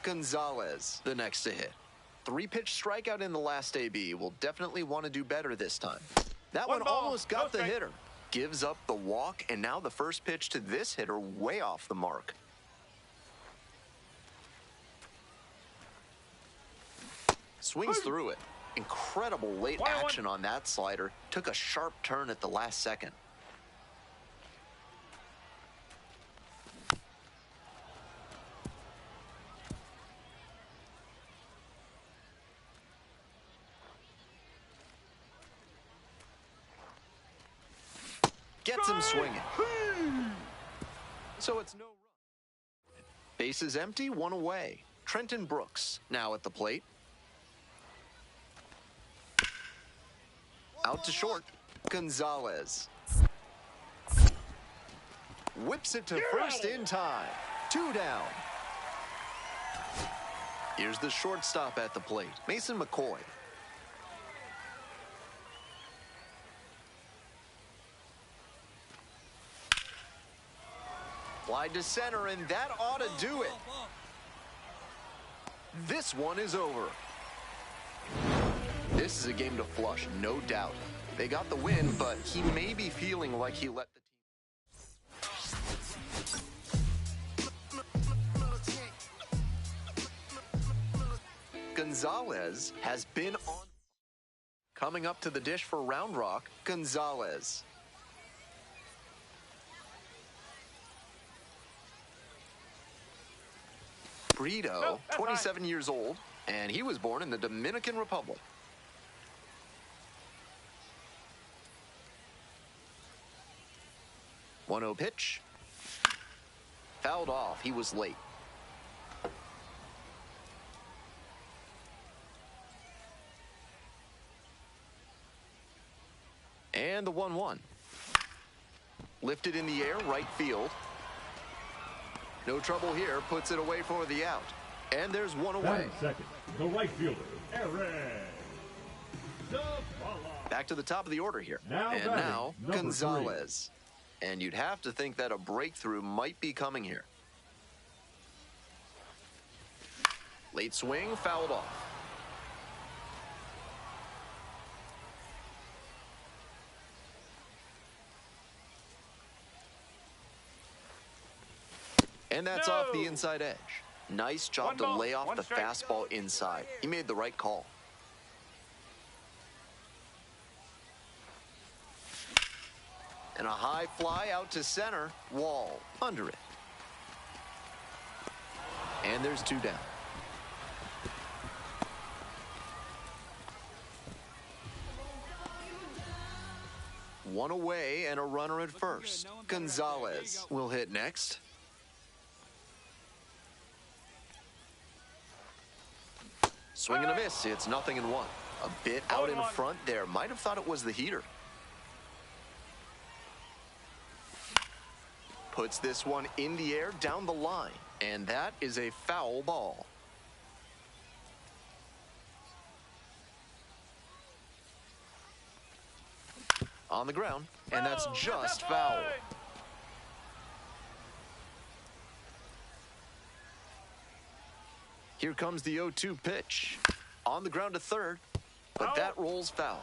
Gonzalez, the next to hit. 3-pitch strikeout in the last AB. Will definitely want to do better this time. That one almost got the hitter. Gives up the walk, and now the first pitch to this hitter way off the mark. Swings through it. Incredible late action on that slider. Took a sharp turn at the last second. Gets him swinging. So it's no run. Bases empty, one away. Trenton Brooks now at the plate. Out to short, Gonzalez. whips it to first in time. 2 down. Here's the shortstop at the plate, Mason McCoy. Fly to center, and that ought to do it. This one is over. This is a game to flush, no doubt. They got the win, but he may be feeling like he let the team. Gonzalez has been on. Coming up to the dish for Round Rock, Gonzalez. Brito, 27 years old, and he was born in the Dominican Republic. One 0 pitch. Fouled off. He was late. And the 1-1. Lifted in the air, right field. No trouble here, puts it away for the out. And there's one away. Second, the right fielder, Aaron Zavala. Back to the top of the order here. Now Now number Gonzalez. And you'd have to think that a breakthrough might be coming here. Late swing, fouled off. And that's off the inside edge. Nice job to lay off the fastball inside. He made the right call. And a high fly out to center. Wall under it. And there's 2 down. One away and a runner at first. Gonzalez will hit next. Swing and a miss. It's 0-1. A bit out in front there. Might have thought it was the heater. Puts this one in the air down the line. And that is a foul ball. On the ground. And that's just foul. Here comes the 0-2 pitch. On the ground to third, but that rolls foul.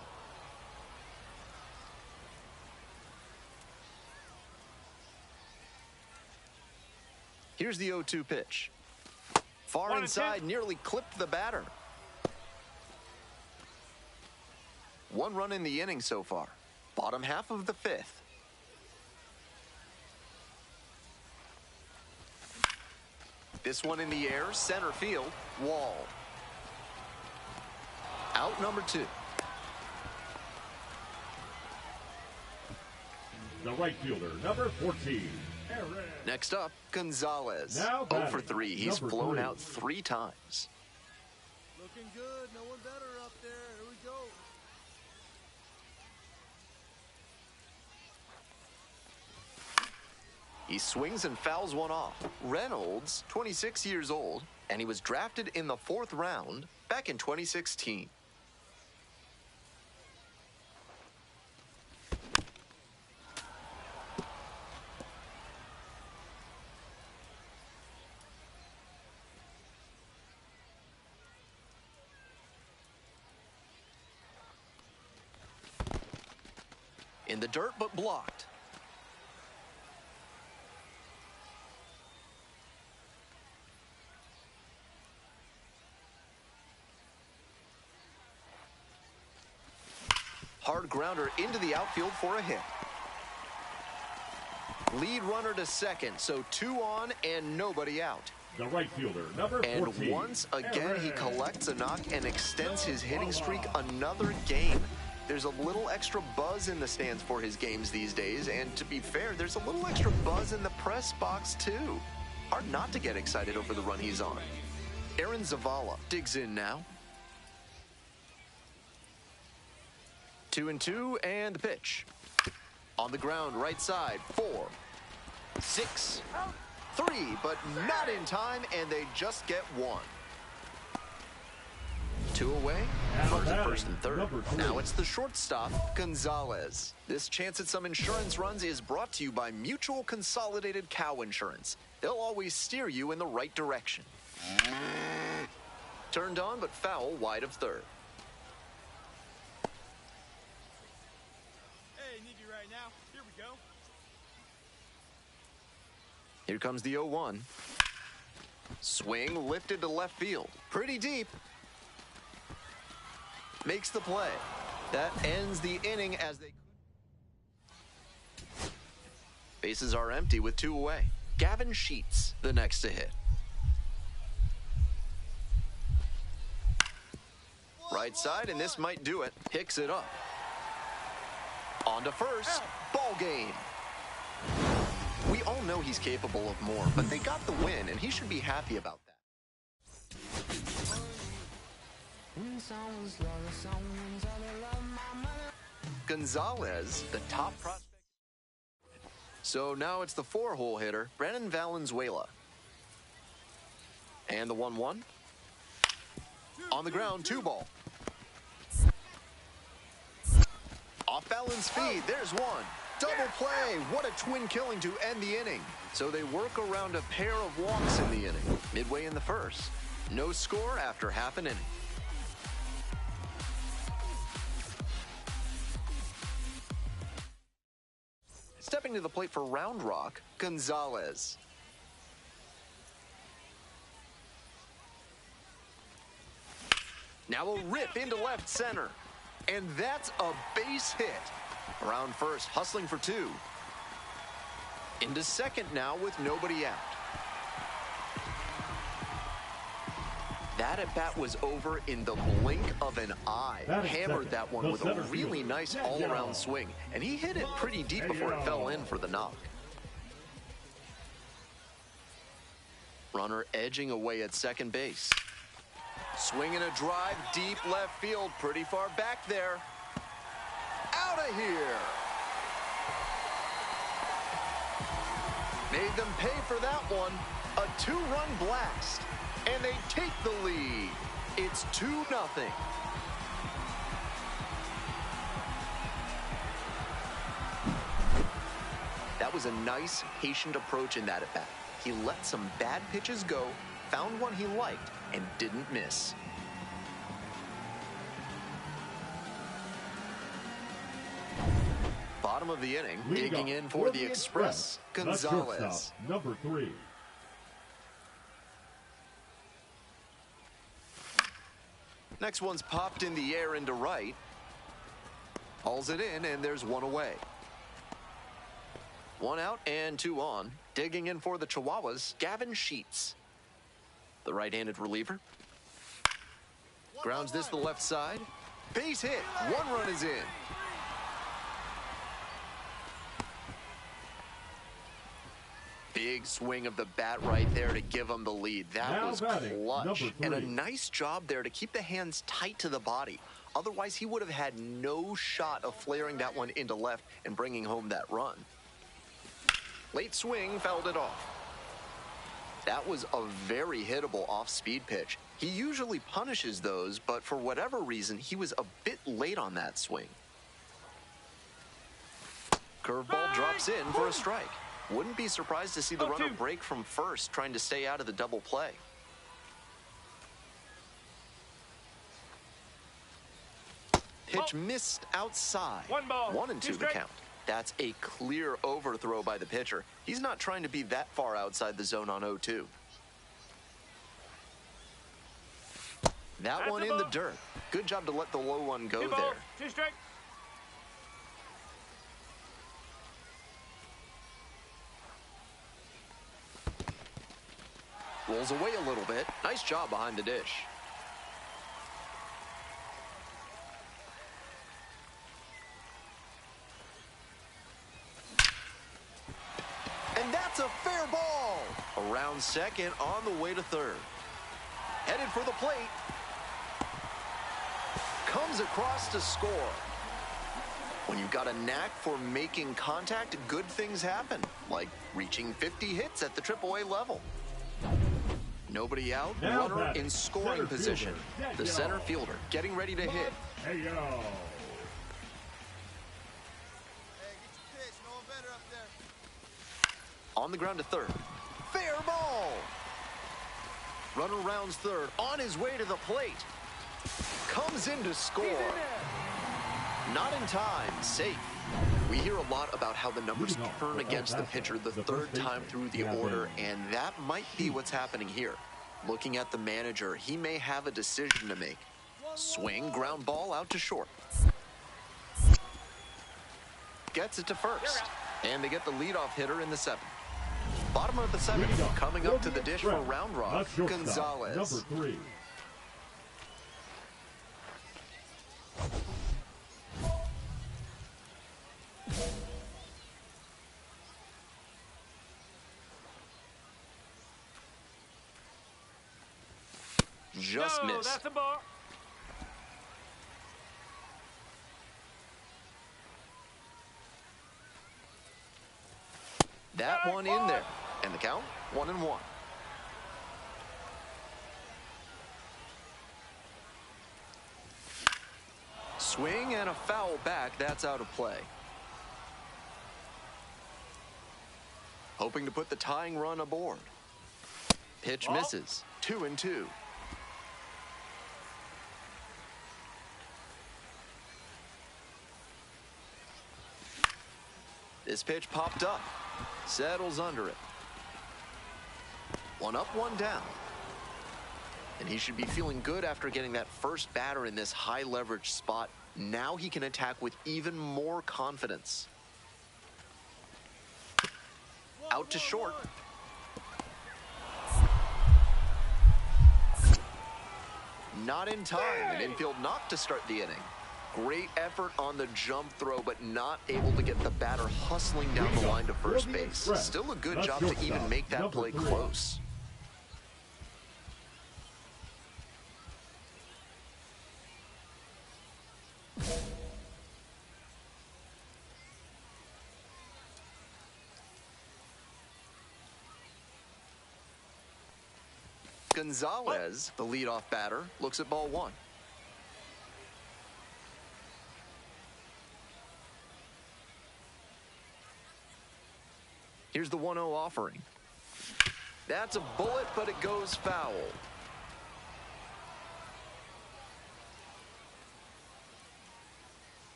Here's the 0-2 pitch. Far inside, nearly clipped the batter. 1 run in the inning so far. Bottom half of the 5th. This one in the air, center field, Wall. Out number 2. The right fielder, number 14, Aaron. Next up, Gonzalez. Now 0 for 3. He's number flown 3. out 3 times. Looking good. No one better up there. Here we go. He swings and fouls one off. Reynolds, 26 years old, and he was drafted in the 4th round back in 2016. In the dirt, but blocked. Hard grounder into the outfield for a hit. Lead runner to second, so 2 on and nobody out. The right fielder, number 14. And once again, Aaron. he collects a knock and extends his hitting streak another game. There's a little extra buzz in the stands for his games these days, and to be fair, there's a little extra buzz in the press box too. Hard not to get excited over the run he's on. Aaron Zavala digs in now. 2-2, and the pitch. On the ground, right side, 4. 6, 3, but not in time, and they just get 1. 2 away, runs at first and third. Now it's the shortstop, Gonzalez. This chance at some insurance runs is brought to you by Mutual Consolidated Cow Insurance. They'll always steer you in the right direction. Turned on, but foul wide of third. Hey, need you right now. Here we go. Here comes the 0-1. Swing lifted to left field. Pretty deep. Makes the play. That ends the inning as they... Bases are empty with 2 away. Gavin Sheets, the next to hit. Right side, and this might do it. Picks it up. On to first. Ball game. We all know he's capable of more, but they got the win, and he should be happy about that. Gonzalez, the top prospect. So now it's the 4-hole hitter, Brennan Valenzuela. And the 1-1. On the ground, 2 ball. Off balance feed, there's 1. Double play, what a twin killing to end the inning. So they work around a pair of walks in the inning, midway in the first. No score after half an inning. Stepping to the plate for Round Rock, Gonzalez. Now a rip into left center. And that's a base hit. Around first, hustling for 2. Into second now with nobody out. That at-bat was over in the blink of an eye. Hammered that one with a really nice all-around swing. And he hit it pretty deep before it fell in for the knock. Runner edging away at second base. Swinging a drive deep left field, pretty far back there. Out of here. Made them pay for that one. A 2-run blast. And they take the lead. It's 2-0. That was a nice, patient approach in that at-bat. He let some bad pitches go, found one he liked, and didn't miss. Bottom of the inning, digging in for the Express, Gonzalez. Number 3. Next one's popped in the air into right. Hauls it in, and there's 1 away. 1 out and 2 on. Digging in for the Chihuahuas, Gavin Sheets. The right-handed reliever. Grounds this to the left side. Base hit. 1 run is in. Big swing of the bat right there to give him the lead. That was clutch. And a nice job there to keep the hands tight to the body. Otherwise, he would have had no shot of flaring that one into left and bringing home that run. Late swing, fouled it off. That was a very hittable off-speed pitch. He usually punishes those, but for whatever reason, he was a bit late on that swing. Curveball drops in for a strike. Wouldn't be surprised to see the runner break from first, trying to stay out of the double play. Pitch missed outside. 1 ball. 1-2 the count. That's a clear overthrow by the pitcher. He's not trying to be that far outside the zone on 0-2. That one in the dirt. Good job to let the low one go there. 2 strike. Rolls away a little bit. Nice job behind the dish. And that's a fair ball. Around second, on the way to third. Headed for the plate. Comes across to score. When you've got a knack for making contact, good things happen. like reaching 50 hits at the AAA level. Nobody out, Now runner batting, in scoring center position. fielder, The Daniel. center fielder getting ready to hit. Hey, yo. Hey, get your pitch. No one better up there. On the ground to third. Fair ball. Runner rounds third. On his way to the plate. Comes in to score. Not in time. Safe. We hear a lot about how the numbers Leading off turn for against the El Paso, pitcher the the third first time baseman, through the Gavin order, and that might be what's happening here. Looking at the manager, he may have a decision to make. Swing, ground ball out to short. Gets it to first. And they get the leadoff hitter in the seventh. Bottom of the seventh, Leading off coming up to the Jordan dish for Trent, Round Rock, the shortstop, Gonzalez. Number 3. Just No, missed. that's a ball. That one in there. And the count, 1-1. Swing and a foul back. That's out of play. Hoping to put the tying run aboard. Pitch Ball. misses. 2-2. This pitch popped up. Settles under it. 1 up, 1 down. And he should be feeling good after getting that first batter in this high leverage spot. Now he can attack with even more confidence. Out to short. Not in time. An infield knock to start the inning. Great effort on the jump throw, but not able to get the batter hustling down the line to first base. Still a good job to even make that play close. Gonzalez, the leadoff batter, looks at ball 1. Here's the 1-0 offering. That's a bullet, but it goes foul.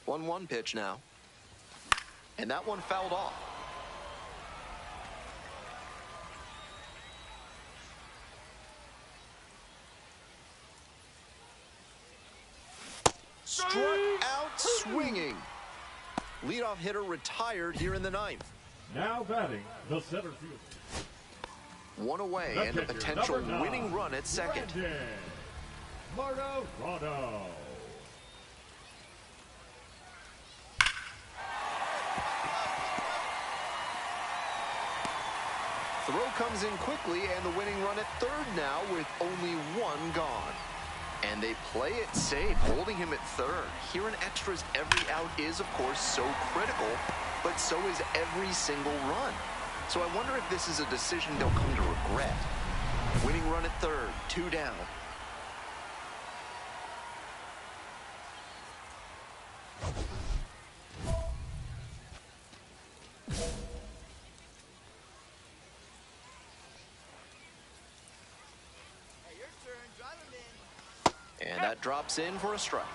One pitch now. And that one fouled off. Struck out swinging. Leadoff hitter retired here in the ninth. Now batting, the center fielder. 1 away The and a pitcher, potential number 9, winning run at second. Brandon Martirado. Throw comes in quickly and the winning run at third now with only 1 gone. And they play it safe, holding him at third. Here in extras, every out is, of course, so critical, but so is every single run. So I wonder if this is a decision they'll come to regret. Winning run at third, 2 down. Hey, your turn. Drive him in. And that drops in for a strike.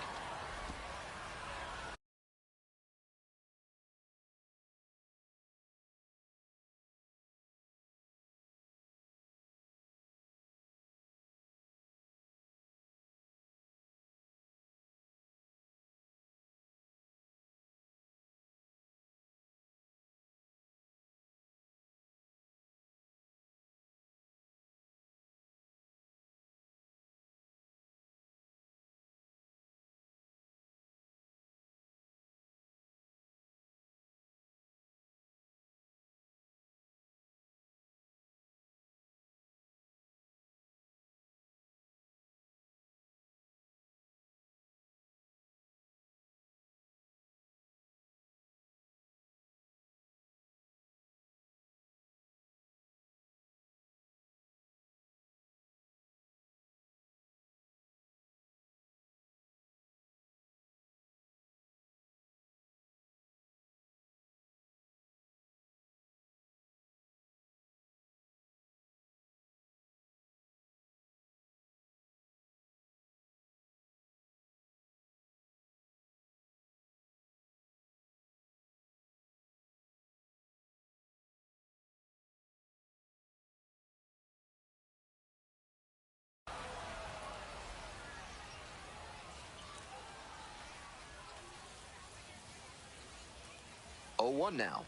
2-1 now.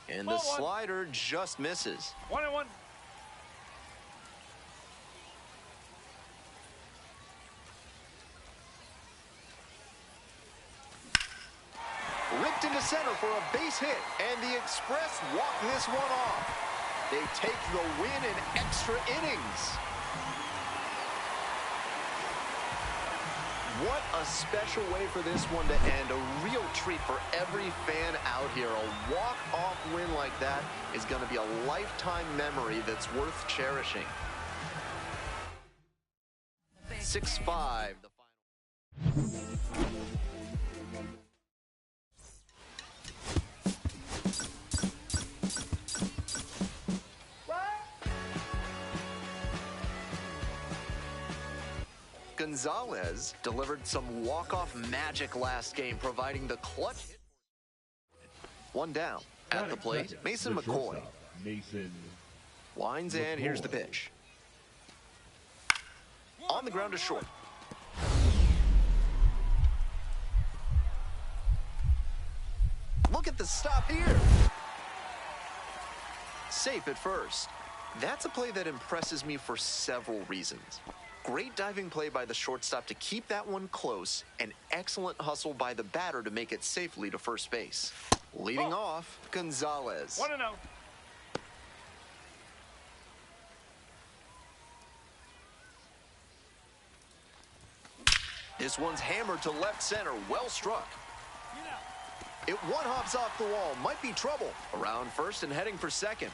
And the slider just misses. 1-1. Ripped into center for a base hit, and the Express walk this one off. They take the win in extra innings. What a special way for this one to end. A real treat for every fan out here. A walk-off win like that is going to be a lifetime memory that's worth cherishing. 6-5. The final. Gonzalez delivered some walk-off magic last game, providing the clutch hit. One down at the plate, Mason McCoy. Lines and here's the pitch. On the ground to short. Look at the stop here. Safe at first. That's a play that impresses me for several reasons. Great diving play by the shortstop to keep that one close, and excellent hustle by the batter to make it safely to first base. Leading off, Gonzalez. 1-0. This one's hammered to left center, well struck. It one hops off the wall, might be trouble. Around first and heading for second.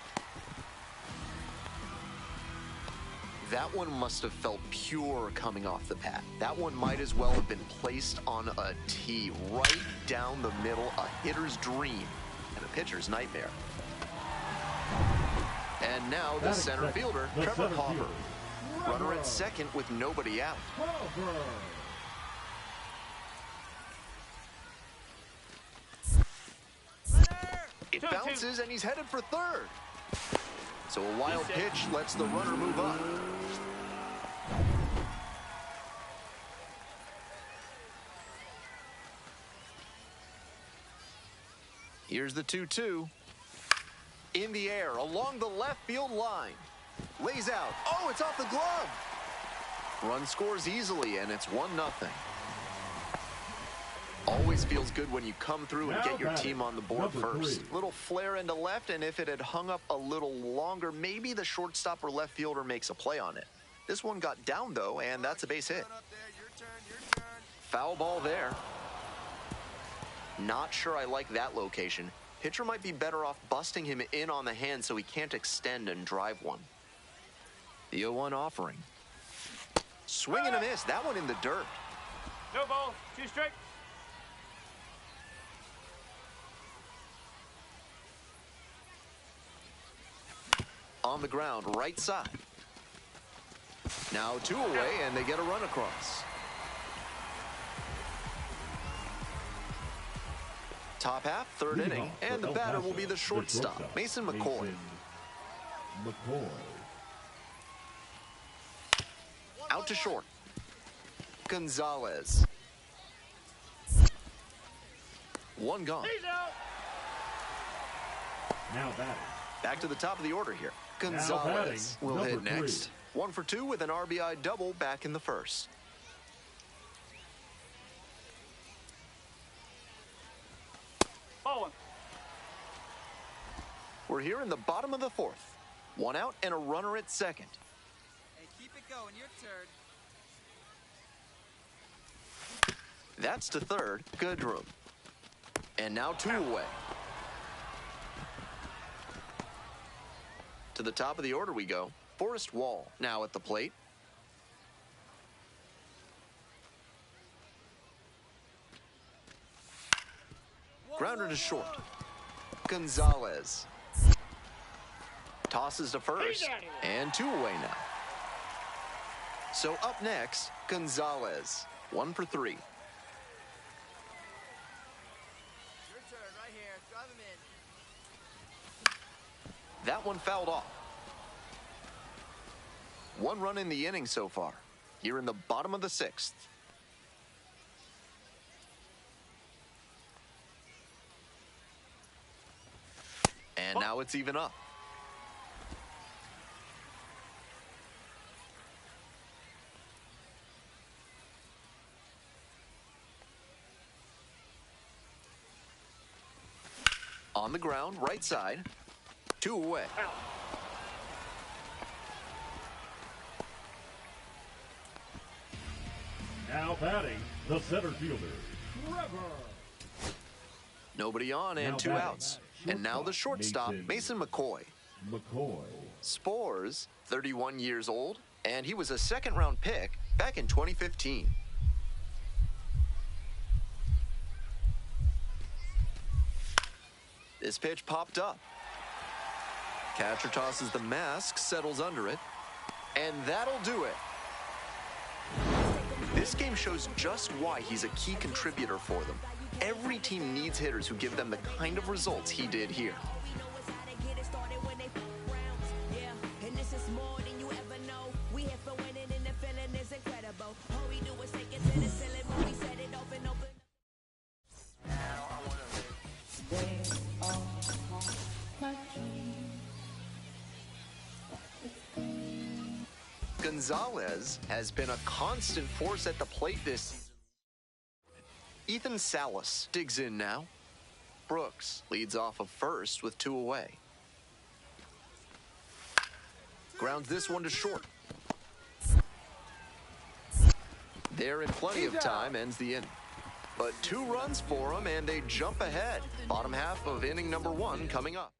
That one must have felt pure coming off the pad. That one might as well have been placed on a tee right down the middle, a hitter's dream and a pitcher's nightmare. And now the center fielder, Trevor Hopper. Runner at second with nobody out. It bounces and he's headed for third. So a wild pitch lets the runner move up. Here's the 2-2. In the air, along the left field line. Lays out. Oh, it's off the glove. Run scores easily, and it's 1-0. Always feels good when you come through and get your team on the board first. Little flare into left, and if it had hung up a little longer, maybe the shortstop or left fielder makes a play on it. This one got down, though, and that's a base hit. Foul ball there. Not sure I like that location. Pitcher might be better off busting him in on the hand so he can't extend and drive one. The 0-1 offering. Swing and a miss. That one in the dirt. No ball. 2 strike. On the ground, right side. Now 2 away, and they get a run across. Top half, third inning, and the batter will be the shortstop, Mason McCoy. Out to short. Gonzalez. One gone. Now batting. Back to the top of the order here. Gonzalez will hit next. 1 for 2 with an RBI double back in the first. We're here in the bottom of the fourth. 1 out and a runner at second. Hey, keep it going. Your turn. That's to third. Goodrum. And now 2 away. To the top of the order we go. Forrest Wall now at the plate. Grounder to short. Gonzalez. Tosses to first. And 2 away now. So up next, Gonzalez. 1 for 3. Your turn right here. Drive him in. That one fouled off. 1 run in the inning so far. Here in the bottom of the 6th. And now it's even up. On the ground, right side. 2 away. Now batting, the center fielder, Trevor. Nobody on and Now 2 batting, outs. And now the shortstop, Mason McCoy. McCoy. Spores, 31 years old, and he was a second-round pick back in 2015. This pitch popped up. Catcher tosses the mask, settles under it, and that'll do it. This game shows just why he's a key contributor for them. Every team needs hitters who give them the kind of results he did here. Gonzalez has been a constant force at the plate this season. Ethan Salas digs in now. Brooks leads off of first with 2 away. Grounds this one to short. There in plenty of time, ends the inning. But 2 runs for them, and they jump ahead. Bottom half of inning number 1 coming up.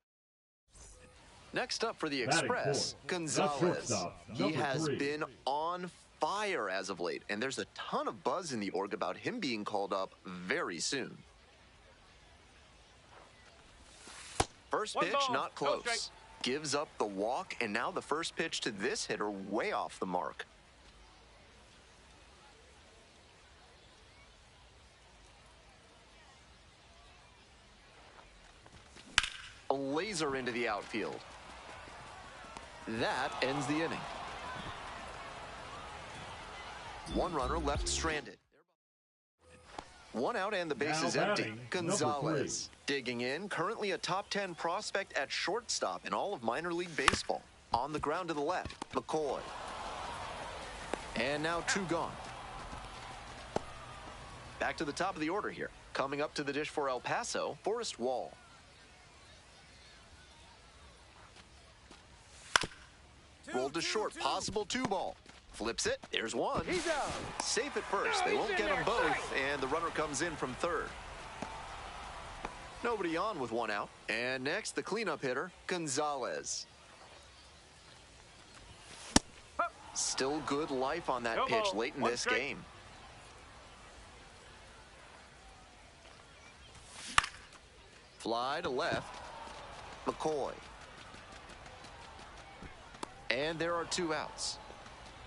Next up for the Express, Gonzalez. He has been on fire as of late, and there's a ton of buzz in the org about him being called up very soon. First pitch, not close. Gives up the walk, and now the first pitch to this hitter way off the mark. A laser into the outfield. That ends the inning. 1 runner left stranded. 1 out and the base is empty. Gonzalez digging in, currently a top 10 prospect at shortstop in all of minor league baseball. On the ground to the left, McCoy. And now 2 gone. Back to the top of the order here. Coming up to the dish for El Paso, Forrest Wall. Rolled to short, possible 2-ball. Flips it, there's 1. He's out. Safe at first, they won't get them both, and the runner comes in from third. Nobody on with 1 out. And next, the cleanup hitter, Gonzalez. Still good life on that pitch late in this game. Fly to left, McCoy. And there are 2 outs.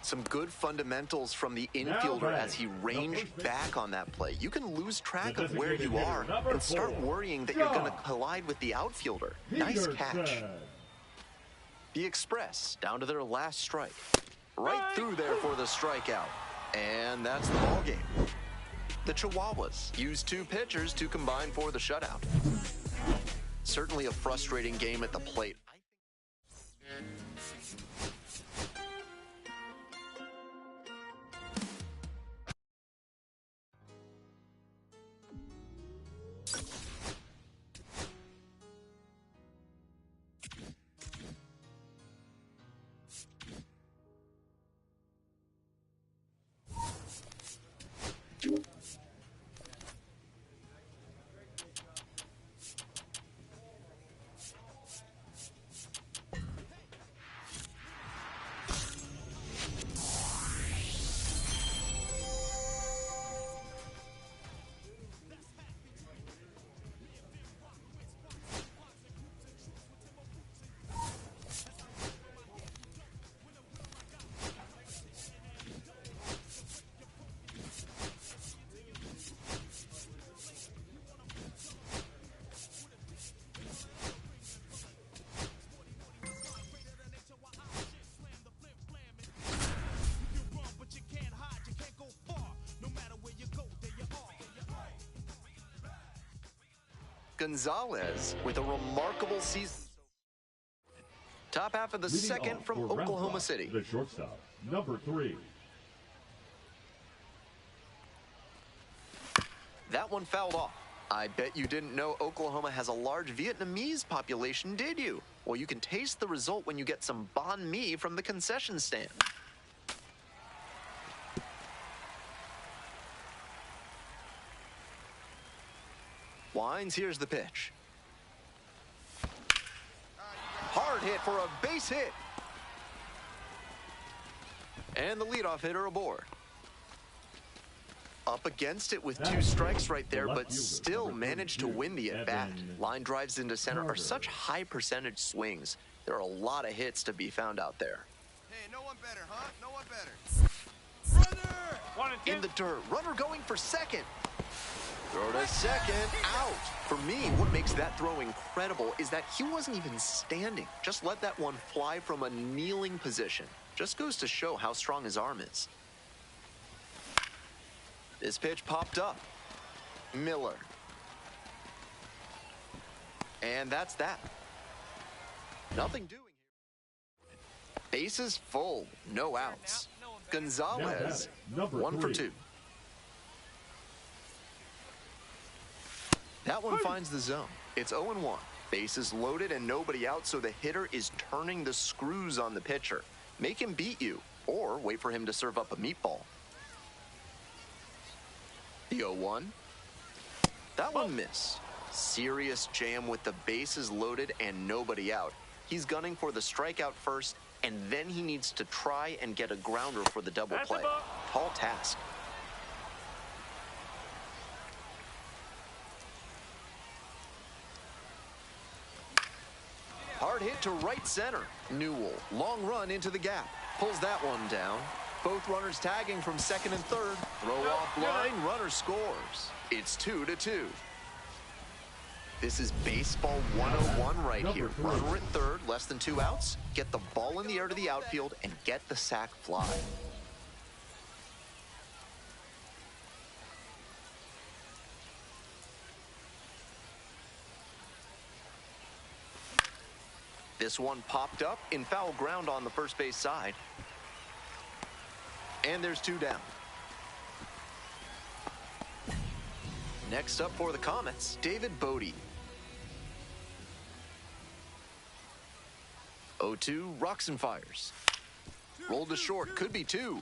Some good fundamentals from the infielder as he ranged back on that play. You can lose track of where you are and start worrying that you're going to collide with the outfielder. Nice catch. The Express down to their last strike. Right through there for the strikeout. And that's the ball game. The Chihuahuas used 2 pitchers to combine for the shutout. Certainly a frustrating game at the plate. Gonzalez with a remarkable season. Top half of the Leading second off from for Round Oklahoma Rock, City. The shortstop, number 3. That one fouled off. I bet you didn't know Oklahoma has a large Vietnamese population, did you? Well, you can taste the result when you get some banh mi from the concession stand. Wines, here's the pitch. Hard hit for a base hit. And the leadoff hitter aboard. Up against it with 2 strikes right there, but still managed to win the at-bat. Line drives into center are such high percentage swings. There are a lot of hits to be found out there. Hey, no one better, huh? No one better. Runner! 1 and 2. In the dirt, runner going for second. Throw to second, out. For me, what makes that throw incredible is that he wasn't even standing. Just let that one fly from a kneeling position. Just goes to show how strong his arm is. This pitch popped up. Miller. And that's that. Nothing doing here. Bases full, no outs. Gonzalez, Number 1 for 3. 2. That one finds the zone. It's 0-1. Bases loaded and nobody out, so the hitter is turning the screws on the pitcher. Make him beat you, or wait for him to serve up a meatball. The 0-1. That one missed. Serious jam with the bases loaded and nobody out. He's gunning for the strikeout first, and then he needs to try and get a grounder for the double play. Tall task. Hard hit to right center. Newell, long run into the gap. Pulls that one down. Both runners tagging from second and third. Throw off line, runner scores. It's 2-2. This is baseball 101 right here. Runner at third, less than 2 outs. Get the ball in the air to the outfield and get the sac fly. This one popped up in foul ground on the first base side. And there's 2 down. Next up for the Comets, David Bodie. 0-2, rocks and fires. Rolled to short, could be 2.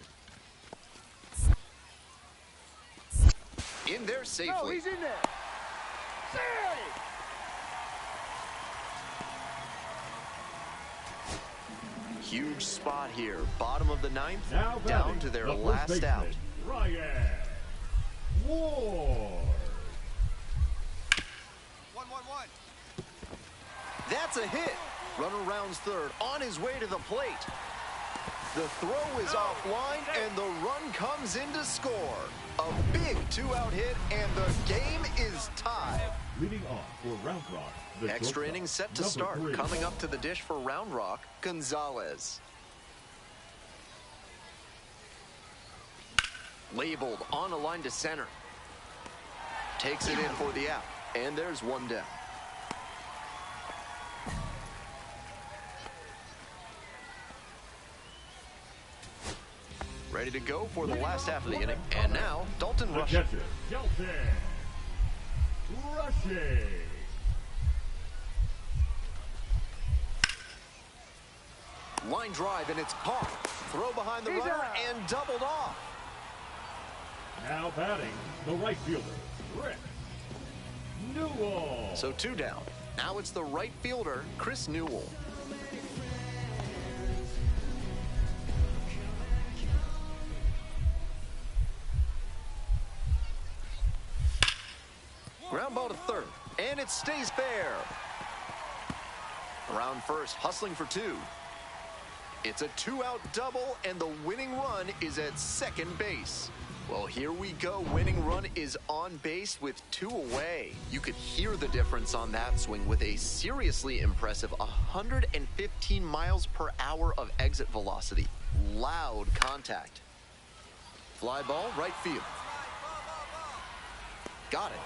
In there safely. No, he's in there. Save! Huge spot here. Bottom of the 9th, Now down to their last out. Ryan Ward. 1-1-1. That's a hit. Runner rounds third, on his way to the plate. The throw is offline, and the run comes in to score. A big 2-out hit, and the game is tied. Leading off for Round Rock. The Extra shortstop, innings set to number start. 3. Coming up to the dish for Round Rock, Gonzalez. Labeled on a line to center. Takes it in for the out. And there's 1 down. Ready to go for the last half of the inning. And now, Dalton The Rushing. catcher, Dalton Rushing. Line drive, and it's caught. Throw behind the runner and doubled off. Now batting, the right fielder, Chris Newell. So 2 down. Now it's the right fielder, Chris Newell. Ground ball to third, and it stays fair. Around first, hustling for 2. It's a 2-out double, and the winning run is at second base. Well, here we go. Winning run is on base with 2 away. You could hear the difference on that swing with a seriously impressive 115 miles per hour of exit velocity. Loud contact. Fly ball, right field. Got it.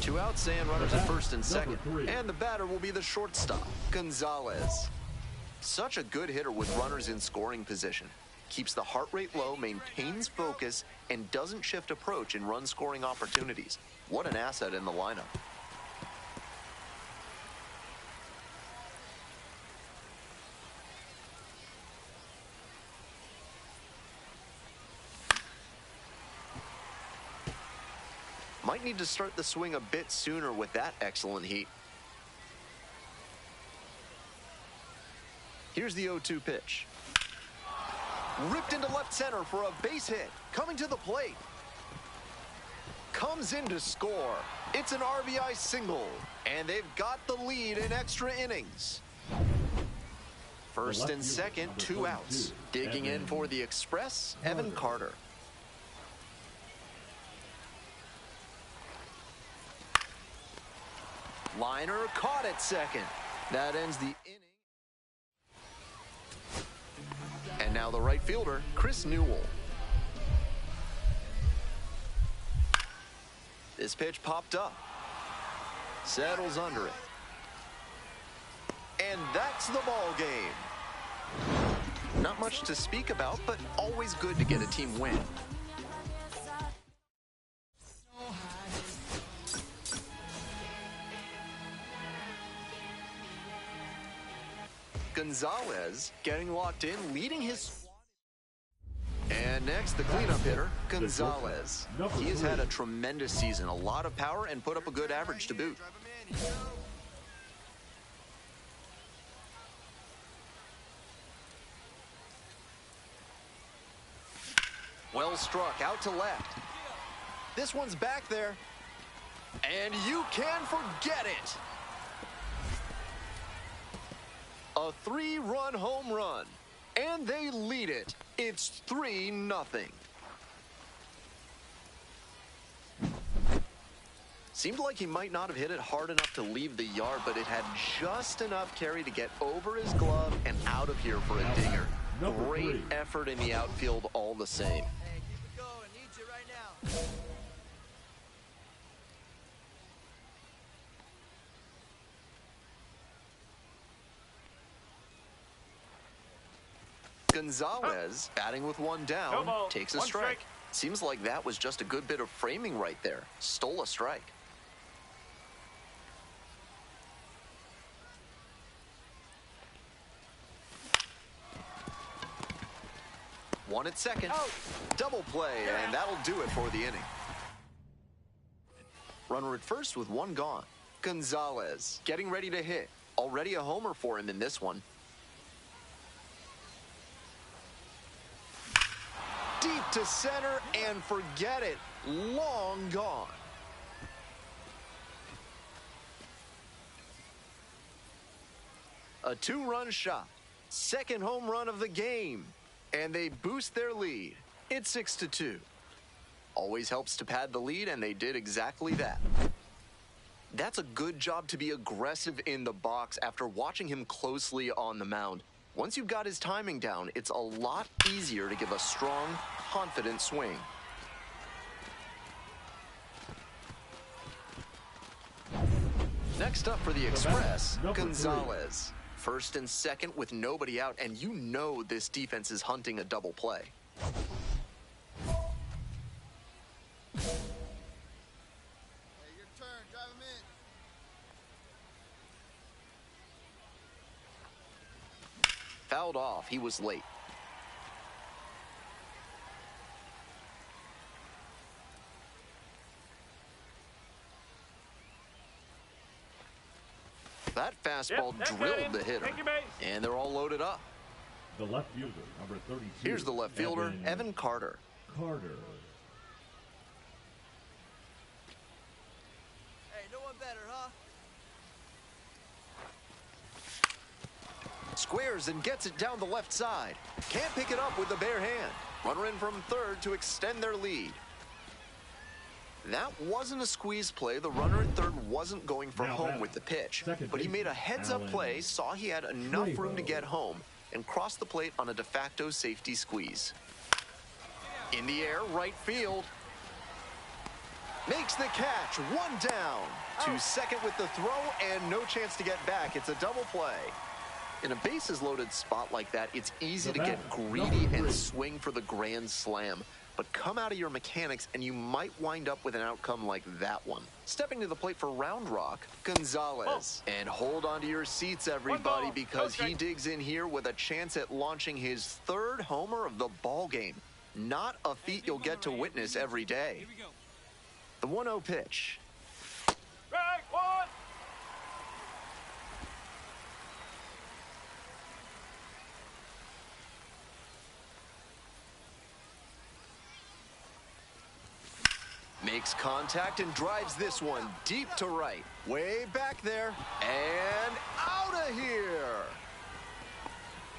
Two outs and runners at first and second. Number 3. And the batter will be the shortstop, Gonzalez. Such a good hitter with runners in scoring position. Keeps the heart rate low, maintains focus, and doesn't shift approach in run-scoring opportunities. What an asset in the lineup. Might need to start the swing a bit sooner with that excellent heat. Here's the 0-2 pitch. Ripped into left center for a base hit. Coming to the plate. Comes in to score. It's an RBI single. And they've got the lead in extra innings. First and second, 2 outs. Digging in for the Express, Evan Carter. Liner caught at second. That ends the inning. And now the right fielder, Chris Newell. This pitch popped up. Settles under it. And that's the ball game. Not much to speak about, but always good to get a team win. Gonzalez getting locked in, leading his squad. And next, the cleanup hitter, Gonzalez. He has had a tremendous season, a lot of power, and put up a good average to boot. Well struck, out to left. This one's back there. And you can forget it. A 3-run home run, and they lead it. It's 3-0. Seemed like he might not have hit it hard enough to leave the yard, but it had just enough carry to get over his glove and out of here for a dinger. Great effort in the outfield all the same. Hey, keep it going. Need you right now. Gonzalez, batting with one down, takes a strike. Seems like that was just a good bit of framing right there. Stole a strike. One at second. Double play, and that'll do it for the inning. Runner at first with one gone. Gonzalez getting ready to hit. Already a homer for him in this one. Deep to center, and forget it. Long gone. A 2-run shot. Second home run of the game. And they boost their lead. It's 6-2. Always helps to pad the lead, and they did exactly that. That's a good job to be aggressive in the box after watching him closely on the mound. Once you've got his timing down, it's a lot easier to give a strong, confident swing. Next up for the Express, Gonzalez. First and second with nobody out, and you know this defense is hunting a double play. Hey, your turn. Drive him in. Fouled off. He was late. That fastball drilled the hitter. And they're all loaded up. The left fielder, number 32. Here's the left fielder, Evan Carter. Hey, no one better, huh? Squares and gets it down the left side. Can't pick it up with the bare hand. Runner in from third to extend their lead. That wasn't a squeeze play. The runner at third wasn't going for home with the pitch. But he made a heads-up play, saw he had enough room to get home, and crossed the plate on a de facto safety squeeze. In the air, right field. Makes the catch, one down. To second with the throw and no chance to get back. It's a double play. In a bases-loaded spot like that, it's easy to get greedy and swing for the grand slam. But come out of your mechanics and you might wind up with an outcome like that one. Stepping to the plate for Round Rock, Gonzalez. And hold on to your seats, everybody, because he digs in here with a chance at launching his third homer of the ball game. Not a feat you'll get to witness every day. The 1-0 pitch. Right, one. Makes contact and drives this one deep to right. Way back there and out of here.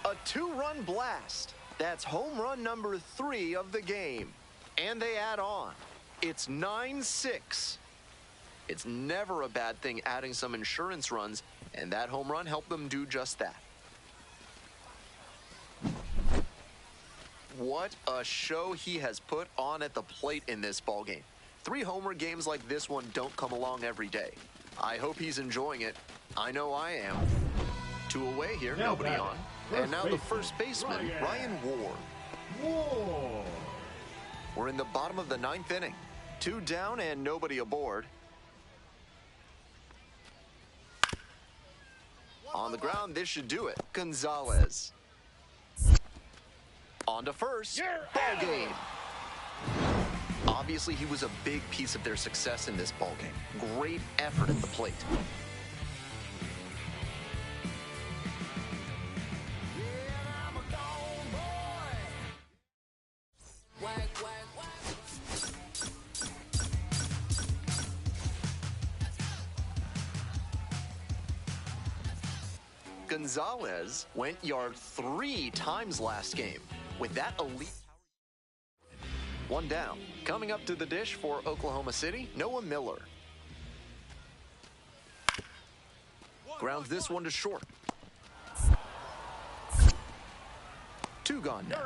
A 2-run blast. That's home run number 3 of the game. And they add on. It's 9-6. It's never a bad thing adding some insurance runs, and that home run helped them do just that. What a show he has put on at the plate in this ballgame. 3 homer games like this one don't come along every day. I hope he's enjoying it. I know I am. 2 away here, Now nobody batting, on. And now the first baseman, Ryan Ward. We're in the bottom of the 9th inning. 2 down and nobody aboard. On the ground, this should do it. Gonzalez. On to first. Ball game. Obviously, he was a big piece of their success in this ball game. Great effort at the plate. Gonzalez went yard 3 times last game. With that elite power. 1 down. Coming up to the dish for Oklahoma City, Noah Miller. Grounds this one to short. 2 gone now.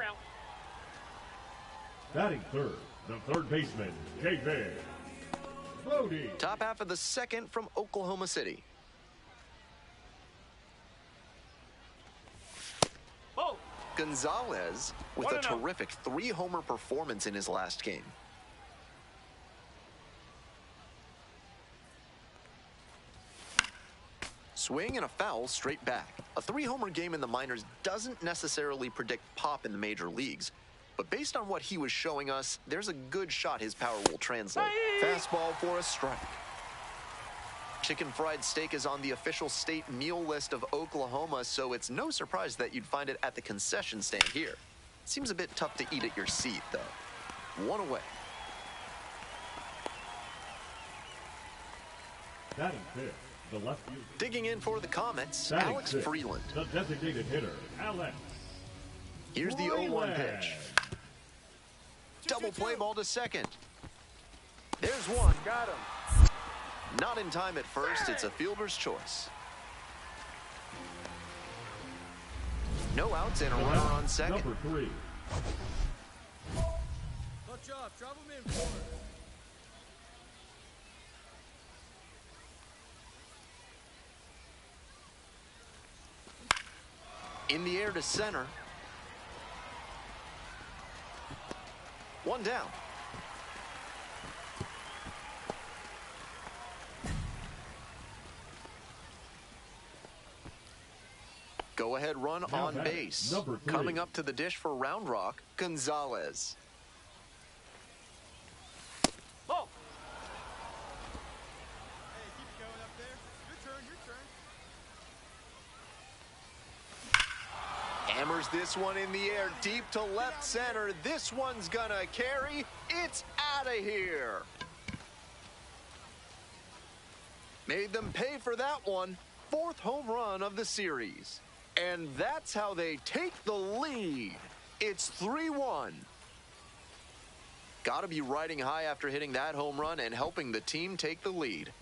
Batting third, the third baseman, J.J. Brody. Top half of the second from Oklahoma City. Gonzalez with a terrific 3-homer performance in his last game. Swing and a foul straight back. A 3-homer game in the minors doesn't necessarily predict pop in the major leagues, but based on what he was showing us, there's a good shot his power will translate. Fastball for a strike. Chicken fried steak is on the official state meal list of Oklahoma, so it's no surprise that you'd find it at the concession stand here. Seems a bit tough to eat at your seat, though. 1 away. Batting fifth, the left fielder. Digging in for the Comets, Batting Alex sixth, Freeland. the designated hitter, Alex. Here's the 0-1 pitch. Double play ball to second. There's one. Got him. Not in time at first, it's a fielder's choice. No outs and a runner on second. Number 3. Touch up, drop him in for it. In the air to center. 1 down. Go-ahead run Now on batting, base. number 3. Coming up to the dish for Round Rock, Gonzalez. Oh. Hey, keep it going up there. Your turn. Hammers this one in the air, deep to left center. This one's gonna carry. It's out of here. Made them pay for that one. 4th home run of the series. And that's how they take the lead. It's 3-1. Gotta be riding high after hitting that home run and helping the team take the lead.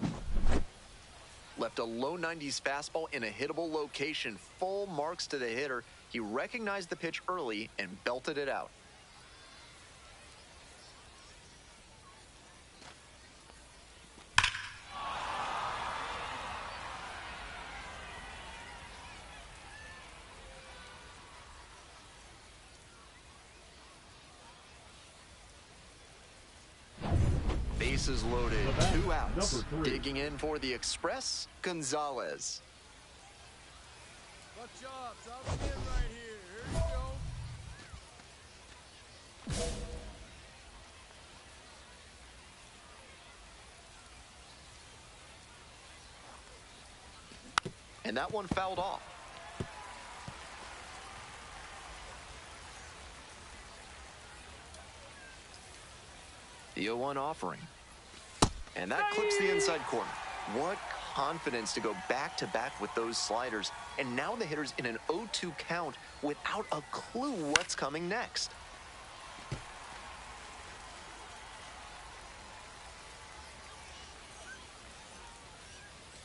Left a low 90s fastball in a hittable location. Full marks to the hitter. He recognized the pitch early and belted it out. Bases loaded, The batter, 2 outs. number 3. Digging in for the Express, Gonzalez. Good job. Drop it in right here. Here you go. And that one fouled off. The 0-1 offering. And that clips the inside corner. What confidence to go back-to-back with those sliders. And now the hitter's in an 0-2 count without a clue what's coming next.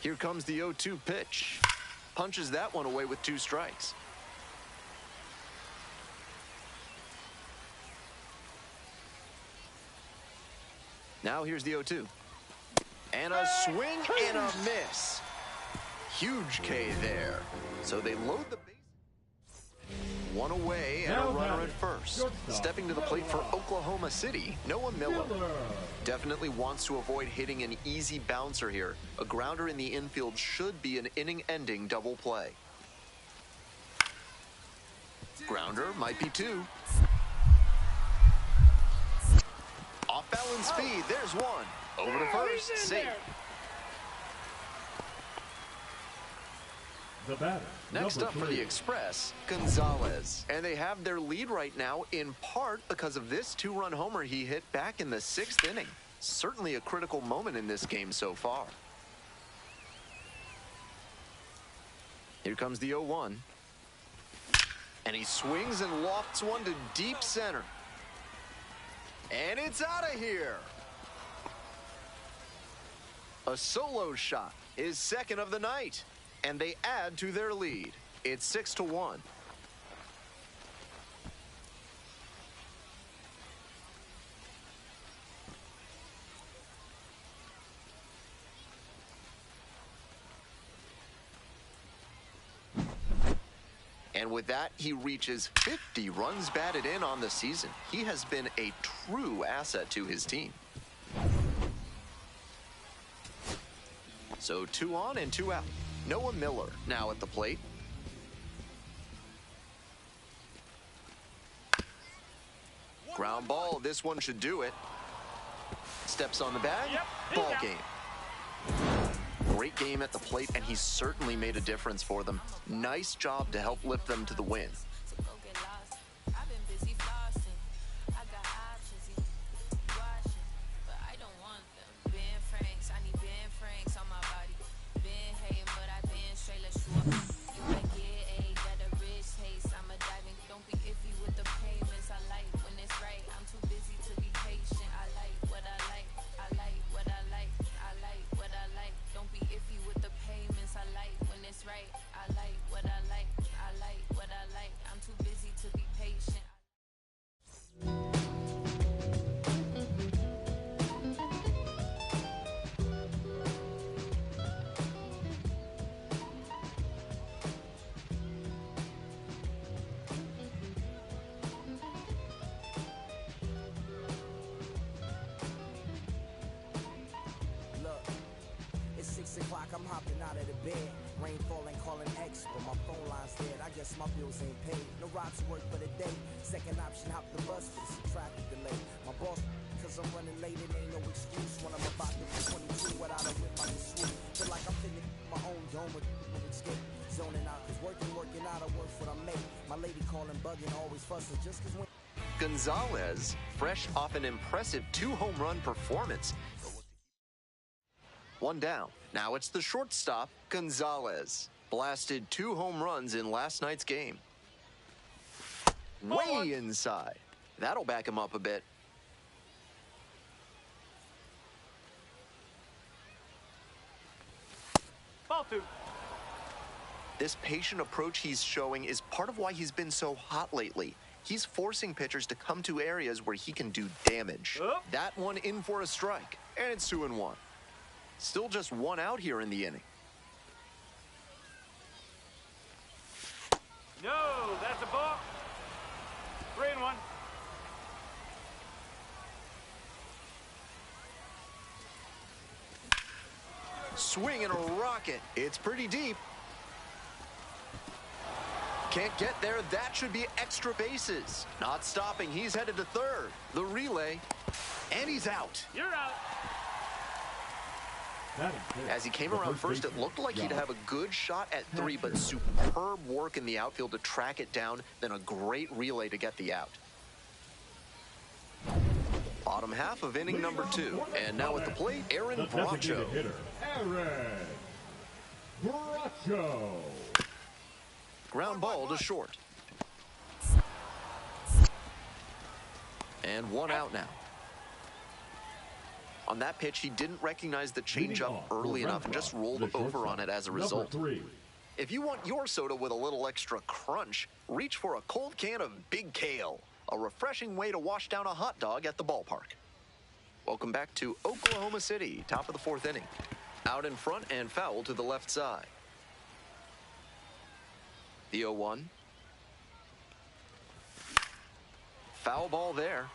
Here comes the 0-2 pitch. Punches that one away with 2 strikes. Now here's the 0-2. And a swing and a miss. Huge K there. So they load the base. 1 away and a runner at first. Stepping to the plate for Oklahoma City, Noah Miller. Definitely wants to avoid hitting an easy bouncer here. A grounder in the infield should be an inning-ending double play. Grounder might be 2. Off-balance speed, there's 1. Over to first, safe. The batter, Next number up for 3. the Express, Gonzalez. And they have their lead right now in part because of this 2-run homer he hit back in the 6th inning. Certainly a critical moment in this game so far. Here comes the 0-1. And he swings and lofts one to deep center. And it's out of here. A solo shot, his second of the night. And they add to their lead. It's 6-1. And with that, he reaches 50 runs batted in on the season. He has been a true asset to his team. So 2 on and 2 out. Noah Miller now at the plate. Ground ball, this one should do it. Steps on the bag, ball game. Great game at the plate, and he certainly made a difference for them. Nice job to help lift them to the win. I'm hopping out of the bed. Rain falling, calling X, but my phone line's dead. I guess my bills ain't paid. No ride to work for the day. Second option, hop the bus, but it's a traffic delay. My boss, cause I'm running late, it ain't no excuse. When I'm about to be 22 without a whip, I just swoop. Feel like I'm thinking my own dome with escape. Zoning out, cause working out, I work what I make. My lady calling, bugging, always fussing just cause when Gonzalez, fresh off an impressive 2-home run performance. 1 down. Now it's the shortstop, Gonzalez. Blasted 2 home runs in last night's game. Way inside. That'll back him up a bit. Ball 2. This patient approach he's showing is part of why he's been so hot lately. He's forcing pitchers to come to areas where he can do damage. That one in for a strike, and it's 2-1. Still just 1 out here in the inning. No, that's a ball. 3-1. swinging a rocket. It's pretty deep. Can't get there. That should be extra bases. Not stopping. He's headed to third. The relay. And he's out. You're out. As he came around first, it looked like he'd have a good shot at three, but superb work in the outfield to track it down, then a great relay to get the out. Bottom half of inning number 2. And now at the plate, Aaron Bracho. Aaron Bracho. Ground ball to short. And one out now. On that pitch, he didn't recognize the changeup early enough and just rolled over on it as a result. If you want your soda with a little extra crunch, reach for a cold can of Big Kale, a refreshing way to wash down a hot dog at the ballpark. Welcome back to Oklahoma City, top of the 4th inning. Out in front and foul to the left side. The 0-1. Foul ball there.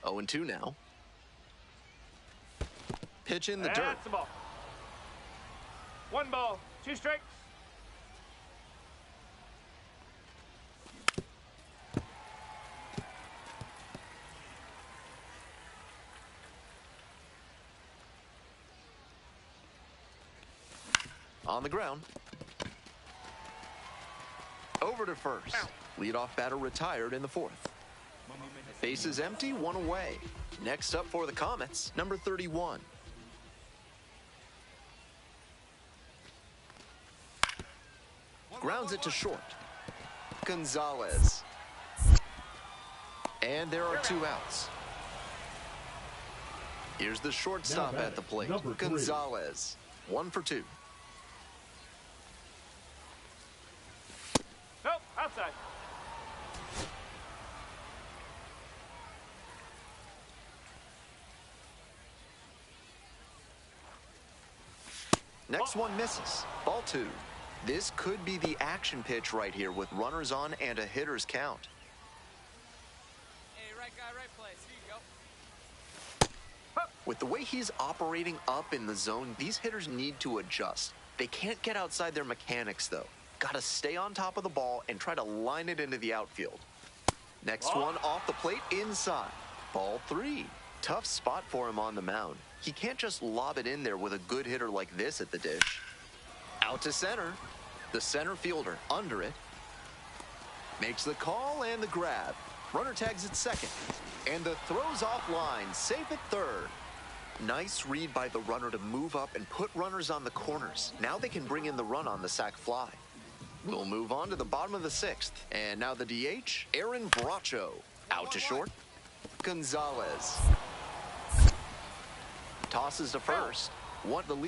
0-2 now. Pitch in the dirt. That's the ball. 1 ball, 2 strikes. On the ground. Over to first. Leadoff batter retired in the 4th. Bases empty, 1 away. Next up for the Comets, number 31. Grounds it to short. Gonzalez. And there are 2 outs. Here's the shortstop at the plate, Gonzalez. 1 for 2. Nope, outside. Next one misses. Ball 2. This could be the action pitch right here with runners on and a hitter's count. Hey, right guy, right place. Here you go. With the way he's operating up in the zone, these hitters need to adjust. They can't get outside their mechanics, though. Gotta stay on top of the ball and try to line it into the outfield. Next one off the plate inside. Ball 3. Tough spot for him on the mound. He can't just lob it in there with a good hitter like this at the dish. Out to center. The center fielder under it. Makes the call and the grab. Runner tags at second. And the throw's offline, safe at third. Nice read by the runner to move up and put runners on the corners. Now they can bring in the run on the sac fly. We'll move on to the bottom of the 6th. And now the DH, Aaron Bracho. Out to short. Gonzalez. Tosses to first. What the lead.